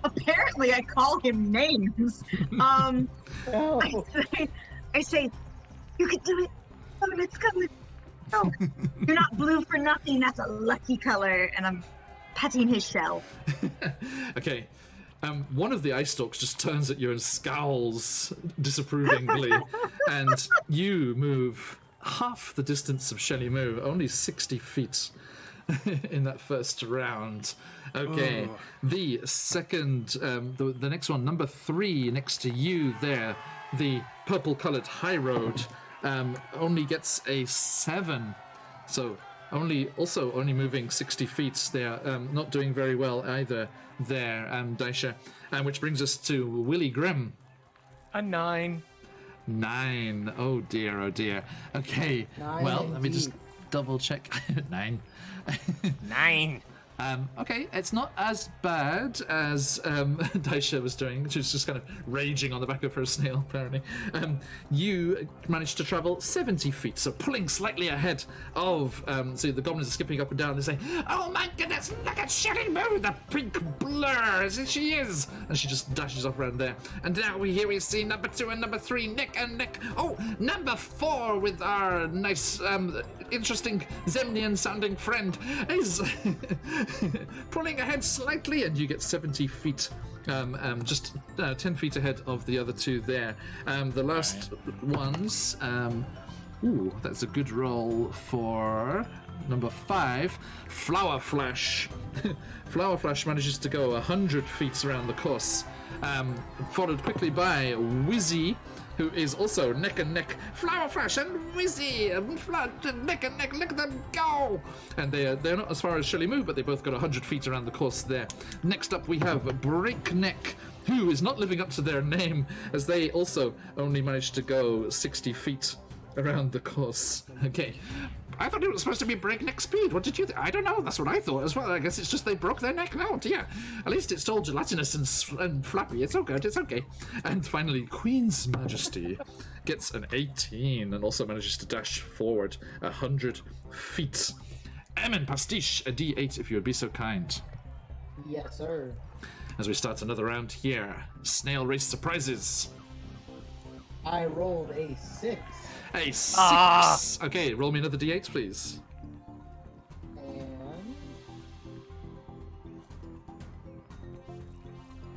Apparently, I call him names. Oh. I say, you can do it. Oh, let's go. Oh, you're not blue for nothing. That's a lucky color. And I'm petting his shell. Okay. One of the ice stalks just turns at you and scowls disapprovingly, and you move half the distance of Shelly Moo, only 60 feet in that first round. Okay, the second, the next one, number 3, next to you there, the purple-coloured high road, only gets a 7. So only moving 60 feet. They're not doing very well either there, Daisha. Which brings us to Willie Grimm. A 9. 9. Oh dear, oh dear. Okay, 9 well, let me just indeed. double check. 9. 9. Okay, it's not as bad as Daisha was doing. She was just kind of raging on the back of her snail, apparently. You managed to travel 70 feet, so pulling slightly ahead of... so the goblins are skipping up and down. They're saying, "Oh my goodness, look at Shelly Moo, the pink Blur, as she is!" And she just dashes off around there. And now we see number 2 and number 3 neck and neck. Oh, number 4 with our nice, interesting Zemnian-sounding friend is pulling ahead slightly, and you get 70 feet, just 10 feet ahead of the other 2 there. The last ones, ooh, that's a good roll for number 5, Flower Flash. Flower Flash manages to go 100 feet around the course, followed quickly by Wizzy, who is also neck and neck. Flower Flash and Wizzy, neck and neck, look at them go! And they're not as far as Shelly Moo, but they both got 100 feet around the course there. Next up we have Breakneck, who is not living up to their name, as they also only managed to go 60 feet around the course. Okay. I thought it was supposed to be breakneck speed. What did you think? I don't know. That's what I thought as well. I guess it's just they broke their neck out. Yeah. At least it's all gelatinous and flappy. It's all good. It's okay. And finally, Queen's Majesty gets an 18 and also manages to dash forward 100 feet. Emin Pastiche, a D8 if you would be so kind. Yes, sir. As we start another round here. Snail race surprises. I rolled a 6. A 6. Okay, roll me another D8, please.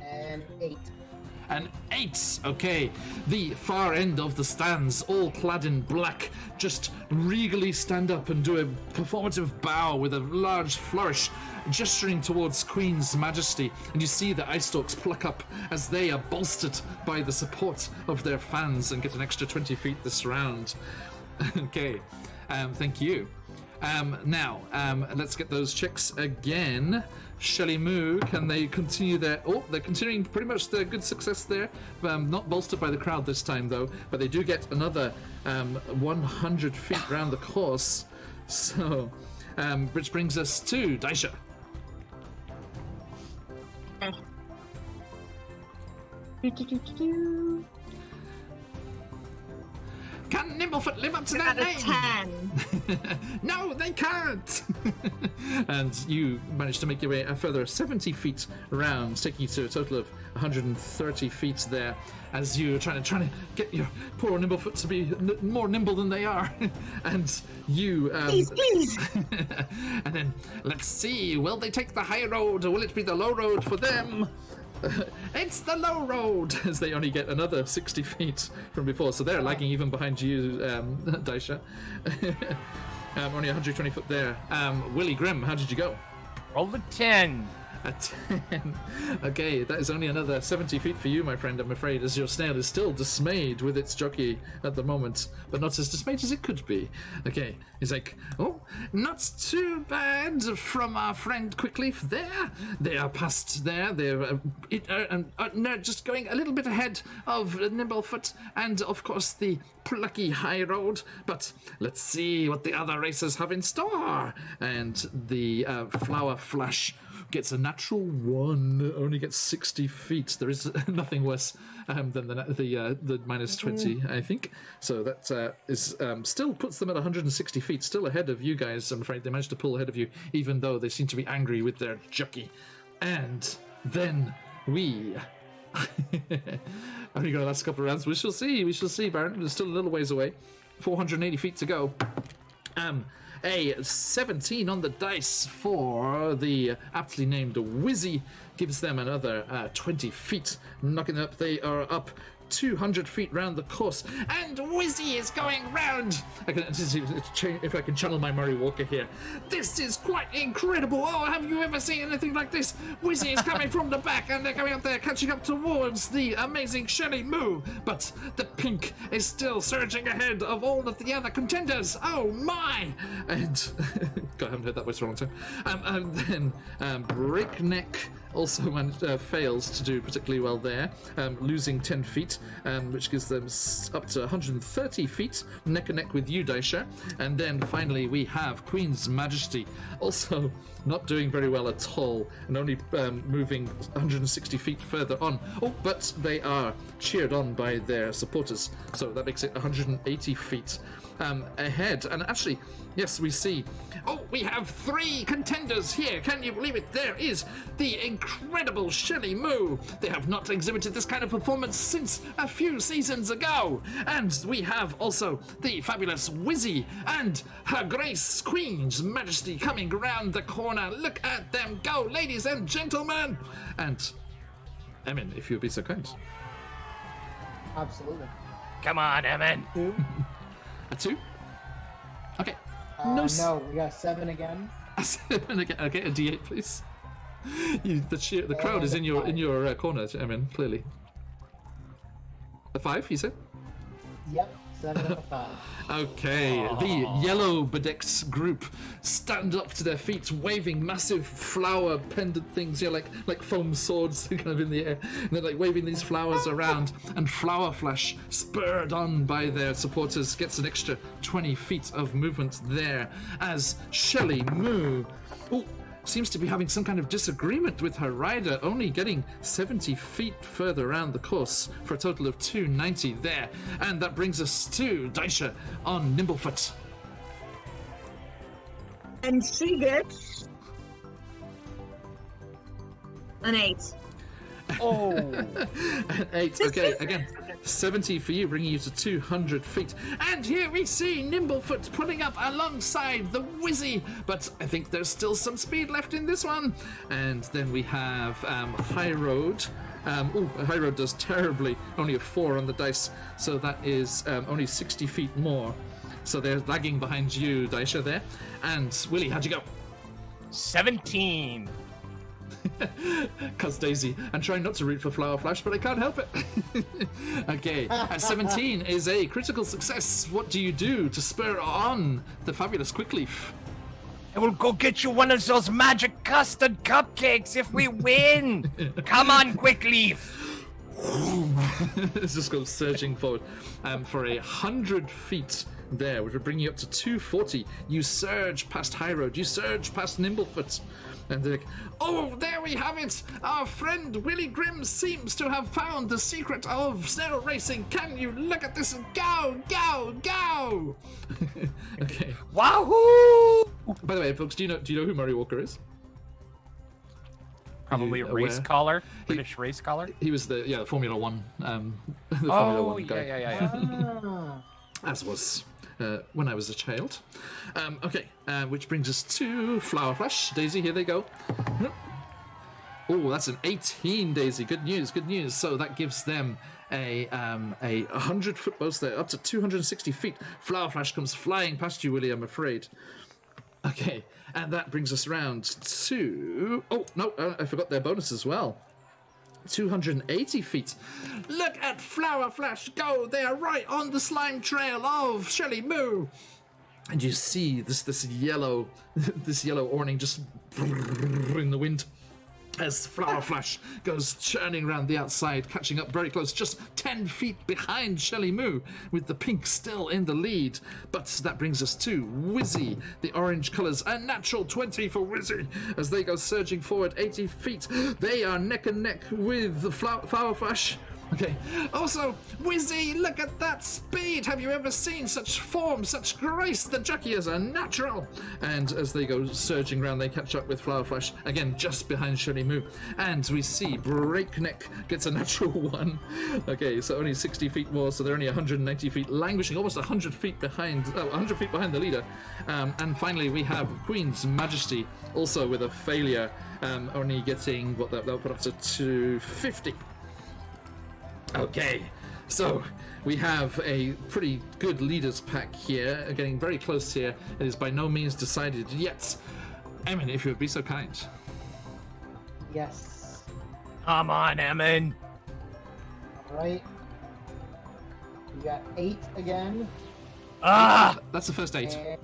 And 8. An 8. Okay, the far end of the stands, all clad in black, just regally stand up and do a performative bow with a large flourish, gesturing towards Queen's Majesty, and you see the ice stalks pluck up as they are bolstered by the support of their fans and get an extra 20 feet this round. Okay, thank you. Now, let's get those checks again. Shelly Moo, can they continue their... Oh, they're continuing pretty much their good success there. Not bolstered by the crowd this time, though, but they do get another 100 feet round the course. So, which brings us to Daisha. Can Nimblefoot live up to that name? 10. No, they can't! And you managed to make your way a further 70 feet round, taking you to a total of 130 feet there, as you're trying to get your poor Nimblefoot to be more nimble than they are. And you... Please! And then, let's see, will they take the high road, or will it be the low road for them? It's the low road, as they only get another 60 feet from before, so they're lagging even behind you, Daisha. Only 120 foot there. Willie Grimm, how did you go? Roll the 10. A 10. Okay, that is only another 70 feet for you, my friend, I'm afraid, as your snail is still dismayed with its jockey at the moment, but not as dismayed as it could be. Okay, he's like, oh, not too bad from our friend Quickleaf there. They are past there. They're no, just going a little bit ahead of Nimblefoot and, of course, the plucky high road. But let's see what the other racers have in store. And the Flower Flash gets a natural 1, only gets 60 feet. There is nothing worse than the minus 20, I think. So that is still puts them at 160 feet, still ahead of you guys. I'm afraid they managed to pull ahead of you, even though they seem to be angry with their jockey. And then we... only got the last couple of rounds. We shall see, Baron. We're still a little ways away. 480 feet to go. A 17 on the dice for the aptly named Wizzy gives them another 20 feet, knocking up. They are up 200 feet round the course, and Wizzy is going round. If I can channel my Murray Walker here. This is quite incredible. Oh, have you ever seen anything like this? Wizzy is coming from the back, and they're coming up there, catching up towards the amazing Shelly Moo. But the pink is still surging ahead of all of the other contenders. Oh my! And God, I haven't heard that voice for a long time. And then Breakneck also fails to do particularly well there, losing 10 feet. feet, which gives them up to 130 feet, neck and neck with you, Daisha. And then finally we have Queen's Majesty, also not doing very well at all, and only moving 160 feet further on. Oh, but they are cheered on by their supporters, so that makes it 180 feet ahead. And actually, yes, we see. Oh, we have 3 contenders here. Can you believe it? There is the incredible Shelly Moo. They have not exhibited this kind of performance since a few seasons ago. And we have also the fabulous Wizzy and Her Grace Queen's Majesty coming around the corner. Look at them go, ladies and gentlemen. And Emin, if you'd be so kind. Absolutely. Come on, Emin. 2. A 2? Okay. No, we got 7 again. A 7 again. Okay, a D8, please. The crowd is in your corner, Emin, clearly. A 5, you said? Yep, 7 and a 5. Okay, the yellow bedecked group stand up to their feet, waving massive flower pendant things, like foam swords kind of in the air. And they're like waving these flowers around, and Flower Flash, spurred on by their supporters, gets an extra 20 feet of movement there as Shelly Moo seems to be having some kind of disagreement with her rider, only getting 70 feet further around the course for a total of 290 there. And that brings us to Daisha on Nimblefoot. And she gets an 8. Oh. An 8. Okay, again, 70 for you, bringing you to 200 feet. And here we see Nimblefoot pulling up alongside the Wizzy, but I think there's still some speed left in this one. And then we have High Road. High Road does terribly, only a 4 on the dice, so that is only 60 feet more. So they're lagging behind you, Daisha, there. And Willie, how'd you go? 17. Cuz Daisy, I'm trying not to root for Flower Flash, but I can't help it. Okay, 17 is a critical success. What do you do to spur on the fabulous Quickleaf? I will go get you one of those magic custard cupcakes if we win. Come on, Quickleaf. This just goes surging forward for 100 feet there, which would bring you up to 240. You surge past High Road, you surge past Nimblefoot. And they're like, oh, there we have it! Our friend Willie Grimm seems to have found the secret of snail racing. Can you look at this and go, go, go? Okay. Wahoo! By the way, folks, do you know who Murray Walker is? Probably a race collar, British race collar. He was the Formula One. The Formula Oh, One guy. yeah. As was when I was a child. Okay, which brings us to Flower Flash. Daisy, here they go. Oh, that's an 18, Daisy. Good news, good news. So that gives them a 100-foot boost there, up to 260 feet. Flower Flash comes flying past you, Willie, I'm afraid. Okay, and that brings us round to... Oh, no, I forgot their bonus as well. 280 feet. Look at Flower Flash go. They are right on the slime trail of Shelly Moo. And you see this yellow awning just in the wind as Flower Flash goes churning around the outside, catching up very close, just 10 feet behind Shelly Moo, with the pink still in the lead. But that brings us to Wizzy. The orange colours, a natural 20 for Wizzy, as they go surging forward 80 feet. They are neck and neck with the Flower Flash. Okay. Also, Wizzy, look at that speed! Have you ever seen such form, such grace? The jockey is a natural! And as they go surging around, they catch up with Flower Flash, again, just behind Shelly Moo. And we see Breakneck gets a natural 1. Okay, so only 60 feet more, so they're only 190 feet, languishing almost 100 feet behind, 100 feet behind the leader. And finally, we have Queen's Majesty, also with a failure, only getting, what, they'll put up to 250. Okay, so we have a pretty good leaders pack here, getting very close here. It is by no means decided yet. Emin, if you would be so kind. Yes. Come on, Emin. All right. We got 8 again. Ah! That's the first 8. And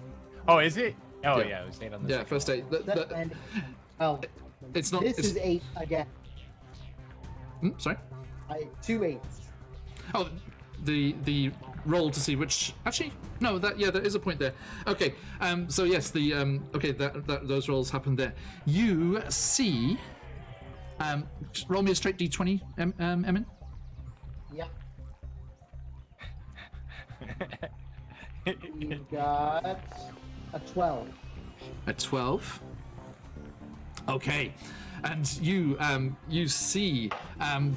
Oh, is it? Oh, Yeah. yeah, it was 8 on the Yeah, second. first 8. and, well, It's not. this is 8 again. Sorry? 2 8s. Oh, the roll to see which. Actually, no. There is a point there. Okay. So yes, okay. Those rolls happen there. You see. Roll me a straight d20, Emin. Yeah. You got a 12. A 12. Okay, and you see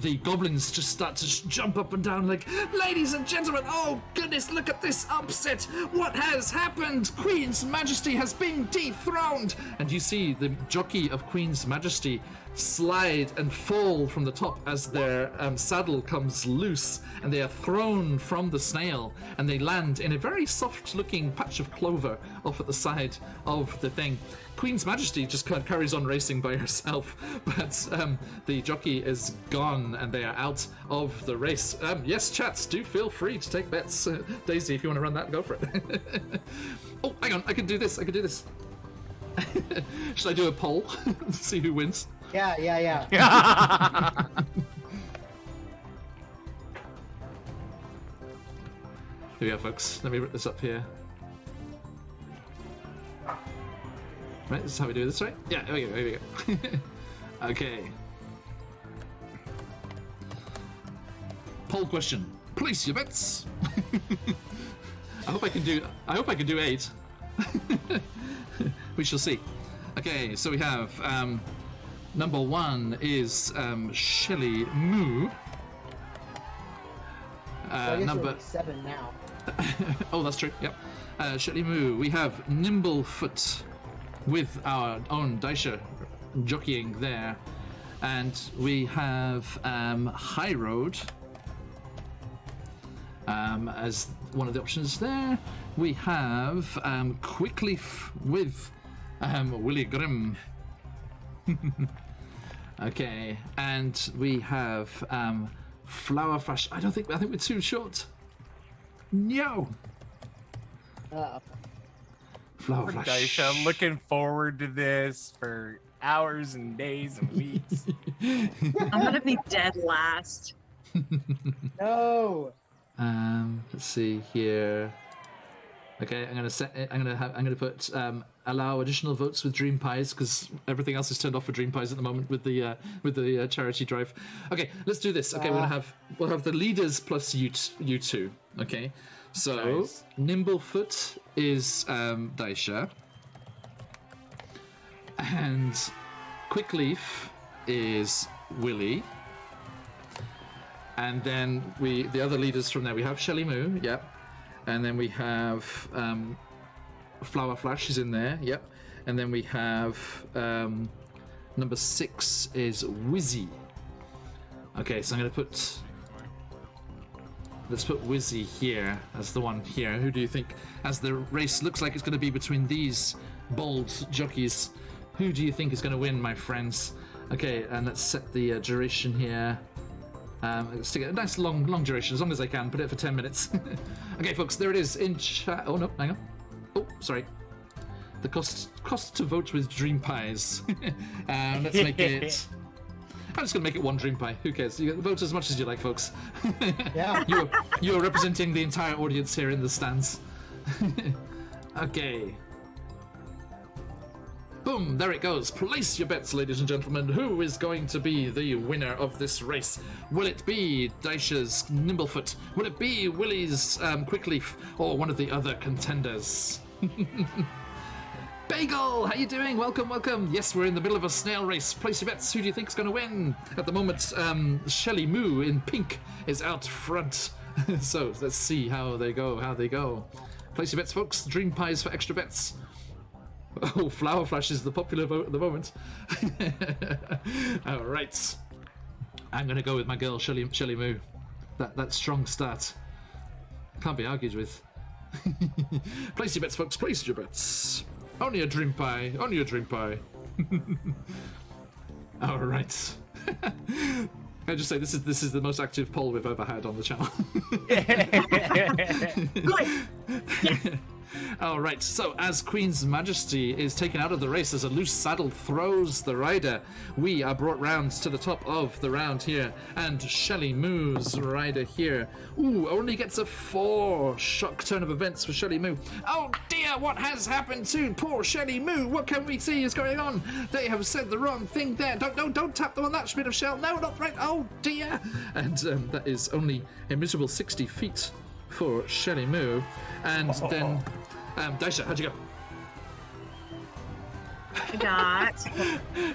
the goblins just start to jump up and down like, ladies and gentlemen, oh goodness, look at this upset. What has happened? Queen's Majesty has been dethroned. And you see the jockey of Queen's Majesty slide and fall from the top as their saddle comes loose, and they are thrown from the snail, and they land in a very soft looking patch of clover off at the side of the thing. Queen's Majesty just kind of carries on racing by herself, but the jockey is gone and they are out of the race. Yes, chats, do feel free to take bets. Daisy, if you want to run that, go for it. Oh, hang on, I can do this. Should I do a poll to see who wins? Yeah. Here we go, folks. Let me rip this up here. Right, this is how we do this, right? Yeah, here we go. Okay. Poll question. Place your bets. I hope I can do 8. We shall see. Okay, so we have number 1 is Shelly Moo. I guess we're like 7 now. Oh, that's true. Yep. Shelly Moo. We have Nimblefoot with our own Daisha jockeying there, and we have High Road as one of the options there. We have Quickleaf with Willie Grimm. Okay, and we have Flower Flash. I think we're too short. No. Flower Flash. Daisha, I'm looking forward to this for hours and days and weeks. I'm gonna be dead last. No. Let's see here. Okay, I'm gonna put allow additional votes with Dream Pies, because everything else is turned off for Dream Pies at the moment with the charity drive. Okay, let's do this. Okay, we'll have the leaders plus you two. Okay, so nice. Nimblefoot is Daisha, and Quickleaf is Willie, and then the other leaders from there, we have Shelly Moo. Yep. And then we have Flower Flash is in there, yep. And then we have number 6 is Wizzy. Okay, so I'm gonna let's put Wizzy here as the one here. Who do you think, as the race looks like it's gonna be between these bold jockeys, who do you think is gonna win, my friends? Okay, and let's set the duration here. Let's take a nice long duration, as long as I can. Put it for 10 minutes. Okay, folks, there it is in chat. Oh no, hang on. Oh, sorry. The cost to vote with Dream Pies. Let's make it. I'm just gonna make it 1 Dream Pie. Who cares? You vote as much as you like, folks. Yeah. You're representing the entire audience here in the stands. Okay. Boom, there it goes. Place your bets, ladies and gentlemen. Who is going to be the winner of this race? Will it be Daisha's Nimblefoot? Will it be Willie's Quickleaf? Or one of the other contenders? Bagel, how you doing? Welcome. Yes, we're in the middle of a snail race. Place your bets. Who do you think is going to win? At the moment, Shelly Moo in pink is out front. So let's see how they go. Place your bets, folks. Dream Pies for extra bets. Oh, Flower Flash is the popular vote at the moment. All right. I'm going to go with my girl, Shelly Moo. That strong start. Can't be argued with. Place your bets, folks. Place your bets. Only a Dream Pie. All right. Can I just say this is the most active poll we've ever had on the channel. Good. Yes. All right, so as Queen's Majesty is taken out of the race as a loose saddle throws the rider, we are brought round to the top of the round here, and Shelly Moo's rider here. Ooh, only gets a 4. Shock turn of events for Shelly Moo. Oh dear, what has happened to poor Shelly Moo? What can we see is going on? They have said the wrong thing there. Don't tap them on that bit of shell. No, not right. Oh dear. And that is only a miserable 60 feet for Shelly Moo. And then, Daisha, how'd you go? I got.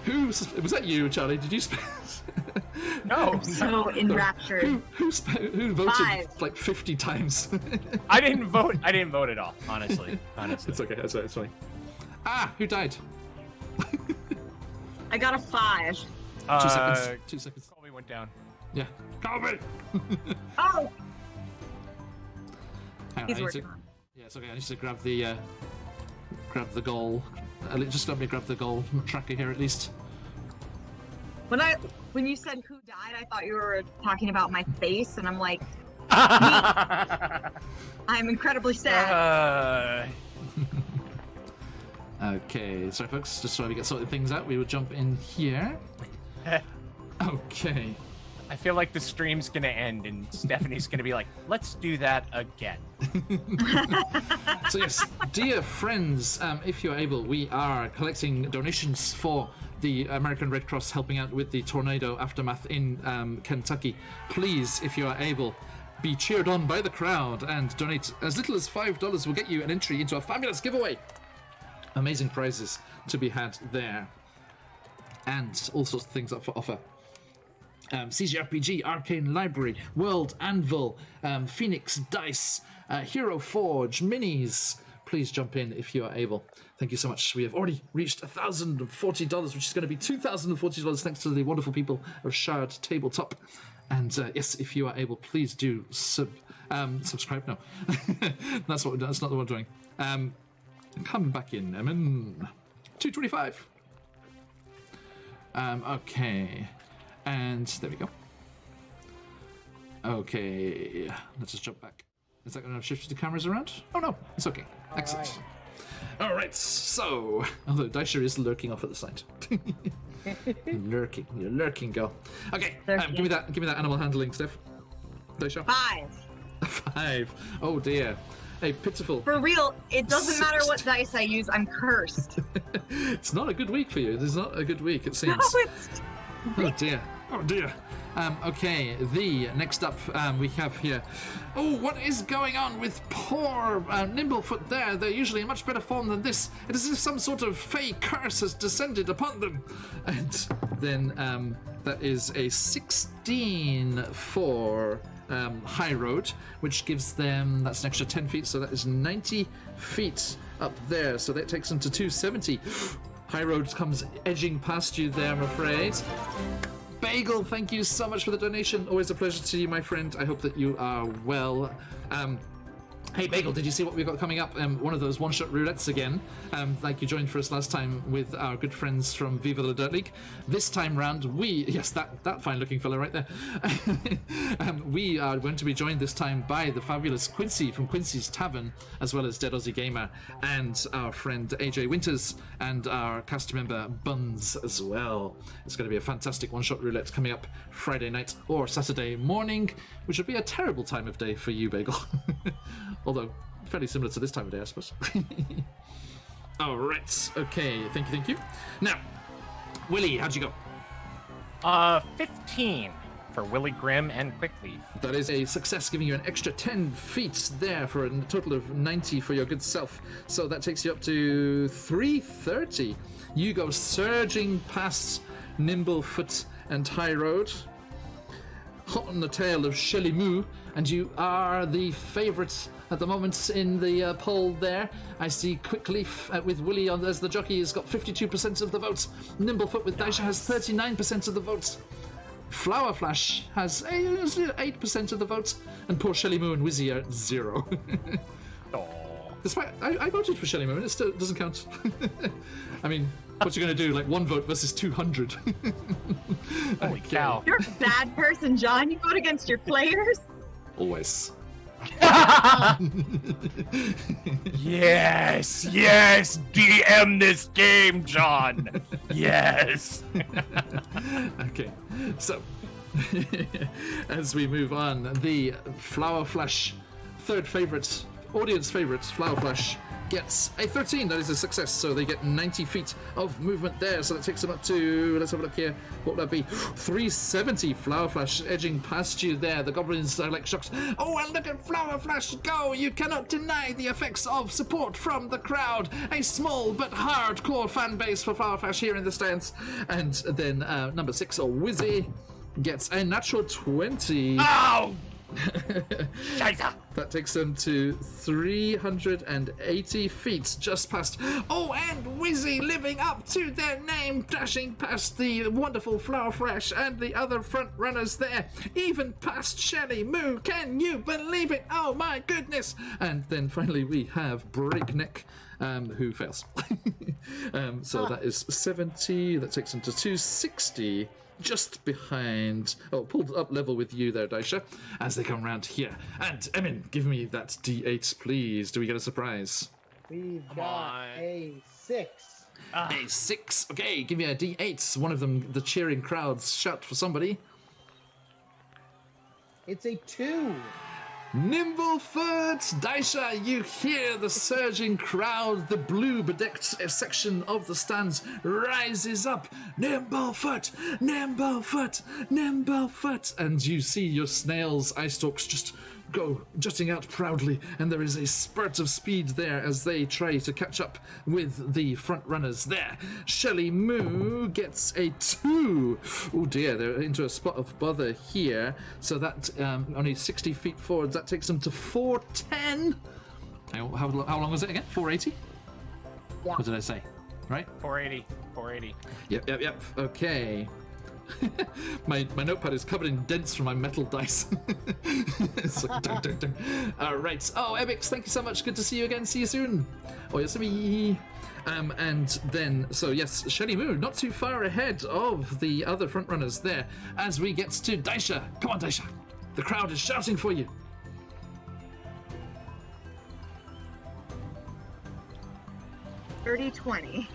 Who was that? You, Charlie? Did you spend? No, I'm so enraptured. Who voted 5. like 50 times? I didn't vote. I didn't vote at all. Honestly. It's okay. That's right. It's fine. Ah, who died? I got a 5. 2 seconds. 2 seconds. Colby went down. Yeah. Colby. Oh, Hang on, he's I need working to- on. Yeah, it's okay. I need to grab the goal. Just let me grab the goal tracker here at least. When you said who died, I thought you were talking about my face, and I'm like, I'm incredibly sad. Okay, sorry folks, just so we get sorted things out, we will jump in here. Okay. I feel like the stream's gonna end and Stephanie's gonna be like, let's do that again. So yes, dear friends, if you're able, we are collecting donations for the American Red Cross helping out with the tornado aftermath in Kentucky. Please, if you are able, be cheered on by the crowd and donate as little as $5 will get you an entry into a fabulous giveaway. Amazing prizes to be had there. And all sorts of things up for offer. CGRPG, Arcane Library, World Anvil, Phoenix Dice, Hero Forge, Minis. Please jump in if you are able. Thank you so much. We have already reached $1,040, which is going to be $2,040 thanks to the wonderful people of Shard Tabletop. And yes, if you are able, please do subscribe. No, that's not the one I'm doing. Come back in, Emin. 225. Okay. And there we go. Okay, let's just jump back. Is that going to shift the cameras around? Oh no, it's okay. Excellent. All right, so although Daisha is lurking off at the side. You're lurking, girl. Okay, give me that animal handling, Steph. Daisha. 5. Oh dear. Hey, pitiful. For real, it doesn't matter what dice I use, I'm cursed. It's not a good week for you. It's not a good week, it seems. No, it's... Oh dear. Oh dear. Okay, next up we have here. Oh, what is going on with poor Nimblefoot there? They're usually in much better form than this. It is as if some sort of fey curse has descended upon them. And then that is a 16 for High Road, which gives them, that's an extra 10 feet, so that is 90 feet up there. So that takes them to 270. High Road comes edging past you there, I'm afraid. Bagel, thank you so much for the donation. Always a pleasure to you, my friend. I hope that you are well. Hey, Bagel, did you see what we've got coming up? One of those one-shot roulettes again, like you joined for us last time with our good friends from Viva la Dirt League. This time round, yes, that fine-looking fella right there. We are going to be joined this time by the fabulous Quincy from Quincy's Tavern, as well as Dead Aussie Gamer, and our friend AJ Winters, and our cast member Buns as well. It's going to be a fantastic one-shot roulette coming up Friday night or Saturday morning, which would be a terrible time of day for you, Bagel. Although, fairly similar to this time of day, I suppose. All right. Okay. Thank you. Now, Willie, how'd you go? 15 for Willie Grimm and Quickleaf. That is a success, giving you an extra 10 feet there for a total of 90 for your good self. So that takes you up to 330. You go surging past Nimblefoot and High Road, hot on the tail of Shelly Moo, and you are the favourite at the moment in the poll there. I see Quickleaf with Willie on as the jockey has got 52% of the votes. Nimblefoot with Daisha has 39% of the votes. Flower Flash has 8% of the votes, and poor Shelly Moo and Wizzy are at 0. Despite I voted for Shelly Moo, and it still doesn't count. I mean, what you going to do? Like 1 vote versus 200? Holy cow! You're a bad person, John. You vote against your players. Always. Yes, DM this game, John. Yes. Okay, so as we move on, the Flower Flash, third favorite, audience favorite, Flower Flash gets a 13. That is a success, so they get 90 feet of movement there. So that takes them up to, let's have a look here, what would that be? 370. Flower Flash edging past you there. The goblins are like shocked. Oh, and look at Flower Flash go! You cannot deny the effects of support from the crowd. A small but hardcore fan base for Flower Flash here in the stands. And then number 6, or Wizzy, gets a natural 20. Ow! Scheiße. That takes them to 380 feet, just past. Oh, and Wizzy living up to their name, dashing past the wonderful Flower Fresh and the other front runners there, even past Shelly Moo. Can you believe it? Oh my goodness! And then finally we have Breakneck, who fails. So that is 70. That takes them to 260. Just behind, pulled up level with you there, Daisha, as they come around here. And Emin, give me that D8, please. Do we get a surprise? We've got a 6. A 6. Okay, give me a D8. One of them, the cheering crowds shout for somebody. It's a 2. Nimblefoot! Daisha, you hear the surging crowd. The blue bedecked section of the stands rises up. Nimblefoot! Nimblefoot! Nimblefoot! And you see your snail's eye stalks just go jutting out proudly, and there is a spurt of speed there as they try to catch up with the front runners there. Shelly Moo gets a 2. Oh dear, they're into a spot of bother here, so that only 60 feet forward. That takes them to 410. How long was it again? 480? Yeah. What did I say? Right? 480. Yep. Okay. my notepad is covered in dents from my metal dice. It's like, dun, dun, dun. All right. Oh, Ebix, thank you so much. Good to see you again. See you soon. Oh, yes, me. And then, so yes, Shelly Moo, not too far ahead of the other front runners there. As we get to Daisha. Come on, Daisha. The crowd is shouting for you. 30-20.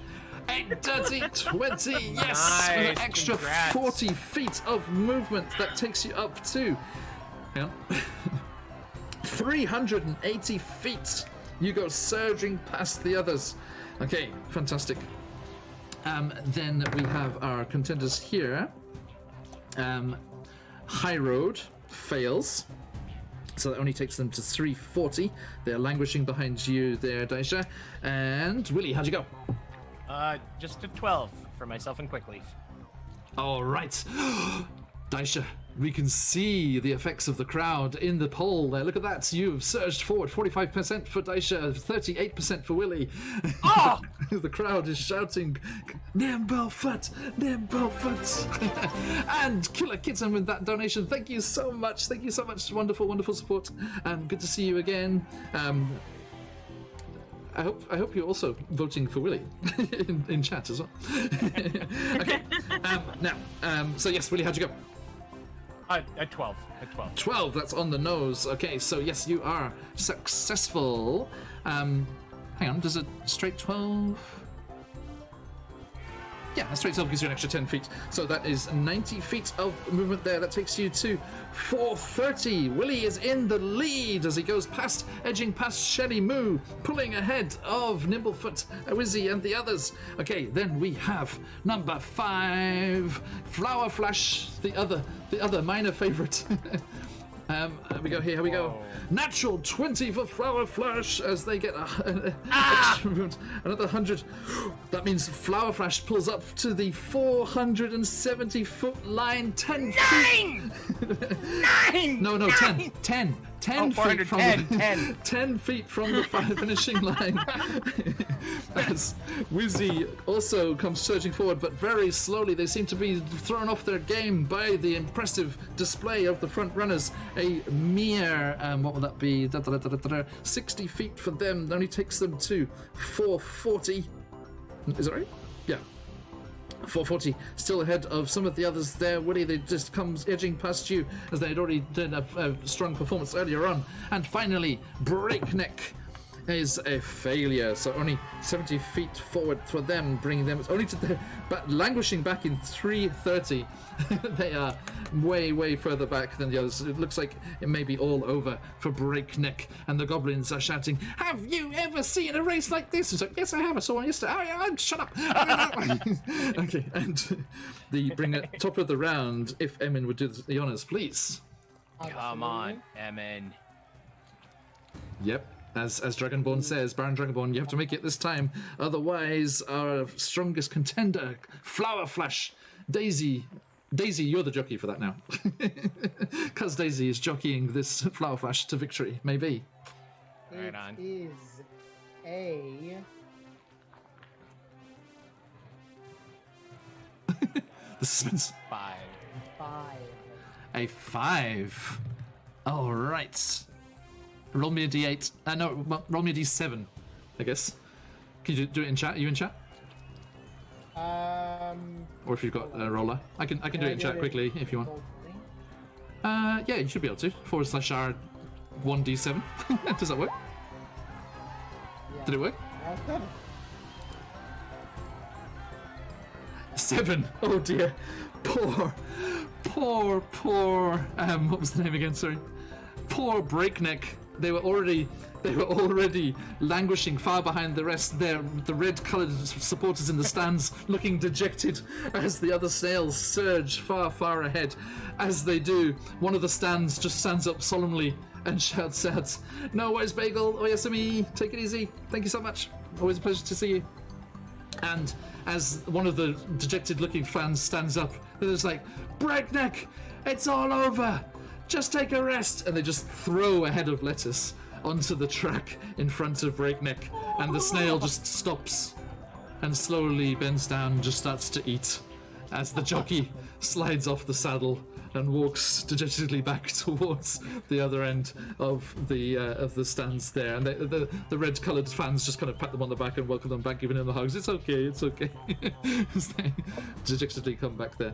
A dirty 20, yes! Nice, With an extra congrats. 40 feet of movement, that takes you up to 380 feet. You go surging past the others. Okay, fantastic. Then we have our contenders here. High Road fails. So that only takes them to 340. They're languishing behind you there, Daisha. And Willie, how'd you go? Just a 12 for myself and Quickleaf. All right. Daisha, we can see the effects of the crowd in the poll there. Look at that. You've surged forward. 45% for Daisha, 38% for Willie. Oh! The crowd is shouting, Nimblefoot, Nimblefoot. And Killer Kitten with that donation. Thank you so much. Thank you so much. Wonderful, wonderful support. Good to see you again. I hope you're also voting for Willie in chat as well. Okay. So yes, Willie, how'd you go? At 12. 12. That's on the nose. Okay, so yes, you are successful. Hang on, does a straight 12? Yeah, a straight 12 gives you an extra 10 feet. So that is 90 feet of movement there. That takes you to 430. Willie is in the lead as he goes past, edging past Shelly Moo, pulling ahead of Nimblefoot, Wizzy, and the others. Okay, then we have number 5, Flower Flash, the other minor favorite. Here we go. Whoa. Natural 20 for Flower Flash as they get another 100. That means Flower Flash pulls up to the 470-foot line. 10 feet. 9! No, 10. 10 feet from 10. 10 feet from the finishing line. As Wizzy also comes surging forward, but very slowly. They seem to be thrown off their game by the impressive display of the front runners. A mere, what will that be? 60 feet for them. That only takes them to 440. Is that right? Yeah. 440 still ahead of some of the others there. Woody, they just comes edging past you as they had already done a strong performance earlier on. And finally, Breakneck is a failure. So only 70 feet forward for them, bringing them only to the languishing back in 330. They are way further back than the others. It looks like it may be all over for Breakneck, and the goblins are shouting, "Have you ever seen a race like this?" It's like, "Yes, I have. I saw one yesterday." "Oh, yeah, shut up." Okay, and the bringer top of the round, if Emin would do the honors, please. Come on, Emin. Yep. As Dragonborn says, Baron Dragonborn, you have to make it this time. Otherwise, our strongest contender, Flower Flash, Daisy, you're the jockey for that now. Because Daisy is jockeying this Flower Flash to victory, maybe. Right on. It is a... The suspense. 5. 5. A 5. All right. Roll me a d8. Roll me a d7, I guess. Can you do it in chat? Are you in chat? Or if you've got a roller. I can do it in chat quickly if you want. Yeah, you should be able to. /r 1d7. Does that work? Yeah. Did it work? 7. 7. Oh dear. Poor. What was the name again? Sorry. Poor Breakneck. They were already languishing far behind the rest there, the red-coloured supporters in the stands looking dejected as the other snails surge far ahead. As they do, one of the stands just stands up solemnly and shouts out, "No worries, Bagel, Oyasumi, take it easy, thank you so much, always a pleasure to see you." And as one of the dejected-looking fans stands up, they're just like, "Breakneck, it's all over! Just take a rest," and they just throw a head of lettuce onto the track in front of Breakneck, and the snail just stops and slowly bends down and just starts to eat as the jockey slides off the saddle and walks dejectedly back towards the other end of the stands there. And the red-coloured fans just kind of pat them on the back and welcome them back, giving them the hugs. It's okay. As they dejectedly come back there.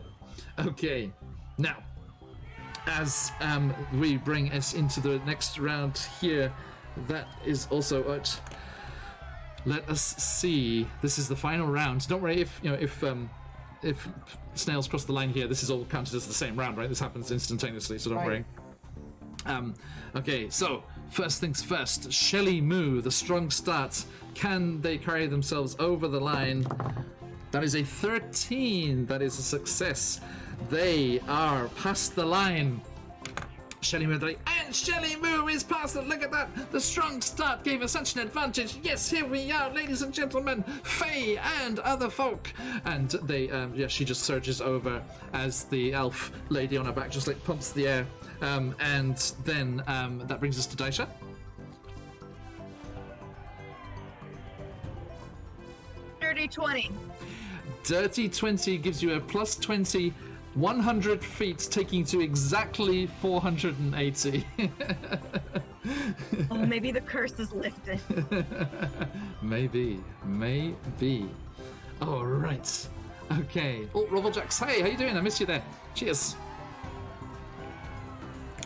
Okay, now, as we bring us into the next round here, that is also it. Let us see. This is the final round. Don't worry if snails cross the line here. This is all counted as the same round, right? This happens instantaneously, so don't worry. Okay, so first things first. Shelly Moo, the strong start. Can they carry themselves over the line? That is a 13. That is a success. They are past the line. Shelly Moo, and Shelly Moo is past it. Look at that. The strong start gave us such an advantage. Yes, here we are, ladies and gentlemen, Fae and other folk. And they, she just surges over as the elf lady on her back just like pumps the air. And then that brings us to Daisha. Dirty 20. Dirty 20 gives you a plus 20, 100 feet, taking to exactly 480. Oh, maybe the curse is lifted. Maybe. All right. Okay. Oh, Robblejax, hey, how you doing? I missed you there. Cheers.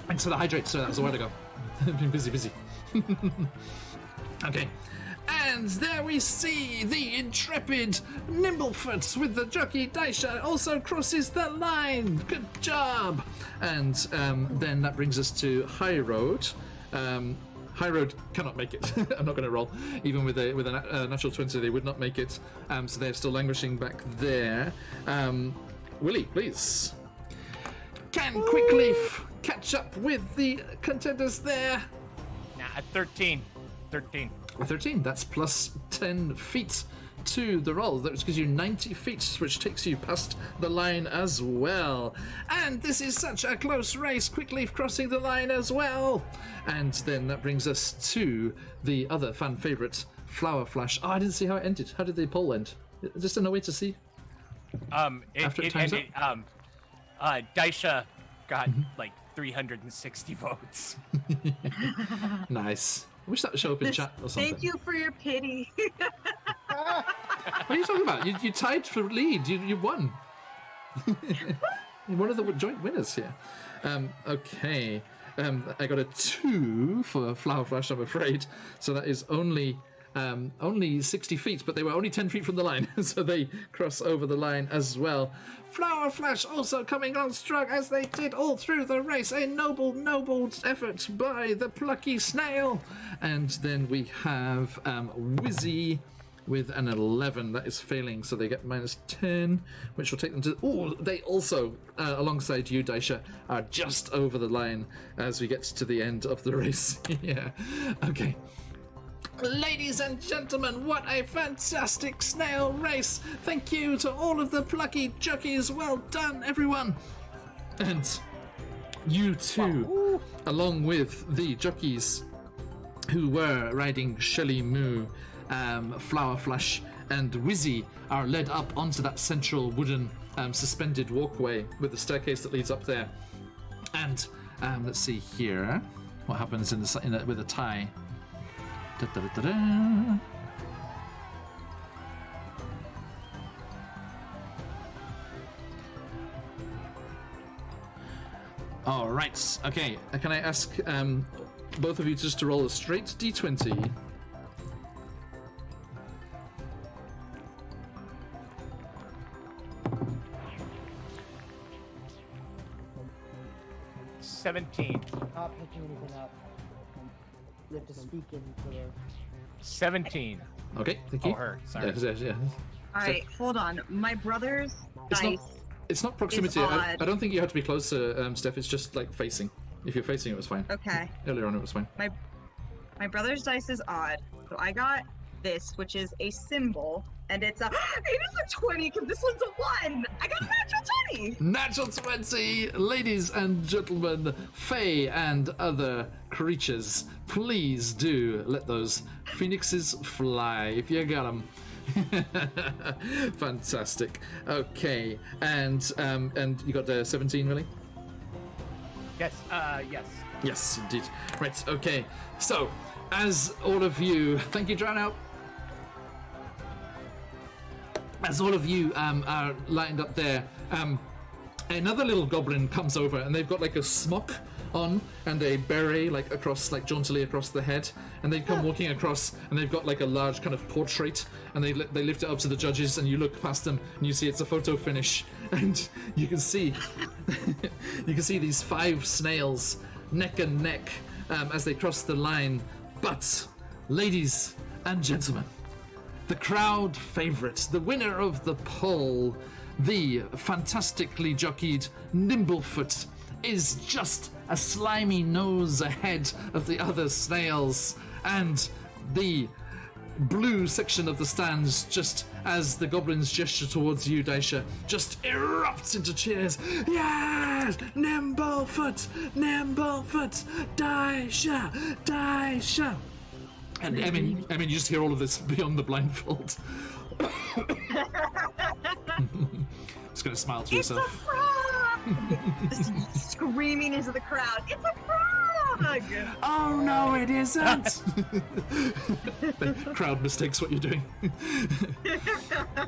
Thanks for the hydrate, sir. That was a while ago. I've been busy. Okay. And there we see the intrepid Nimblefoot with the jockey Daisha also crosses the line. Good job. And then that brings us to High Road. High Road cannot make it. I'm not going to roll. Even with a natural 20, they would not make it. So they're still languishing back there. Willie, please. Can quickly catch up with the contenders there. Nah, 13. 13, that's plus 10 feet to the roll. That gives you 90 feet, which takes you past the line as well. And this is such a close race, Quickleaf crossing the line as well. And then that brings us to the other fan favourite, Flower Flash. Oh, I didn't see how it ended. How did the poll end? Just no way to see? After it times ended, Daisha got like 360 votes. Nice. I wish that would show up in chat or something. Thank you for your pity. What are you talking about? You tied for lead. You won. You're one of the joint winners here. Okay. I got a 2 for Flower Flash, I'm afraid. So that is only 60 feet, but they were only 10 feet from the line, so they cross over the line as well. Flower Flash also coming on strong as they did all through the race. A noble effort by the plucky snail. And then we have Wizzy with an 11. That is failing, so they get -10, which will take them to... Oh, they also, alongside you, Daisha, are just over the line as we get to the end of the race. Yeah, okay. Ladies and gentlemen, what a fantastic snail race! Thank you to all of the plucky jockeys. Well done, everyone! And you too, along with the jockeys who were riding Shelly Moo, Flower Flash, and Wizzy, are led up onto that central wooden suspended walkway with the staircase that leads up there. And let's see here what happens with a tie. Da, da, da, da, da. All right. Okay. Can I ask both of you just to roll a straight d20? Not picking anything up. You have to speak into the... 17. Okay, thank you. Oh, her. Sorry. Yes. All right, hold on. My brother's dice. It's not proximity. I don't think you have to be close to Steph. It's just like facing. If you're facing, it was fine. Okay. Earlier on, it was fine. My brother's dice is odd. So I got this, which is a symbol, and it's a... It is a 20, because this one's a 1! I got a natural 20! Natural 20! Ladies and gentlemen, fae and other creatures, please do let those phoenixes fly if you got them. Fantastic. Okay, and you got 17, really? Yes, yes. Yes, indeed. Right, okay. So, as all of you... Thank you, Drown Out. As all of you are lined up there, another little goblin comes over, and they've got like a smock on and a beret like jauntily across the head, and they come walking across, and they've got like a large kind of portrait, and they lift it up to the judges, and you look past them and you see it's a photo finish, and you can see these 5 snails neck and neck as they cross the line. But ladies and gentlemen, the crowd favourite, the winner of the poll, the fantastically jockeyed Nimblefoot, is just a slimy nose ahead of the other snails, and the blue section of the stands, just as the goblins gesture towards you, Daisha, just erupts into cheers. Yes! Nimblefoot! Nimblefoot! Daisha! Daisha! And I mean, you just hear all of this beyond the blindfold. Just gonna smile to It's yourself. a frog! Screaming into the crowd. It's a frog! Oh no, it isn't! The crowd mistakes what you're doing.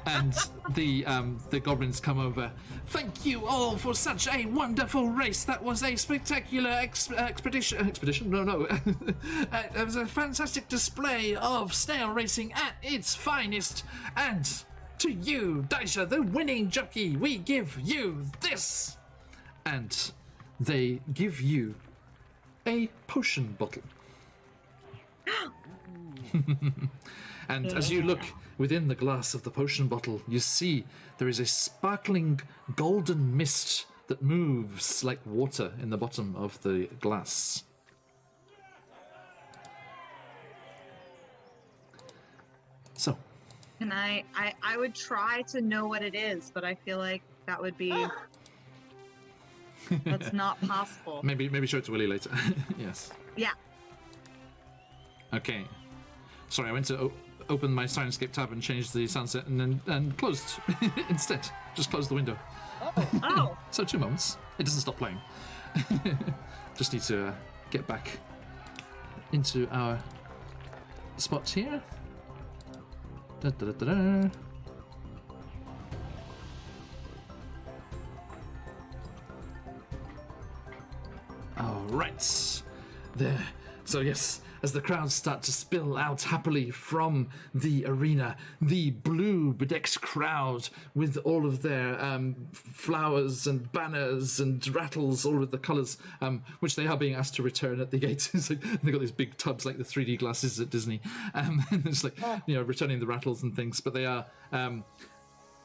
And the goblins come over. Thank you all for such a wonderful race. That was a spectacular expedition. No. It was a fantastic display of snail racing at its finest. And to you, Daisha, the winning jockey, we give you this. And they give you a potion bottle. And as you look within the glass of the potion bottle, you see there is a sparkling golden mist that moves like water in the bottom of the glass. So. Can I would try to know what it is, but I feel like that would be... That's not possible. Maybe show it to Willie later. Yes. Yeah. Okay. Sorry, I went to open my Sirenscape tab and change the sunset and closed instead. Just closed the window. Oh. So 2 moments. It doesn't stop playing. Just need to get back into our spot here. Da, da, da, da, da. right. There. So yes, as the crowds start to spill out happily from the arena, the blue bedecked crowd with all of their flowers and banners and rattles, all of the colours, which they are being asked to return at the gates. It's like, they've got these big tubs like the 3D glasses at Disney, and it's like, returning the rattles and things, but they are...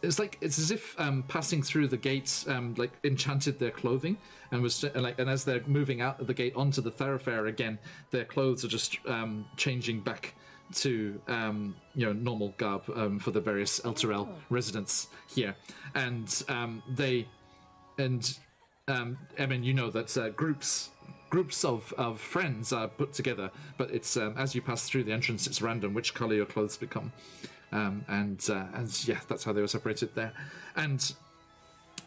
it's as if passing through the gates enchanted their clothing, and and as they're moving out of the gate onto the thoroughfare again, their clothes are just changing back to normal garb for the various Elturel residents here, and that groups of friends are put together, but it's as you pass through the entrance, it's random which colour your clothes become. And that's how they were separated there. And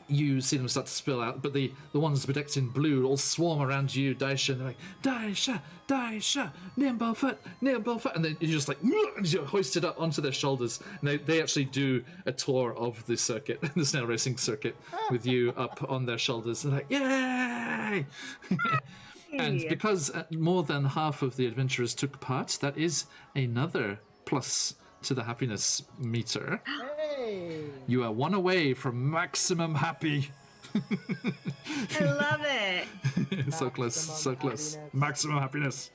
you see them start to spill out, but the ones bedecked in blue all swarm around you, Daisha, and they're like, Daisha, Nimblefoot, and then you're just like, you're hoisted up onto their shoulders. And they actually do a tour of the circuit, the snail racing circuit, with you up on their shoulders. And they're like, yay! And because more than half of the adventurers took part, that is another plus to the happiness meter. Hey! You are one away from maximum happy. I love it. So close. Happiness. Maximum happiness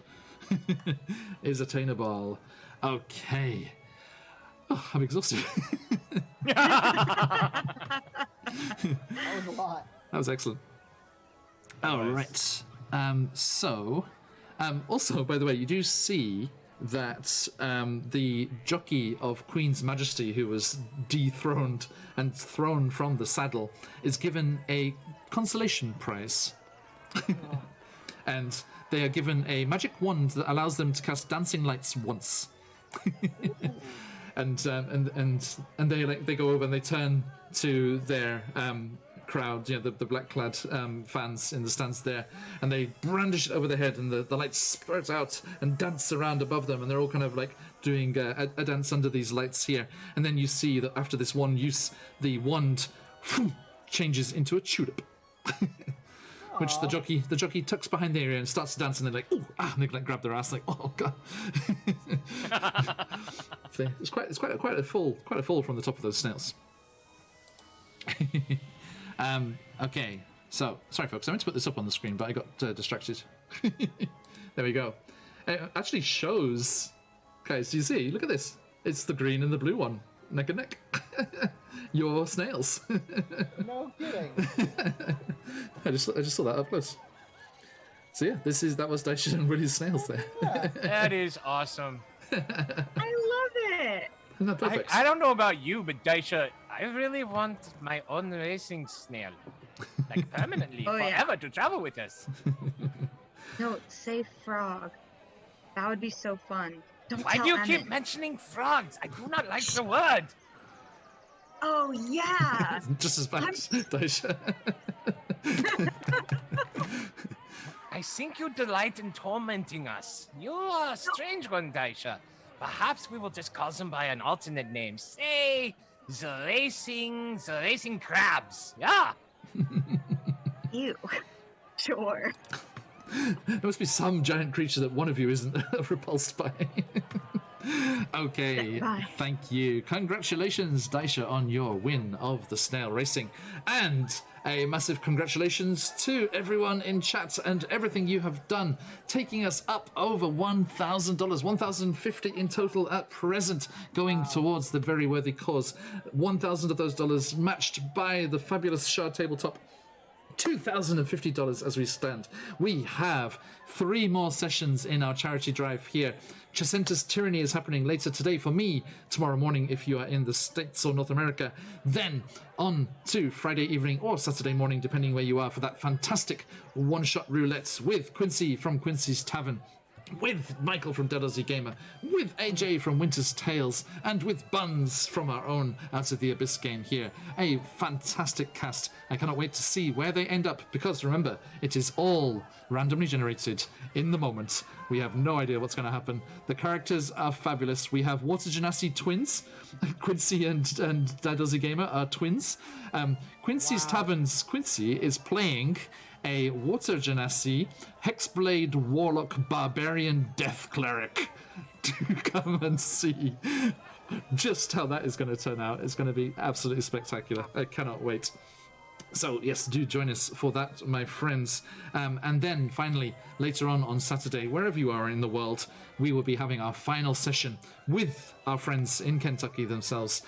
is attainable. Okay. Oh, I'm exhausted. That was a lot. That was excellent. All right. Also, by the way, you do see that the jockey of Queen's Majesty, who was dethroned and thrown from the saddle, is given a consolation prize. And they are given a magic wand that allows them to cast dancing lights once. and they go over and they turn to their crowd, the black-clad fans in the stands there, and they brandish it over their head, and the lights spurt out and dance around above them, and they're all kind of like doing a dance under these lights here. And then you see that after this one use, the wand changes into a tulip, which the jockey tucks behind the area and starts to dance, and they're like, ooh, ah, and they like grab their ass, like, oh god. So it's quite a fall from the top of those snails. Okay, so sorry folks, I meant to put this up on the screen, but I got distracted. There we go. It actually shows, guys, do you see? Look at this. It's the green and the blue one, neck and neck. Your snails. No kidding. I just saw that up close. So yeah, that was Daisha and Willie's snails there. That is awesome. I love it. Isn't that perfect? I don't know about you, but Daisha, I really want my own racing snail. Like permanently, forever, to travel with us. No, say frog. That would be so fun. Don't Why tell do you Emmett. keep mentioning frogs? I do not like the word. Oh, yeah. Just as bad as Daisha. I think you delight in tormenting us. You are a strange one, Daisha. Perhaps we will just call them by an alternate name. Say, the racing crabs. Yeah. Ew. Sure. There must be some giant creature that one of you isn't repulsed by. Okay, Bye. thank you. Congratulations, Daisha, on your win of the snail racing. And a massive congratulations to everyone in chat and everything you have done, taking us up over $1,000, $1,050 in total at present, going towards the very worthy cause. 1,000 of those dollars matched by the fabulous Shard Tabletop. $2,050 as we stand. We have 3 more sessions in our charity drive here. Chasenta's Tyranny is happening later today for me, tomorrow morning if you are in the States or North America. Then on to Friday evening or Saturday morning, depending where you are, for that fantastic one-shot roulette with Quincy from Quincy's Tavern, with Michael from Dead Aussie Gamer, with AJ from Winter's Tales, and with Buns from our own Out of the Abyss game here. A fantastic cast. I cannot wait to see where they end up, because remember, it is all randomly generated in the moment. We have no idea what's going to happen. The characters are fabulous. We have Water Genasi twins. Quincy and Dead Aussie Gamer are twins. Quincy's Taverns, Quincy is playing a Water Genasi Hexblade Warlock Barbarian Death Cleric to come and see just how that is going to turn out. It's going to be absolutely spectacular. I cannot wait. So yes, do join us for that, my friends. And then finally, later on Saturday, wherever you are in the world, we will be having our final session with our friends in Kentucky themselves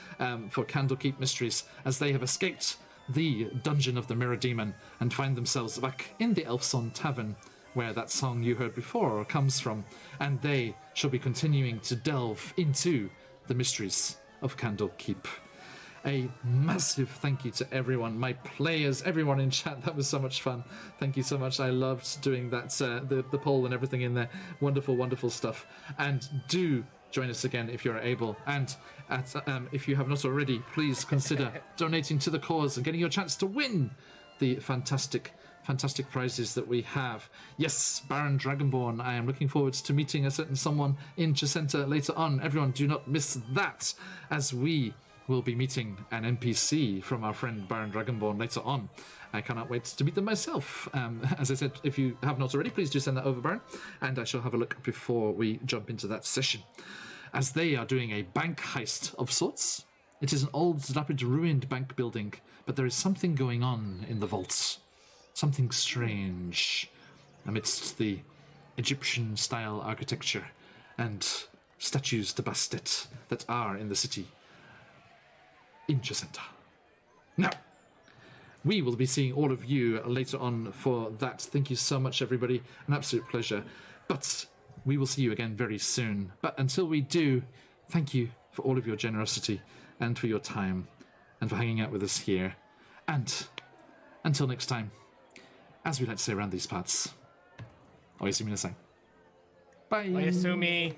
for Candlekeep Mysteries, as they have escaped the dungeon of the Mirror Demon and find themselves back in the Elfson Tavern, where that song you heard before comes from. And they shall be continuing to delve into the mysteries of Candlekeep. A massive thank you to everyone, my players, everyone in chat. That was so much fun. Thank you so much. I loved doing that, the poll and everything in there. Wonderful, wonderful stuff. And do join us again if you're able. And if you have not already, please consider donating to the cause and getting your chance to win the fantastic prizes that we have. Yes, Baron Dragonborn, I am looking forward to meeting a certain someone in Chicenta later on. Everyone, do not miss that, as we will be meeting an NPC from our friend Baron Dragonborn later on. I cannot wait to meet them myself. As I said, if you have not already, please do send that over, Baron, and I shall have a look before we jump into that session. As they are doing a bank heist of sorts. It is an old, dilapidated, ruined bank building, but there is something going on in the vaults. Something strange amidst the Egyptian-style architecture and statues de Bastet that are in the city in Chicenta. Now, we will be seeing all of you later on for that. Thank you so much, everybody. An absolute pleasure. But we will see you again very soon. But until we do, thank you for all of your generosity and for your time and for hanging out with us here. And until next time, as we like to say around these parts, Oyasumi-na-san. Bye. Oyasumi.